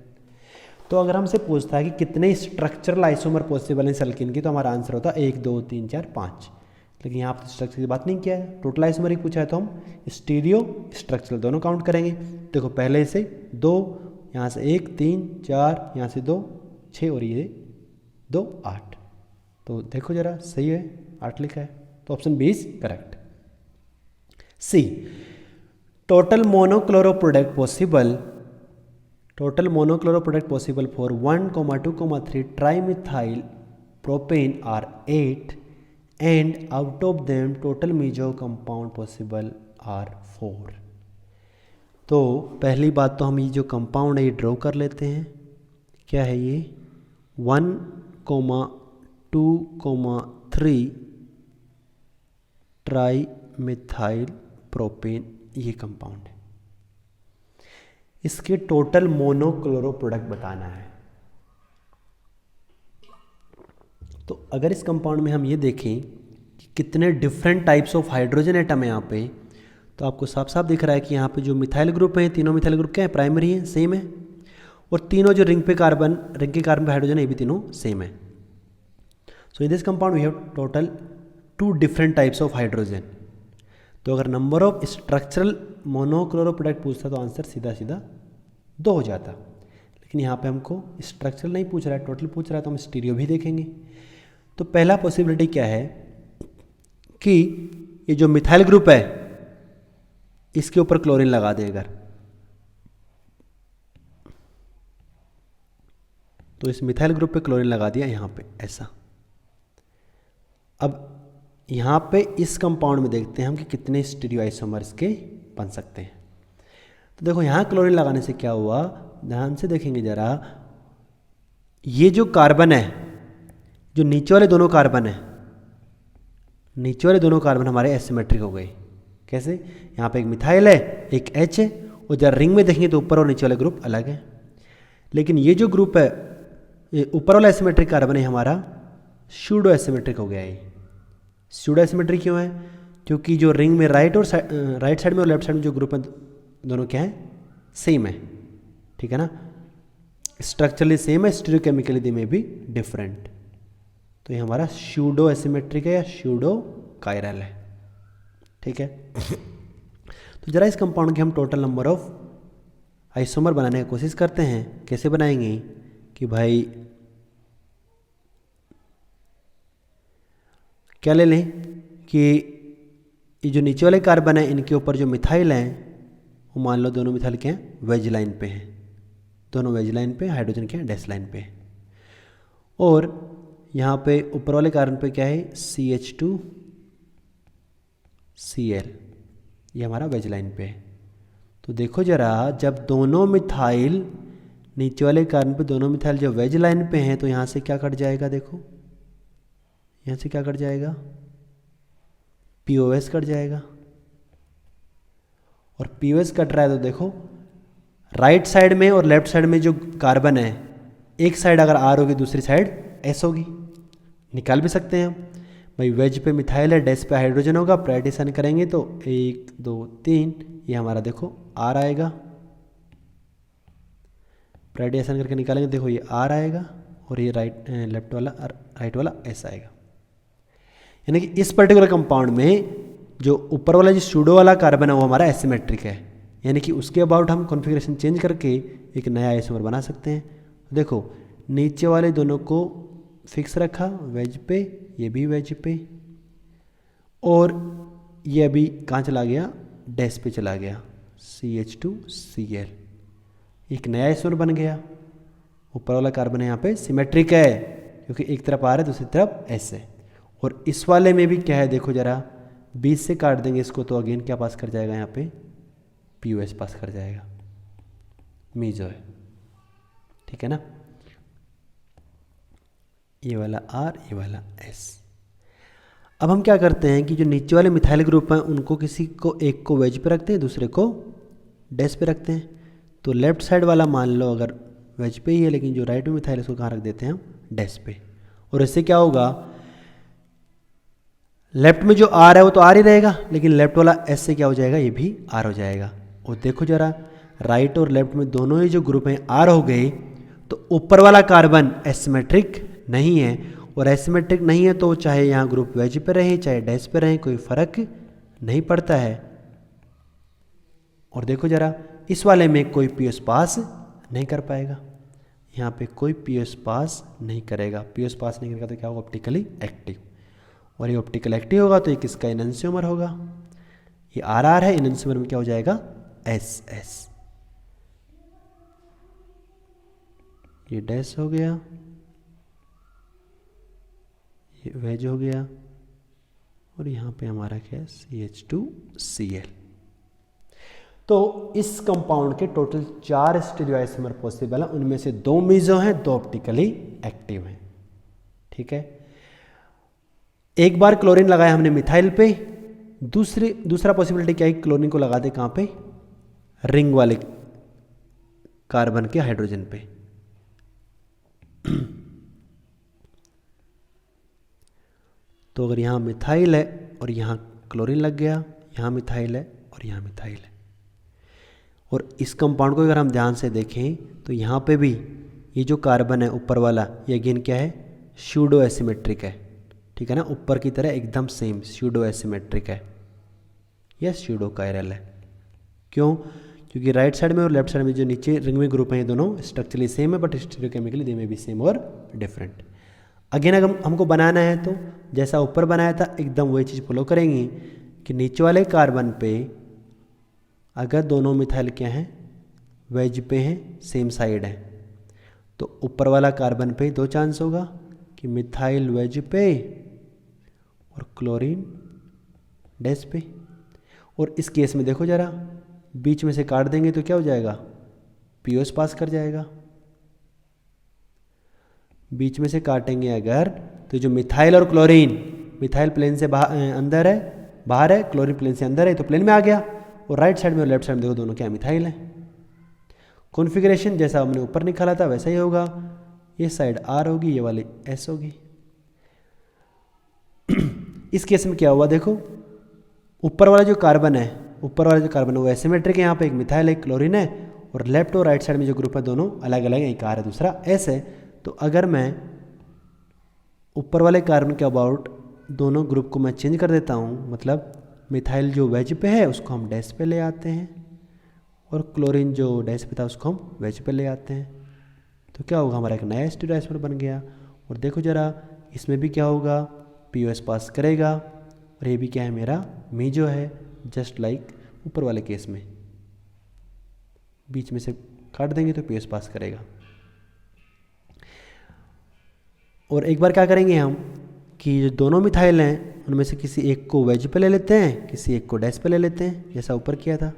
तो अगर हमसे पूछता है कि कितने स्ट्रक्चरल आइसोमर पॉसिबल हैं इस अल्कीन की, तो हमारा आंसर होता है 1 2 3 4 5। लेकिन यहाँ पर स्ट्रक्चर की बात नहीं किया है, टोटल आइसोमर ही पूछा है, तो हम स्टीरियो स्ट्रक्चरल दोनों काउंट करेंगे। देखो पहले से 2, यहाँ से 1 3 4, यहाँ से 2 6 और ये 2 8। तो देखो जरा सही है, 8 लिखा है, तो option B is correct. C, total monochloro product possible for 1, 2, 3 trimethyl propane are 8 and out of them total meso compound possible are 4। तो पहली बात तो हम ये जो कंपाउंड है ये ड्रॉ कर लेते हैं। क्या है ये, 1, 2, 3 ट्राई मिथाइल प्रोपेन, ये कंपाउंड है। इसके टोटल मोनोक्लोरो प्रोडक्ट बताना है। तो अगर इस कंपाउंड में हम ये देखें कि कितने different types of hydrogen atom है यहाँ पे, तो आपको साफ साफ दिख रहा है कि यहाँ पे जो मिथाइल ग्रुप है, तीनों मिथाइल ग्रुप क्या है, प्राइमरी है, सेम है, और तीनों जो रिंग के कार्बन पे हाइड्रोजन है ये भी तीनों सेम है। So in this compound we have total 2 different types of hydrogen. तो अगर number of structural monochloro product पूछता तो आंसर सीधा सीधा 2 हो जाता, लेकिन यहाँ पे हमको स्ट्रक्चरल नहीं पूछ रहा है, टोटल पूछ रहा है, तो हम स्टीरियो भी देखेंगे। तो पहला पॉसिबिलिटी क्या है कि ये जो मिथाइल ग्रुप है इसके ऊपर क्लोरीन लगा दें अगर, तो इस मिथाइल ग्रुप पे क्लोरीन लगा दिया यहाँ पे ऐसा। अब यहाँ पे इस कंपाउंड में देखते हैं हम कि कितने स्टीरियो आइसोमर्स के बन सकते हैं। तो देखो यहाँ क्लोरीन लगाने से क्या हुआ, ध्यान से देखेंगे ज़रा, ये जो कार्बन है, जो नीचे वाले दोनों कार्बन है, नीचे वाले दोनों कार्बन हमारे एसिमेट्रिक हो गए। कैसे? यहाँ पे एक मिथाइल है, एक H है, और जब रिंग में देखेंगे तो ऊपर और नीचे वाले ग्रुप अलग है। लेकिन ये जो ग्रुप है, ये ऊपर वाला एसिमेट्रिक कार्बन है हमारा स्यूडो एसिमेट्रिक हो गया है। स्यूडो एसिमेट्रिक क्यों है? क्योंकि जो रिंग में राइट साइड में और लेफ्ट साइड में जो ग्रुप है दोनों क्या है? सेम है। ठीक है ना, स्ट्रक्चरली सेम है, स्टीरियोकेमिकली दे में भी डिफरेंट। तो ये हमारा स्यूडो एसिमेट्रिक है या स्यूडो कायरल है। ठीक है। तो जरा इस कंपाउंड के हम टोटल नंबर ऑफ आइसोमर बनाने की कोशिश करते हैं। कैसे बनाएंगे कि भाई क्या ले लें कि ये जो नीचे वाले कार्बन है इनके ऊपर जो मिथाइल हैं वो मान लो दोनों मिथाइल क्या हैं? वेज लाइन पे हैं। दोनों वेज लाइन पे, हाइड्रोजन क्या है? डैश लाइन पे। और यहाँ पे ऊपर वाले कार्बन पे क्या है? CH2Cl, ये हमारा वेज लाइन पे है। तो देखो जरा, जब दोनों मिथाइल नीचे वाले कार्बन पे दोनों मिथाइल जब वेज लाइन पे हैं तो यहाँ से क्या कट जाएगा? देखो यहाँ से क्या कट जाएगा? POS कट जाएगा। और POS कट रहा है तो देखो राइट साइड में और लेफ्ट साइड में जो कार्बन है, एक साइड अगर R होगी दूसरी साइड S होगी। निकाल भी सकते हैं हम भाई, वेज पे मिथाइल है, डैश पे हाइड्रोजन होगा, प्रायोरिटाइजेशन करेंगे तो 1 2 3 ये हमारा देखो R आएगा। प्रायोरिटाइजेशन करके निकालेंगे, देखो ये R आएगा और ये राइट वाला S आएगा। यानी कि इस पर्टिकुलर कंपाउंड में जो ऊपर वाला जो स्यूडो वाला कार्बन है वो हमारा एसिमेट्रिक है। यानी कि उसके अबाउट हम कॉन्फ़िगरेशन चेंज करके एक नया आइसोमर बना सकते हैं। देखो नीचे वाले दोनों को फिक्स रखा वेज पे, ये भी वेज पे, और ये अभी कहाँ चला गया? डैश पे चला गया, CH2Cl। एक नया आइसोमर बन गया। ऊपर वाला कार्बन यहाँ पे सिमेट्रिक है क्योंकि एक तरफ R है दूसरी तरफ S है। और इस वाले में भी क्या है? देखो जरा, 20 से काट देंगे इसको तो अगेन क्या पास कर जाएगा? यहाँ पे POS पास कर जाएगा, मीजो है। ठीक है ना, ये वाला R, ये वाला S। अब हम क्या करते हैं कि जो नीचे वाले मिथाइल ग्रुप हैं उनको किसी को एक को वेज पे रखते हैं, दूसरे को डैश पे रखते हैं। तो लेफ्ट साइड वाला मान लो अगर वेज पे ही है, लेकिन जो राइट में मिथाइल है उसको कहाँ रख देते हैं हम? डैश पे। और इससे क्या होगा? लेफ्ट में जो R है वो तो R ही रहेगा, लेकिन लेफ्ट वाला S से क्या हो जाएगा? ये भी R हो जाएगा। और देखो जरा, राइट और लेफ्ट में दोनों ही जो ग्रुप हैं R हो गए, तो ऊपर वाला कार्बन एसिमेट्रिक नहीं है। और एसिमेट्रिक नहीं है तो चाहे यहाँ ग्रुप वेज पे रहे चाहे डैश पे रहे कोई फर्क नहीं पड़ता है। और देखो जरा, इस वाले में कोई POS पास नहीं कर पाएगा, यहाँ पे कोई POS पास नहीं करेगा। POS पास नहीं करेगा तो क्या होगा? Optically active. और ये ऑप्टिकल एक्टिव होगा तो ये किसका? इनैंसियोमर होगा। ये RR है, इनैंसियोमर में क्या हो जाएगा? SS। ये डैश हो गया, ये वेज हो गया, और यहाँ पे हमारा क्या है? CH2Cl। तो इस कंपाउंड के टोटल 4 स्टीरियोआइसोमर पॉसिबल हैं, उनमें से 2 मीजो हैं, 2 ऑप्टिकली एक्टिव हैं। ठीक है, एक बार क्लोरीन लगाया हमने मिथाइल पे, दूसरा पॉसिबिलिटी क्या है? क्लोरीन को लगा दे कहाँ पे? रिंग वाले कार्बन के हाइड्रोजन पे। तो अगर यहाँ मिथाइल है और यहाँ क्लोरीन लग गया, यहाँ मिथाइल है और यहाँ मिथाइल है, और इस कंपाउंड को अगर हम ध्यान से देखें तो यहाँ पे भी ये जो कार्बन है ऊपर वाला, ये अगेन क्या है? स्यूडो एसिमेट्रिक है। ठीक है ना, ऊपर की तरह एकदम सेम स्यूडो एसिमेट्रिक है, यह स्यूडो कायरल है। क्यों? क्योंकि राइट साइड में और लेफ्ट साइड में जो नीचे रिंग में ग्रुप हैं ये दोनों स्ट्रक्चरली सेम है, बट स्टीरियोकेमिकली दे में भी सेम और डिफरेंट। अगेन अगर हमको बनाना है तो जैसा ऊपर बनाया था एकदम वही चीज़ फॉलो करेंगे कि नीचे वाले कार्बन पे अगर दोनों मिथाइल क्या हैं? वेज पे हैं, सेम साइड है, तो ऊपर वाला कार्बन पे 2 चांस होगा कि मिथाइल वेज पे और क्लोरीन डैश पे। और इस केस में देखो ज़रा, बीच में से काट देंगे तो क्या हो जाएगा, POS पास कर जाएगा। बीच में से काटेंगे अगर तो जो मिथाइल और क्लोरीन, मिथाइल प्लेन से अंदर है, बाहर है, क्लोरीन प्लेन से अंदर है, तो प्लेन में आ गया। और राइट साइड में और लेफ्ट साइड में देखो दोनों क्या मिथाइल है। कॉन्फ़िगरेशन जैसा हमने ऊपर निकाला था वैसा ही होगा, ये साइड R होगी, ये वाली S होगी। इस केस में क्या हुआ देखो, ऊपर वाला जो कार्बन है, ऊपर वाला जो कार्बन है वो एसिमेट्रिक है, यहाँ पे एक मिथाइल एक क्लोरीन है, और लेफ्ट और राइट साइड में जो ग्रुप है दोनों अलग अलग है, एक R है दूसरा S है। तो अगर मैं ऊपर वाले कार्बन के अबाउट दोनों ग्रुप को मैं चेंज कर देता हूँ, मतलब मिथाइल जो वेज पे है उसको हम डैश पे ले आते हैं, और क्लोरीन जो डैश पे था उसको हम वेज पे ले आते हैं, तो क्या होगा, हमारा एक नया स्टीरियोआइसोमर बन गया। और देखो ज़रा इसमें भी क्या होगा, POS पास करेगा, और ये भी क्या है, मेरा मीजो है, जस्ट लाइक ऊपर वाले केस में। बीच में से काट देंगे तो POS पास करेगा। और एक बार क्या करेंगे हम कि जो दोनों मिथाइल हैं उनमें से किसी एक को वेज पे ले लेते हैं, किसी एक को डैश पे ले लेते हैं, जैसा ऊपर किया था।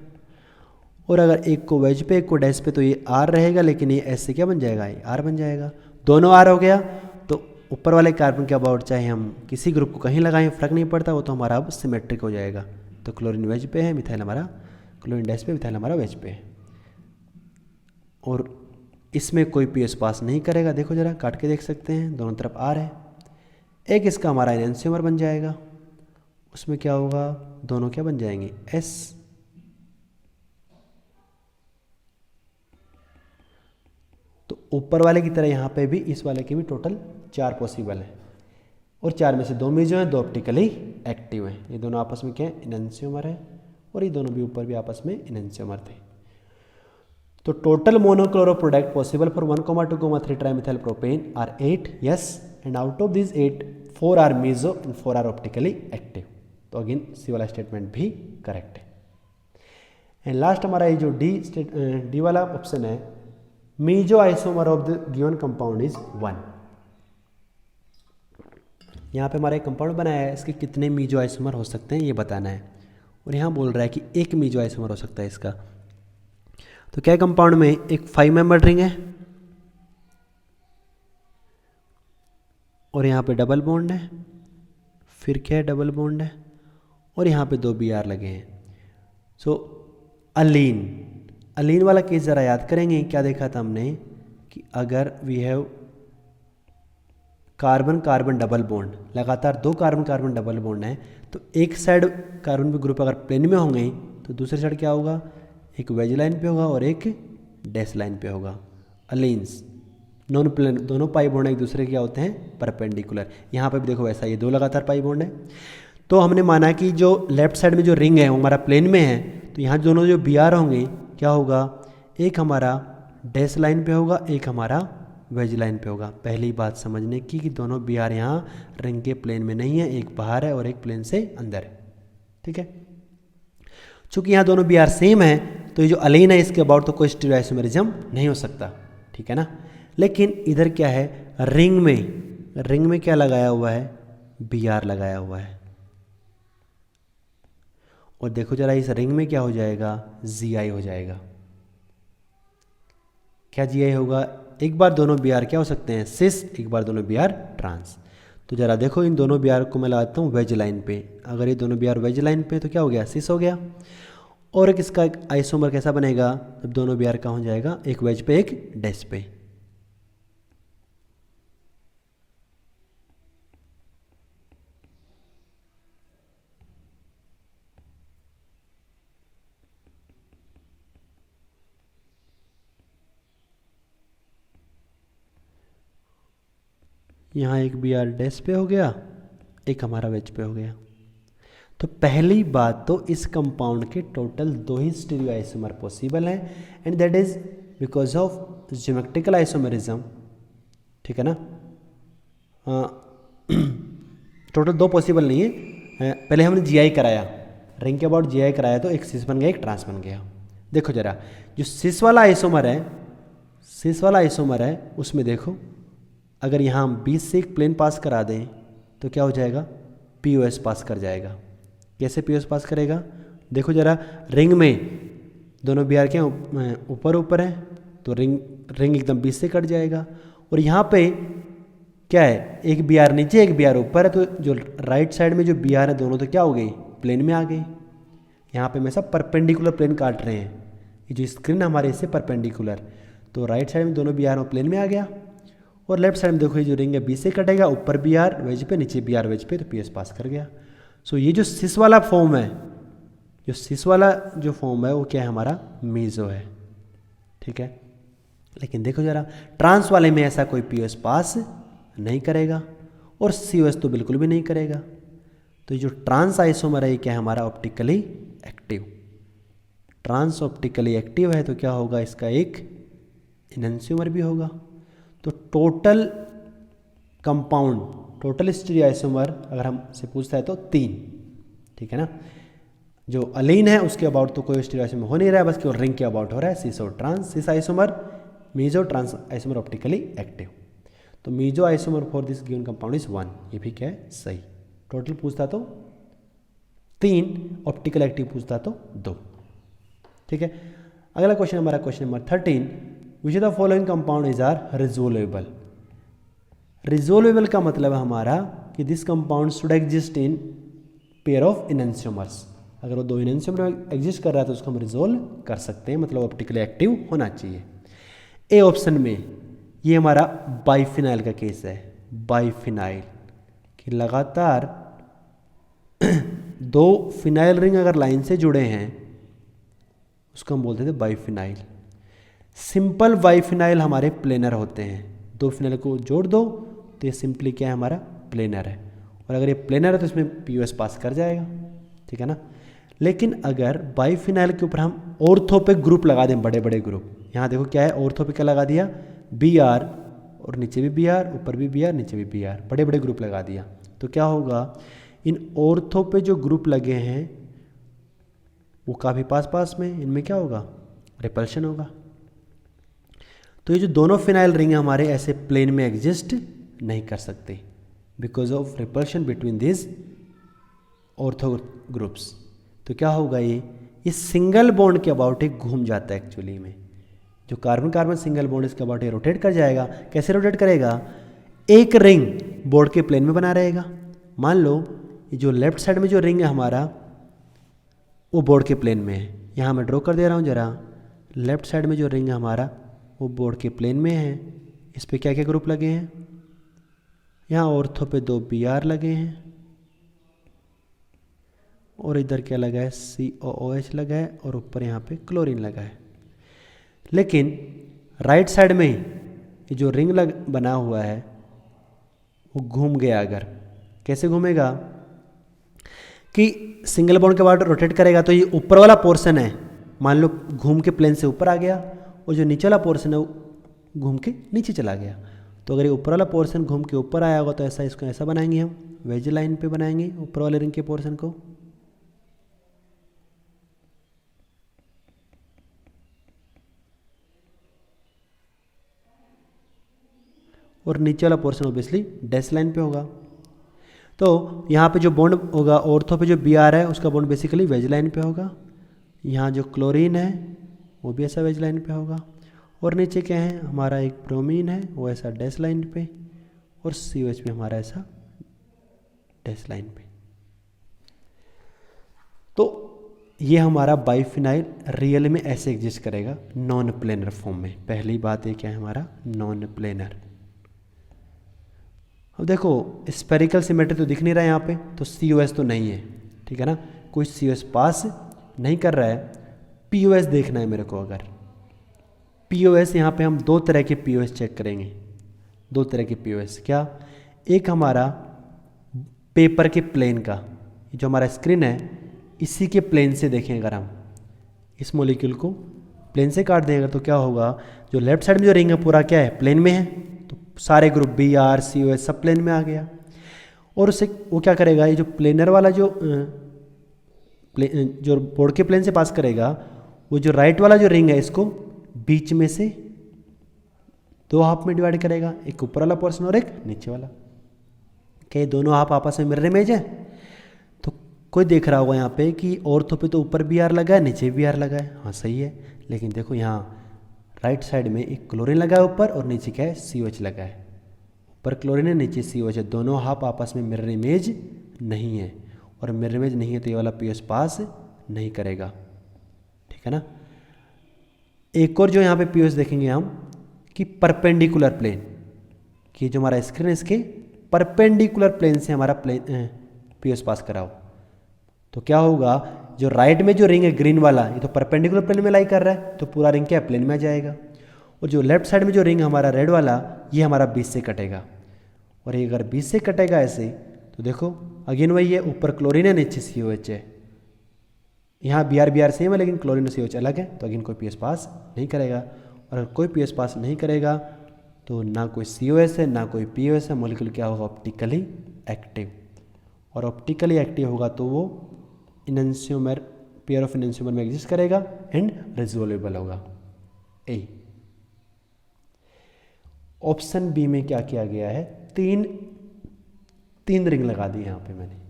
और अगर एक को वेज पे एक को डैश पे तो ये R रहेगा, लेकिन ये S से क्या बन जाएगा, ये R बन जाएगा। दोनों R हो गया, तो ऊपर वाले कार्बन के अबाउट चाहे हम किसी ग्रुप को कहीं लगाएं फ़र्क नहीं पड़ता, वो तो हमारा अब सिमेट्रिक हो जाएगा। तो क्लोरीन वेज पे है, मिथाइल हमारा क्लोरीन डैश पे, मिथाइल हमारा वेज पे है। और इसमें कोई POS पास नहीं करेगा, देखो ज़रा काट के देख सकते हैं, दोनों तरफ R है। एक इसका हमारा एनेंशियोमर बन जाएगा, उसमें क्या होगा, दोनों क्या बन जाएंगे, S। तो ऊपर वाले की तरह यहाँ पे भी इस वाले के भी टोटल 4 पॉसिबल हैं, और 4 में से 2 मीजो हैं, 2 ऑप्टिकली एक्टिव हैं। ये दोनों आपस में क्या है, एनेंशियोमर है, और ये दोनों भी ऊपर भी आपस में एनेंशियोमर थे। तो total monochloro product possible for 1,2,3 trimethyl propane are 8, yes, and out of this 8 4 are meso and 4 are optically active. तो अगेन सी वाला स्टेटमेंट भी करेक्ट है। एंड लास्ट हमारा ये जो डी वाला ऑप्शन है, meso isomer of the given compound is 1। यहाँ पे हमारा एक कंपाउंड बनाया है, इसके कितने मीजो आइसोमर हो सकते हैं ये बताना है, और यहाँ बोल रहा है कि एक मीजो आइसोमर हो सकता है इसका। तो क्या कंपाउंड में एक 5 मेंबर रिंग है, और यहाँ पे डबल बॉन्ड है, फिर क्या है, डबल बॉन्ड है, और यहाँ पे 2 Br लगे हैं। सो अलीन वाला केस ज़रा याद करेंगे, क्या देखा था हमने कि अगर we have carbon carbon double bond, लगातार 2 कार्बन कार्बन डबल बॉन्ड है, तो एक साइड कार्बन पे ग्रुप अगर प्लेन में होंगे तो दूसरी साइड क्या होगा, एक वेज लाइन पे होगा और एक डैश लाइन पे होगा। अलीन्स नॉन प्लेन, दोनों पाई बॉन्ड एक दूसरे के क्या होते हैं, परपेंडिकुलर। यहाँ पे भी देखो वैसा, ये 2 लगातार पाई बॉन्ड है। तो हमने माना कि जो लेफ्ट साइड में जो रिंग है वो हमारा प्लेन में है, तो यहाँ दोनों जो Br होंगे क्या होगा, एक हमारा डैश लाइन पे होगा, एक हमारा वेज लाइन पे होगा। पहली बात समझने की कि दोनों Br यहाँ रिंग के प्लेन में नहीं है, एक बाहर है और एक प्लेन से अंदर है, ठीक है। चूंकि यहाँ दोनों Br सेम है, तो ये जो अलीन है इसके अबाउट तो कोई स्टीरियोआइसोमेरिज्म नहीं हो सकता, ठीक है ना। लेकिन इधर क्या है, रिंग में क्या लगाया हुआ है, Br लगाया हुआ है। और देखो जरा इस रिंग में क्या हो जाएगा, Gi हो जाएगा। क्या Gi होगा, एक बार दोनों Br क्या हो सकते हैं, सिस, एक बार दोनों Br ट्रांस। तो जरा देखो इन दोनों Br को मैं लगाता हूँ वेज लाइन पे, अगर ये दोनों Br वेज लाइन पे तो क्या हो गया, सिस हो गया। और एक इसका एक आइसोमर कैसा बनेगा, जब दोनों Br का हो जाएगा, एक वेज पे एक डैश पे। यहाँ एक Br डैश पे हो गया, एक हमारा वेज पे हो गया। तो पहली बात तो इस कंपाउंड के टोटल 2 ही स्टीरियोआइसोमर पॉसिबल हैं, and that is because of geometrical isomerism, ठीक है ना। टोटल 2 पॉसिबल नहीं है। पहले हमने Gi कराया, रिंग के अबाउट Gi कराया, तो एक सिस बन गया, एक ट्रांस बन गया। देखो जरा जो सिस वाला आइसोमर है उसमें देखो, अगर यहाँ हम 20 से एक प्लेन पास करा दें तो क्या हो जाएगा, POS पास कर जाएगा। कैसे POS पास करेगा, देखो जरा, रिंग में दोनों बी आर क्या ऊपर ऊपर है, तो रिंग एकदम बीच से कट जाएगा। और यहाँ पे क्या है, एक बी आर नीचे एक बी आर ऊपर है, तो जो राइट साइड में जो बी आर है दोनों तो क्या हो गई, प्लेन में आ गई। यहाँ पे हमेशा परपेंडिकुलर प्लेन काट रहे हैं, ये जो स्क्रीन हमारे इससे परपेंडिकुलर, तो राइट साइड में दोनों बी आर प्लेन में आ गया। और लेफ्ट साइड में देखो ये जो रिंग है बीच से कटेगा, ऊपर बी आर वेज पे नीचे बी आर वेज पे, तो पी एस पास कर गया। सो ये जो सिस वाला फॉर्म है, जो सिस वाला जो फॉर्म है वो क्या है, हमारा मीजो है, ठीक है। लेकिन देखो जरा, ट्रांस वाले में ऐसा कोई पी एस पास नहीं करेगा और सी ओ एस तो बिल्कुल भी नहीं करेगा। तो ये जो ट्रांस आइसोमर है ये क्या है, हमारा optically active. Trans optically active है तो क्या होगा, इसका एक इनैंसियोमर भी होगा। तो टोटल कंपाउंड, टोटल स्टीरियोआइसोमर अगर हमसे पूछता है तो 3, ठीक है ना। जो अलीन है उसके अबाउट तो कोई स्टीरियोआइसोमर हो नहीं रहा है, बस केवल रिंग के अबाउट हो रहा है। सिस और trans, cis isomer, meso, trans isomer optically active. तो meso isomer for this given compound is 1, ये भी क्या है, सही। टोटल पूछता तो 3, ऑप्टिकल एक्टिव पूछता तो 2, ठीक है। अगला क्वेश्चन हमारा question number 13, which of the following compound is are resolvable. Resolvable का मतलब है हमारा कि this compound should exist in pair of enantiomers. अगर वो 2 इनैंसियोमर एग्जिस्ट कर रहा है तो उसको हम रिजोल्व कर सकते हैं, मतलब ऑप्टिकली एक्टिव होना चाहिए। ए ऑप्शन में ये हमारा बाइफिनाइल का केस है। बाइफिनाइल कि लगातार 2 फिनाइल रिंग अगर लाइन से जुड़े हैं उसको हम बोलते थे बाइफिनाइल। सिंपल बाइफिनाइल हमारे प्लेनर होते हैं, 2 फिनाइल को जोड़ दो तो ये सिंपली क्या है, हमारा प्लेनर है। और अगर ये प्लेनर है तो इसमें पीयूएस पास कर जाएगा, ठीक है ना। लेकिन अगर बाइफिनाइल के ऊपर हम ऑर्थो पे ग्रुप लगा दें, बड़े बड़े ग्रुप, यहाँ देखो क्या है, ऑर्थो पे क्या लगा दिया, बी आर, और नीचे भी बी आर, ऊपर भी बी आर, नीचे भी बी आर, बड़े बड़े ग्रुप लगा दिया, तो क्या होगा, इन ऑर्थो पे जो ग्रुप लगे हैं वो काफ़ी पास पास में, इनमें क्या होगा, रिपल्शन होगा। तो ये जो दोनों फिनाइल रिंग हमारे ऐसे प्लेन में एग्जिस्ट नहीं कर सकते because of repulsion between this ortho groups. तो क्या होगा, ये सिंगल बॉन्ड के अबाउट एक घूम जाता है एक्चुअली में। जो कार्बन कार्बन सिंगल बॉन्ड इसके अबाउट रोटेट कर जाएगा। कैसे रोटेट करेगा, एक रिंग बोर्ड के प्लेन में बना रहेगा। मान लो ये जो लेफ्ट साइड में जो रिंग है हमारा वो बोर्ड के प्लेन में है, यहाँ मैं ड्रॉ कर दे रहा हूँ जरा। लेफ्ट साइड में जो रिंग है हमारा वो बोर्ड के प्लेन में है। इस पे क्या क्या ग्रुप लगे हैं, यहाँ ऑर्थो पे 2 BR लगे हैं और इधर क्या लगा है, COOH लगा है और ऊपर यहाँ पे क्लोरीन लगा है। लेकिन राइट साइड में ये जो रिंग बना हुआ है वो घूम गया। अगर कैसे घूमेगा कि सिंगल बॉन्ड के बाद रोटेट करेगा तो ये ऊपर वाला पोर्शन है, मान लो घूम के प्लेन से ऊपर आ गया और जो नीचे वाला पोर्शन है वो घूम के नीचे चला गया। तो अगर ये ऊपर वाला पोर्शन घूम के ऊपर आया होगा तो ऐसा, इसको ऐसा बनाएंगे हम, वेज लाइन पे बनाएंगे ऊपर वाले रिंग के पोर्शन को। और नीचे वाला पोर्शन ऑब्वियसली डैश लाइन पे होगा। तो यहाँ पे जो बॉन्ड होगा ऑर्थो पे जो BR है उसका बॉन्ड बेसिकली वेज लाइन पे होगा। यहाँ जो क्लोरीन है वो भी ऐसा वेज लाइन पे होगा और नीचे क्या है हमारा एक ब्रोमीन है वो ऐसा डैश लाइन पे और COH पे हमारा ऐसा डैश लाइन पे। तो ये हमारा बाइफिनाइल रियल में ऐसे एग्जिस्ट करेगा नॉन प्लेनर फॉर्म में। पहली बात ये क्या है हमारा नॉन प्लेनर। अब देखो स्पेरिकल सिमेट्री तो दिख नहीं रहा है यहाँ पे, तो COS तो नहीं है, ठीक है ना, कोई COS पास नहीं कर रहा है। POS देखना है मेरे को। अगर POS यहाँ पे हम 2 तरह के POS चेक करेंगे, 2 तरह के POS। क्या, एक हमारा पेपर के प्लेन का, जो हमारा स्क्रीन है इसी के प्लेन से देखें अगर हम इस मॉलिक्यूल को प्लेन से काट देंगे तो क्या होगा, जो लेफ्ट साइड में जो रिंग है पूरा क्या है प्लेन में है, तो सारे ग्रुप BR COS सब प्लेन में आ गया। और उससे वो क्या करेगा, ये जो प्लेनर वाला जो बोर्ड के प्लेन से पास करेगा, वो जो राइट वाला जो रिंग है इसको बीच में से 2 हाफ में डिवाइड करेगा, एक ऊपर वाला पोर्शन और एक नीचे वाला। क्या ये दोनों हाफ आपस में मिरर इमेज है, तो कोई देख रहा होगा यहाँ पे कि ऑर्थो पे तो ऊपर बी आर लगा है, नीचे बी आर लगा है। हाँ सही है, लेकिन देखो यहाँ राइट साइड में एक क्लोरीन लगा है ऊपर और नीचे क्या है, COH लगा है। ऊपर क्लोरीन है, नीचे COH है, दोनों हाफ आपस में मिरर इमेज नहीं है, और मिरर इमेज नहीं है तो ये वाला पीएस पास नहीं करेगा। ठीक है ना। एक और जो यहाँ पे पीएस देखेंगे हम कि परपेंडिकुलर प्लेन, कि जो हमारा स्क्रीन है इसके परपेंडिकुलर प्लेन से हमारा प्लेन पीएस पास कराओ, तो क्या होगा, जो राइट में जो रिंग है ग्रीन वाला, ये तो परपेंडिकुलर प्लेन में लाई कर रहा है, तो पूरा रिंग क्या है, प्लेन में आ जाएगा। और जो लेफ्ट साइड में जो रिंग हमारा रेड वाला, ये हमारा बीच से कटेगा, और ये अगर बीच से कटेगा ऐसे, तो देखो अगेन वही है, ऊपर क्लोरीन है, नीचे COH है। यहाँ BR सेम है, लेकिन क्लोरीन और COH अलग है, तो अगेन कोई पीएस पास नहीं करेगा। और अगर कोई पीएस पास नहीं करेगा तो ना कोई COS है ना कोई POS है, मॉलिक्यूल क्या होगा, ऑप्टिकली एक्टिव। और ऑप्टिकली एक्टिव होगा तो वो इनैंसियोमर, पेयर ऑफ इनैंसियोमर में एग्जिस्ट करेगा एंड रिजोल्वेबल होगा। ए। ऑप्शन बी में क्या किया गया है, तीन रिंग लगा दी यहाँ पे मैंने।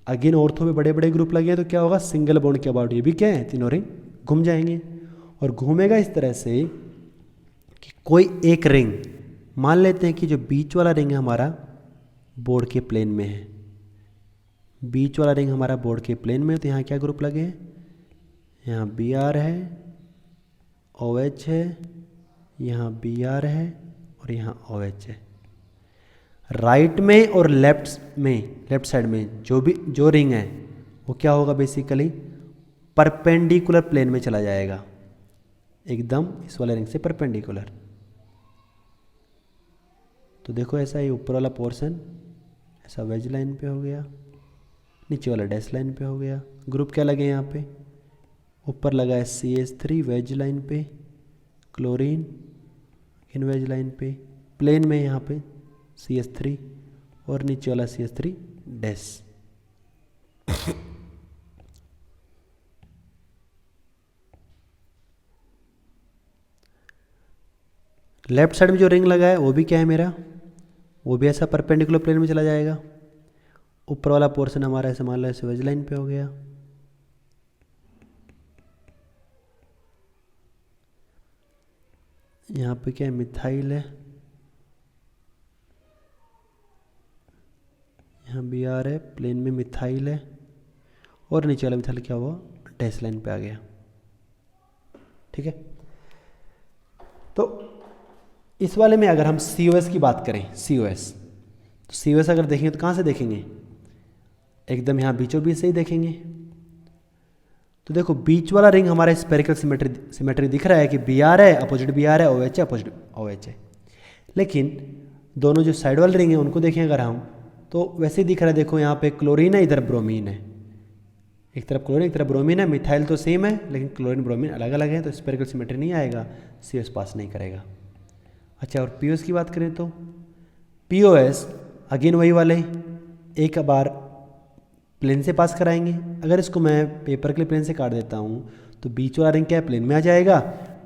अगेन ऑर्थो में बड़े बड़े ग्रुप लगे हैं, तो क्या होगा, सिंगल बॉन्ड के अबाउट ये भी क्या है, तीनों रिंग घूम जाएंगे। और घूमेगा इस तरह से कि कोई एक रिंग, मान लेते हैं कि जो बीच वाला रिंग है हमारा बोर्ड के प्लेन में है, बीच वाला रिंग हमारा बोर्ड के प्लेन में है, तो यहाँ क्या ग्रुप लगे हैं, यहाँ BR है, OH है, यहाँ BR है और यहाँ OH है। राइट में और लेफ्ट साइड में जो रिंग है वो क्या होगा, बेसिकली परपेंडिकुलर प्लेन में चला जाएगा, एकदम इस वाले रिंग से परपेंडिकुलर। तो देखो ऐसा ही ऊपर वाला पोर्शन ऐसा वेज लाइन पे हो गया, नीचे वाला डैश लाइन पे हो गया। ग्रुप क्या लगे यहाँ पे, ऊपर लगा है CH3 वेज लाइन पे, क्लोरीन इन वेज लाइन पे, प्लेन में यहाँ पे CH3 और नीचे वाला CH3 डैश। लेफ्ट साइड में जो रिंग लगा है वो भी क्या है मेरा, वो भी ऐसा परपेंडिकुलर प्लेन में चला जाएगा। ऊपर वाला पोर्शन हमारा ऐसे मान लो ऐसे वेज लाइन पे हो गया। यहाँ पे क्या है, मिथाइल है, यहाँ BR है, प्लेन में मिथाइल है, और नीचे वाला मिथाइल क्या हुआ, डैश लाइन पे आ गया। ठीक है। तो इस वाले में अगर हम COS की बात करें, COS, तो COS अगर देखेंगे तो कहाँ से देखेंगे, एकदम यहाँ बीचों बीच से ही देखेंगे। तो देखो बीच वाला रिंग हमारा स्पेरिकल सिमेट्री दिख रहा है कि BR है, अपोजिट BR है, OH है, अपोजिट OH है। लेकिन दोनों जो साइड वाले रिंग है उनको देखें अगर हम, तो वैसे ही दिख रहा है। देखो यहाँ पे क्लोरीन है, इधर ब्रोमीन है, एक तरफ क्लोरीन एक तरफ ब्रोमीन है। मिथाइल तो सेम है, लेकिन क्लोरीन ब्रोमीन अलग अलग है, तो स्पेरिकल सिमेट्री नहीं आएगा, COS पास नहीं करेगा। अच्छा, और POS की बात करें तो POS अगेन वही वाले, एक बार प्लेन से पास कराएंगे। अगर इसको मैं पेपर के लिए प्लेन से काट देता हूँ तो बीच वाला रिंग क्या है, प्लेन में आ जाएगा।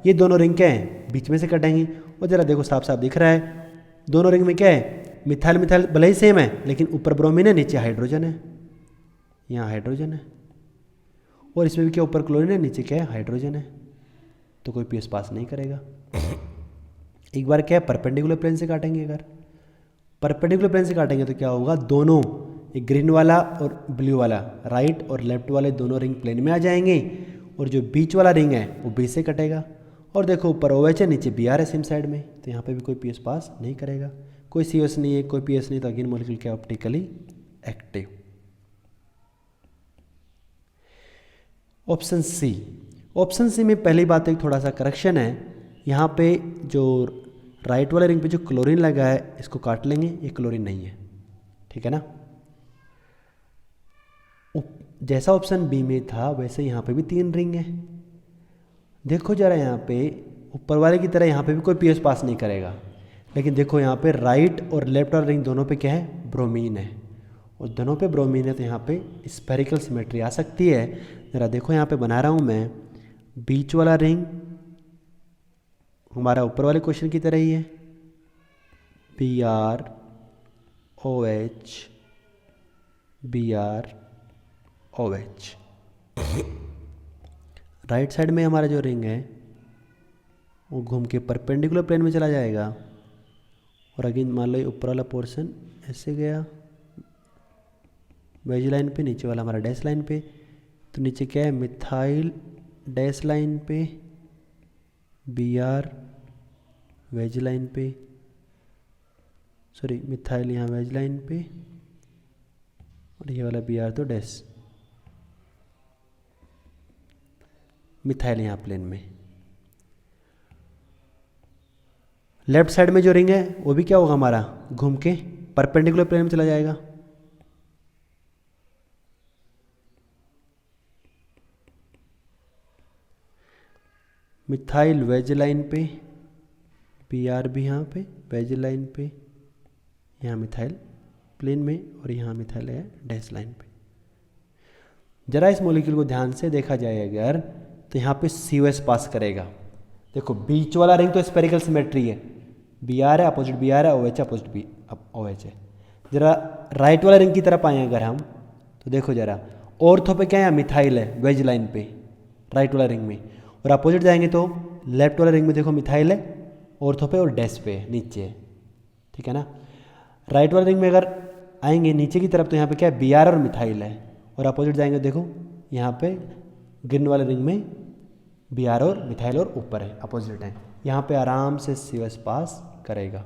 ये दोनों रिंग क्या है, बीच में से कटेंगे। और ज़रा देखो साफ साफ दिख रहा है, दोनों रिंग में क्या है, मिथाइल मिथाइल भले ही सेम है, लेकिन ऊपर ब्रोमीन है, नीचे हाइड्रोजन है, यहाँ हाइड्रोजन है। और इसमें भी क्या, ऊपर क्लोरीन है, नीचे क्या है, हाइड्रोजन है। तो कोई POS पास नहीं करेगा। एक बार क्या है, परपेंडिकुलर प्लेन से काटेंगे। अगर परपेंडिकुलर प्लेन से काटेंगे तो क्या होगा, दोनों एक ग्रीन वाला और ब्लू वाला, राइट और लेफ्ट वाले दोनों रिंग प्लेन में आ जाएंगे, और जो बीच वाला रिंग है वो बीच से कटेगा। और देखो ऊपर OH है, नीचे BR है सेम साइड में, तो यहाँ पे भी कोई POS पास नहीं करेगा। कोई COS नहीं है, कोई POS नहीं, तो अगेन मॉलिक्यूल क्या, optically active. Option C, option C में पहली बात एक थोड़ा सा करेक्शन है। यहाँ पे जो राइट वाले रिंग पे जो क्लोरीन लगा है इसको काट लेंगे, ये क्लोरीन नहीं है, ठीक है ना। जैसा ऑप्शन बी में था वैसे यहाँ पे भी 3 रिंग है। देखो जरा यहाँ पे ऊपर वाले की तरह यहाँ पे भी कोई POS पास नहीं करेगा, लेकिन देखो यहाँ पे राइट और लेफ्ट वाला रिंग दोनों पे क्या है, ब्रोमीन है, और दोनों पे ब्रोमीन है, तो यहाँ पे स्फेरिकल सिमेट्री आ सकती है। ज़रा देखो यहाँ पे बना रहा हूँ मैं, बीच वाला रिंग हमारा ऊपर वाले क्वेश्चन की तरह ही है, BR OH BR OH। Right side में हमारा जो रिंग है वो घूम के परपेंडिकुलर प्लेन में चला जाएगा, और अगेन मान लो ये ऊपर वाला पोर्शन ऐसे गया वेज लाइन पे, नीचे वाला हमारा डैश लाइन पे। तो नीचे क्या है, मिथाइल डैश लाइन पे, Br वेज लाइन पे, सॉरी मिथाइल यहाँ वेज लाइन पे, और ये वाला Br तो डैश, मिथाइल यहाँ प्लेन में। लेफ्ट साइड में जो रिंग है वो भी क्या होगा हमारा, घूम के परपेंडिकुलर प्लेन में चला जाएगा। मिथाइल वेज लाइन पे, Br भी यहाँ पे वेज लाइन पे, यहाँ मिथाइल प्लेन में, और यहाँ मिथाइल है डैश लाइन पे। जरा इस मॉलिक्यूल को ध्यान से देखा जाए अगर, तो यहाँ पे COS पास करेगा। देखो बीच वाला रिंग तो स्पेरिकल सिमेट्री है, Br है अपोजिट Br है, OH अपोजिट OH है। जरा राइट वाला रिंग की तरफ आए अगर हम, तो देखो जरा ऑर्थो पे क्या है, मिथाइल है वेज लाइन पे राइट वाला रिंग में, और अपोजिट जाएंगे तो लेफ्ट वाला रिंग में देखो मिथाइल है ऑर्थो पे और डैश पे नीचे है, ठीक है ना। राइट वाला रिंग में अगर आएंगे नीचे की तरफ तो यहाँ पे क्या है, Br और मिथाइल है, और अपोजिट जाएंगे देखो यहाँ पे ग्रीन वाले रिंग में Br और मिथाइल और ऊपर है अपोजिट है, यहाँ पे आराम से COS पास करेगा।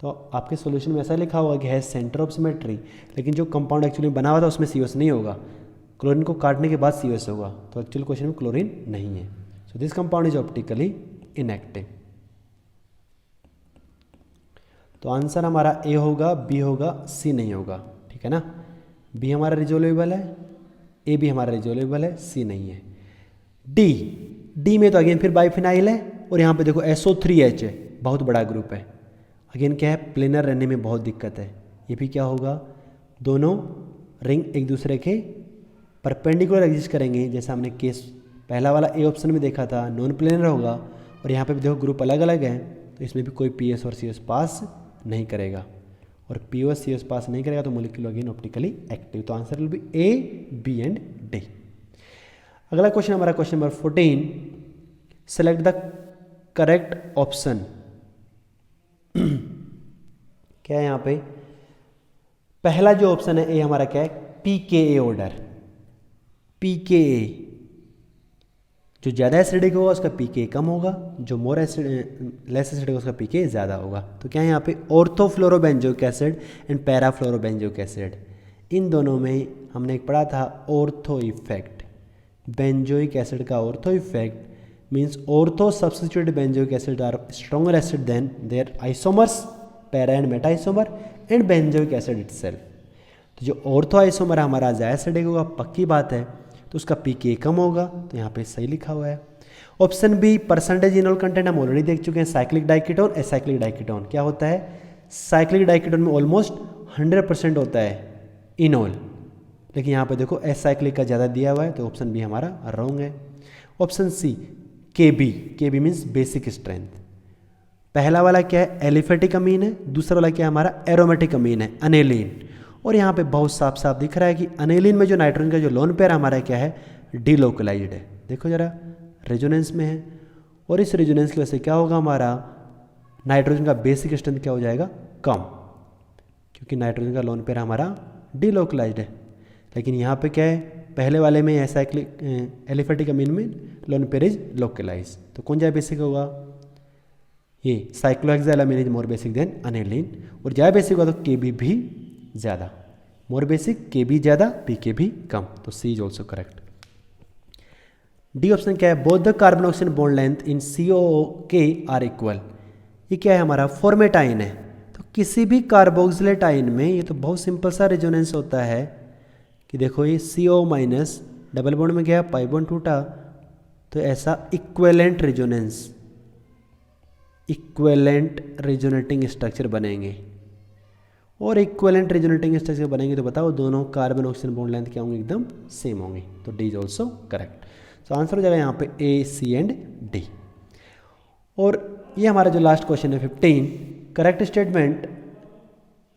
तो आपके सॉल्यूशन में ऐसा लिखा होगा कि है सेंटर ऑफ सिमेट्री, लेकिन जो कंपाउंड एक्चुअली बना हुआ था उसमें COS नहीं होगा, क्लोरीन को काटने के बाद COS होगा, तो एक्चुअल क्वेश्चन में क्लोरीन नहीं है। So this compound is optically inactive. तो आंसर हमारा A होगा, B होगा, C नहीं होगा, ठीक है ना। B हमारा रिजोल्वेबल है, A भी हमारा रिजोल्वेबल है, C नहीं है। D में तो अगेन फिर बाइफिनाइल है, और यहाँ पे देखो SO3H है, बहुत बड़ा ग्रुप है। अगेन क्या है, प्लेनर रहने में बहुत दिक्कत है। ये भी क्या होगा, दोनों रिंग एक दूसरे के परपेंडिकुलर एग्जिस्ट करेंगे, जैसा हमने केस पहला वाला A ऑप्शन में देखा था, नॉन प्लेनर होगा। और यहाँ पे भी देखो ग्रुप अलग अलग है, तो इसमें भी कोई PS और CS पास नहीं करेगा, और P और CS पास नहीं करेगा तो मोलिक्यूल अगेन ऑप्टिकली एक्टिव। तो answer will be A, B and D। अगला क्वेश्चन हमारा question number 14, select the correct option. क्या है यहाँ पे, पहला जो ऑप्शन है ए हमारा क्या है, pKa ऑर्डर। pKa जो ज़्यादा एसिडिक होगा उसका pKa कम होगा, जो मोर लेस एसिडिक होगा उसका pKa ज़्यादा होगा। तो क्या है यहाँ पे, ऑर्थोफ्लोरोबेंजोइक एसिड एंड पैराफ्लोरोबेंजोइक एसिड, इन दोनों में हमने एक पढ़ा था ऑर्थो इफेक्ट। बेंजोइक एसिड का ortho effect means ortho substituted benzoic acid are stronger acid than their isomers para and meta isomer and benzoic acid itself। तो जो ऑर्थो आइसोमर हमारा ज़्यादा एसिडिक होगा, पक्की बात है, तो उसका pKa कम होगा, तो यहाँ पे सही लिखा हुआ है। Option B, percentage enol content हम ऑलरेडी देख चुके हैं, साइक्लिक डाइकीटोन एसाइक्लिक डाइकीटोन। क्या होता है, साइक्लिक डाइकीटोन में ऑलमोस्ट 100% होता है इनोल, लेकिन यहाँ पे देखो एसाइक्लिक का ज़्यादा दिया हुआ है, तो ऑप्शन बी हमारा रॉन्ग है। Option C, KB means basic strength. पहला वाला क्या है, एलिफेटिक अमीन है, दूसरा वाला क्या है हमारा, एरोमेटिक अमीन है, अनेलिन। और यहाँ पे बहुत साफ साफ दिख रहा है कि अनेलिन में जो नाइट्रोजन का जो लोन पेयर हमारा क्या है, डीलोकलाइज्ड है। देखो जरा रेजोनेंस में है, और इस रेजोनेंस की वजह से क्या होगा, हमारा नाइट्रोजन का बेसिक स्ट्रेंथ क्या हो जाएगा, कम, क्योंकि नाइट्रोजन का लोन पेयर हमारा डीलोकलाइज्ड है। लेकिन यहाँ पे क्या है, पहले वाले में एसाइक्लिक एलिफेटिक अमीन में लोन पेयर इज लोकलाइज, तो कौन ज़्यादा बेसिक होगा, ये cyclohexylamine is more basic than aniline. और ज़्यादा बेसिक होगा तो KB भी ज़्यादा, मोर बेसिक KB ज़्यादा, pK भी कम, तो C is also correct. D option क्या है, both the carbon oxygen bond length in COOK are equal. ये क्या है हमारा, फॉर्मेटाइन है, तो किसी भी कार्बोक्सिलेट आइन में ये तो बहुत सिंपल सा रेजोनेंस होता है कि देखो ये CO माइनस डबल बॉन्ड में गया, पाई बॉन्ड टूटा, तो ऐसा equivalent resonance, equivalent resonating structure बनेंगे। और इक्वेलेंट रेजोनेटिंग स्ट्रक्चर बनेंगे तो बताओ दोनों कार्बन ऑक्सीजन बॉन्ड लेंथ क्या होंगे, एकदम सेम होंगे, तो D is also correct. So answer हो जाएगा यहाँ पे A, C एंड D। और ये हमारा जो लास्ट क्वेश्चन है 15, correct statement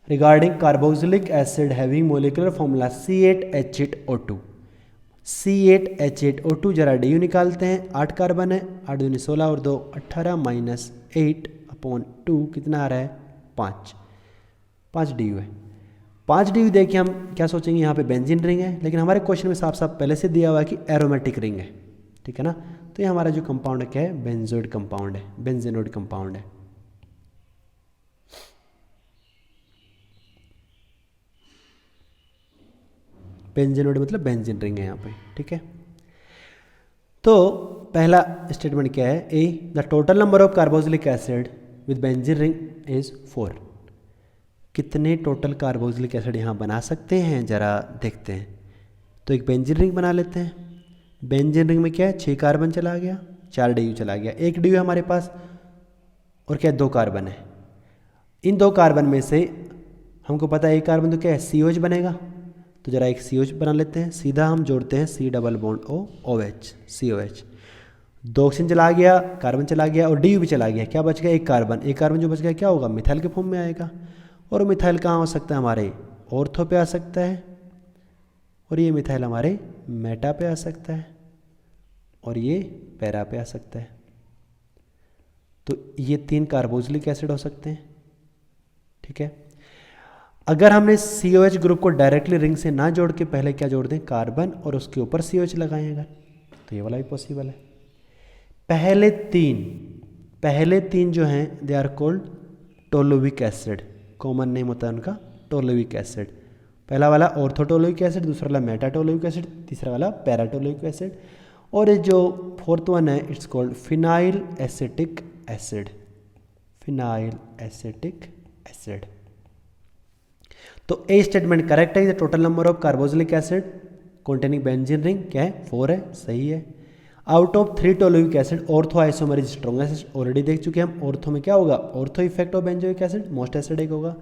regarding carboxylic acid having molecular formula C8H8O2। C8H8O2 जरा DU निकालते हैं, 8 कार्बन है, 8 दूनी 16 और 2 18 माइनस 8/2 कितना आ रहा है 5 DU है। 5 DU देखिए हम क्या सोचेंगे यहाँ पे बेंजीन रिंग है, लेकिन हमारे क्वेश्चन में साफ साफ पहले से दिया हुआ है कि एरोमेटिक रिंग है, ठीक है ना। तो ये हमारा जो कंपाउंड है क्या है, बेंजोइड कंपाउंड है, बेंजेनोइड कंपाउंड है। बेंजेनोइड मतलब बेंजीन रिंग है यहाँ पे, ठीक है। तो पहला स्टेटमेंट क्या है, A the total number of carboxylic acid with benzene ring is 4। कितने टोटल कार्बोक्सिलिक एसिड यहाँ बना सकते हैं जरा देखते हैं। तो एक बेंजीन रिंग बना लेते हैं। बेंजीन रिंग में क्या है, 6 कार्बन चला गया, 4 DU चला गया, 1 DU हमारे पास, और क्या 2 कार्बन है। इन 2 कार्बन में से हमको पता है एक कार्बन तो क्या है COH बनेगा, तो जरा एक COH बना लेते हैं। सीधा हम जोड़ते हैं C double bond OH COH। 2 oxygen चला गया, कार्बन चला गया और DU भी चला गया, क्या बच गया एक कार्बन। एक कार्बन जो बच गया क्या होगा, मिथाइल के फॉर्म में आएगा। और मिथाइल कहाँ हो सकता है, हमारे ऑर्थो पे आ सकता है, और ये मिथाइल हमारे मेटा पे आ सकता है, और ये पैरा पे आ सकता है। तो ये 3 कार्बोक्सिलिक एसिड हो सकते हैं, ठीक है। अगर हमने COH ग्रुप को डायरेक्टली रिंग से ना जोड़ के पहले क्या जोड़ दें, कार्बन, और उसके ऊपर COH लगाएं अगर, तो ये वाला भी पॉसिबल है। पहले तीन जो हैं they are called toluic acid, common name होता है उनका टोलोविक एसिड। पहला वाला ऑर्थोटोलोविक एसिड, दूसरा वाला मेटाटोलोविक एसिड, तीसरा वाला पैराटोलोविक एसिड, और ये जो फोर्थ वन है it's called phenyl acetic acid, phenyl acetic acid. तो ए स्टेटमेंट करेक्ट है। The total number of carboxylic acid containing benzene ring क्या है 4 है, सही है। Out of 3 toluic acid ortho isomer is strongest, already देख चुके हैं हम। ऑर्थो में क्या होगा, ortho effect of benzoic acid most acidic होगा।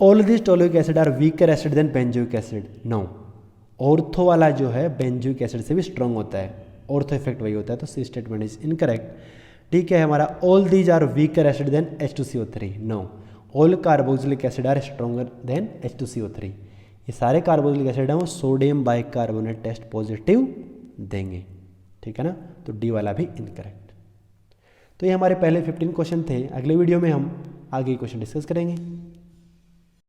All this toluic acid are weaker acid than benzoic acid, no. Ortho वाला जो है बेंजोइक एसिड से भी स्ट्रॉन्ग होता है, ऑर्थो इफेक्ट वही होता है, तो सी स्टेटमेंट इज इनकरेक्ट, ठीक है हमारा। All these are weaker acid than H2CO3, no. All carboxylic acid are stronger than H2CO3। ये सारे कार्बोक्सिलिक एसिड हैं वो सोडियम बाइकार्बोनेट टेस्ट पॉजिटिव देंगे, ठीक है ना। तो डी वाला भी इनकरेक्ट। तो ये हमारे पहले 15 क्वेश्चन थे। अगले वीडियो में हम आगे क्वेश्चन डिस्कस करेंगे।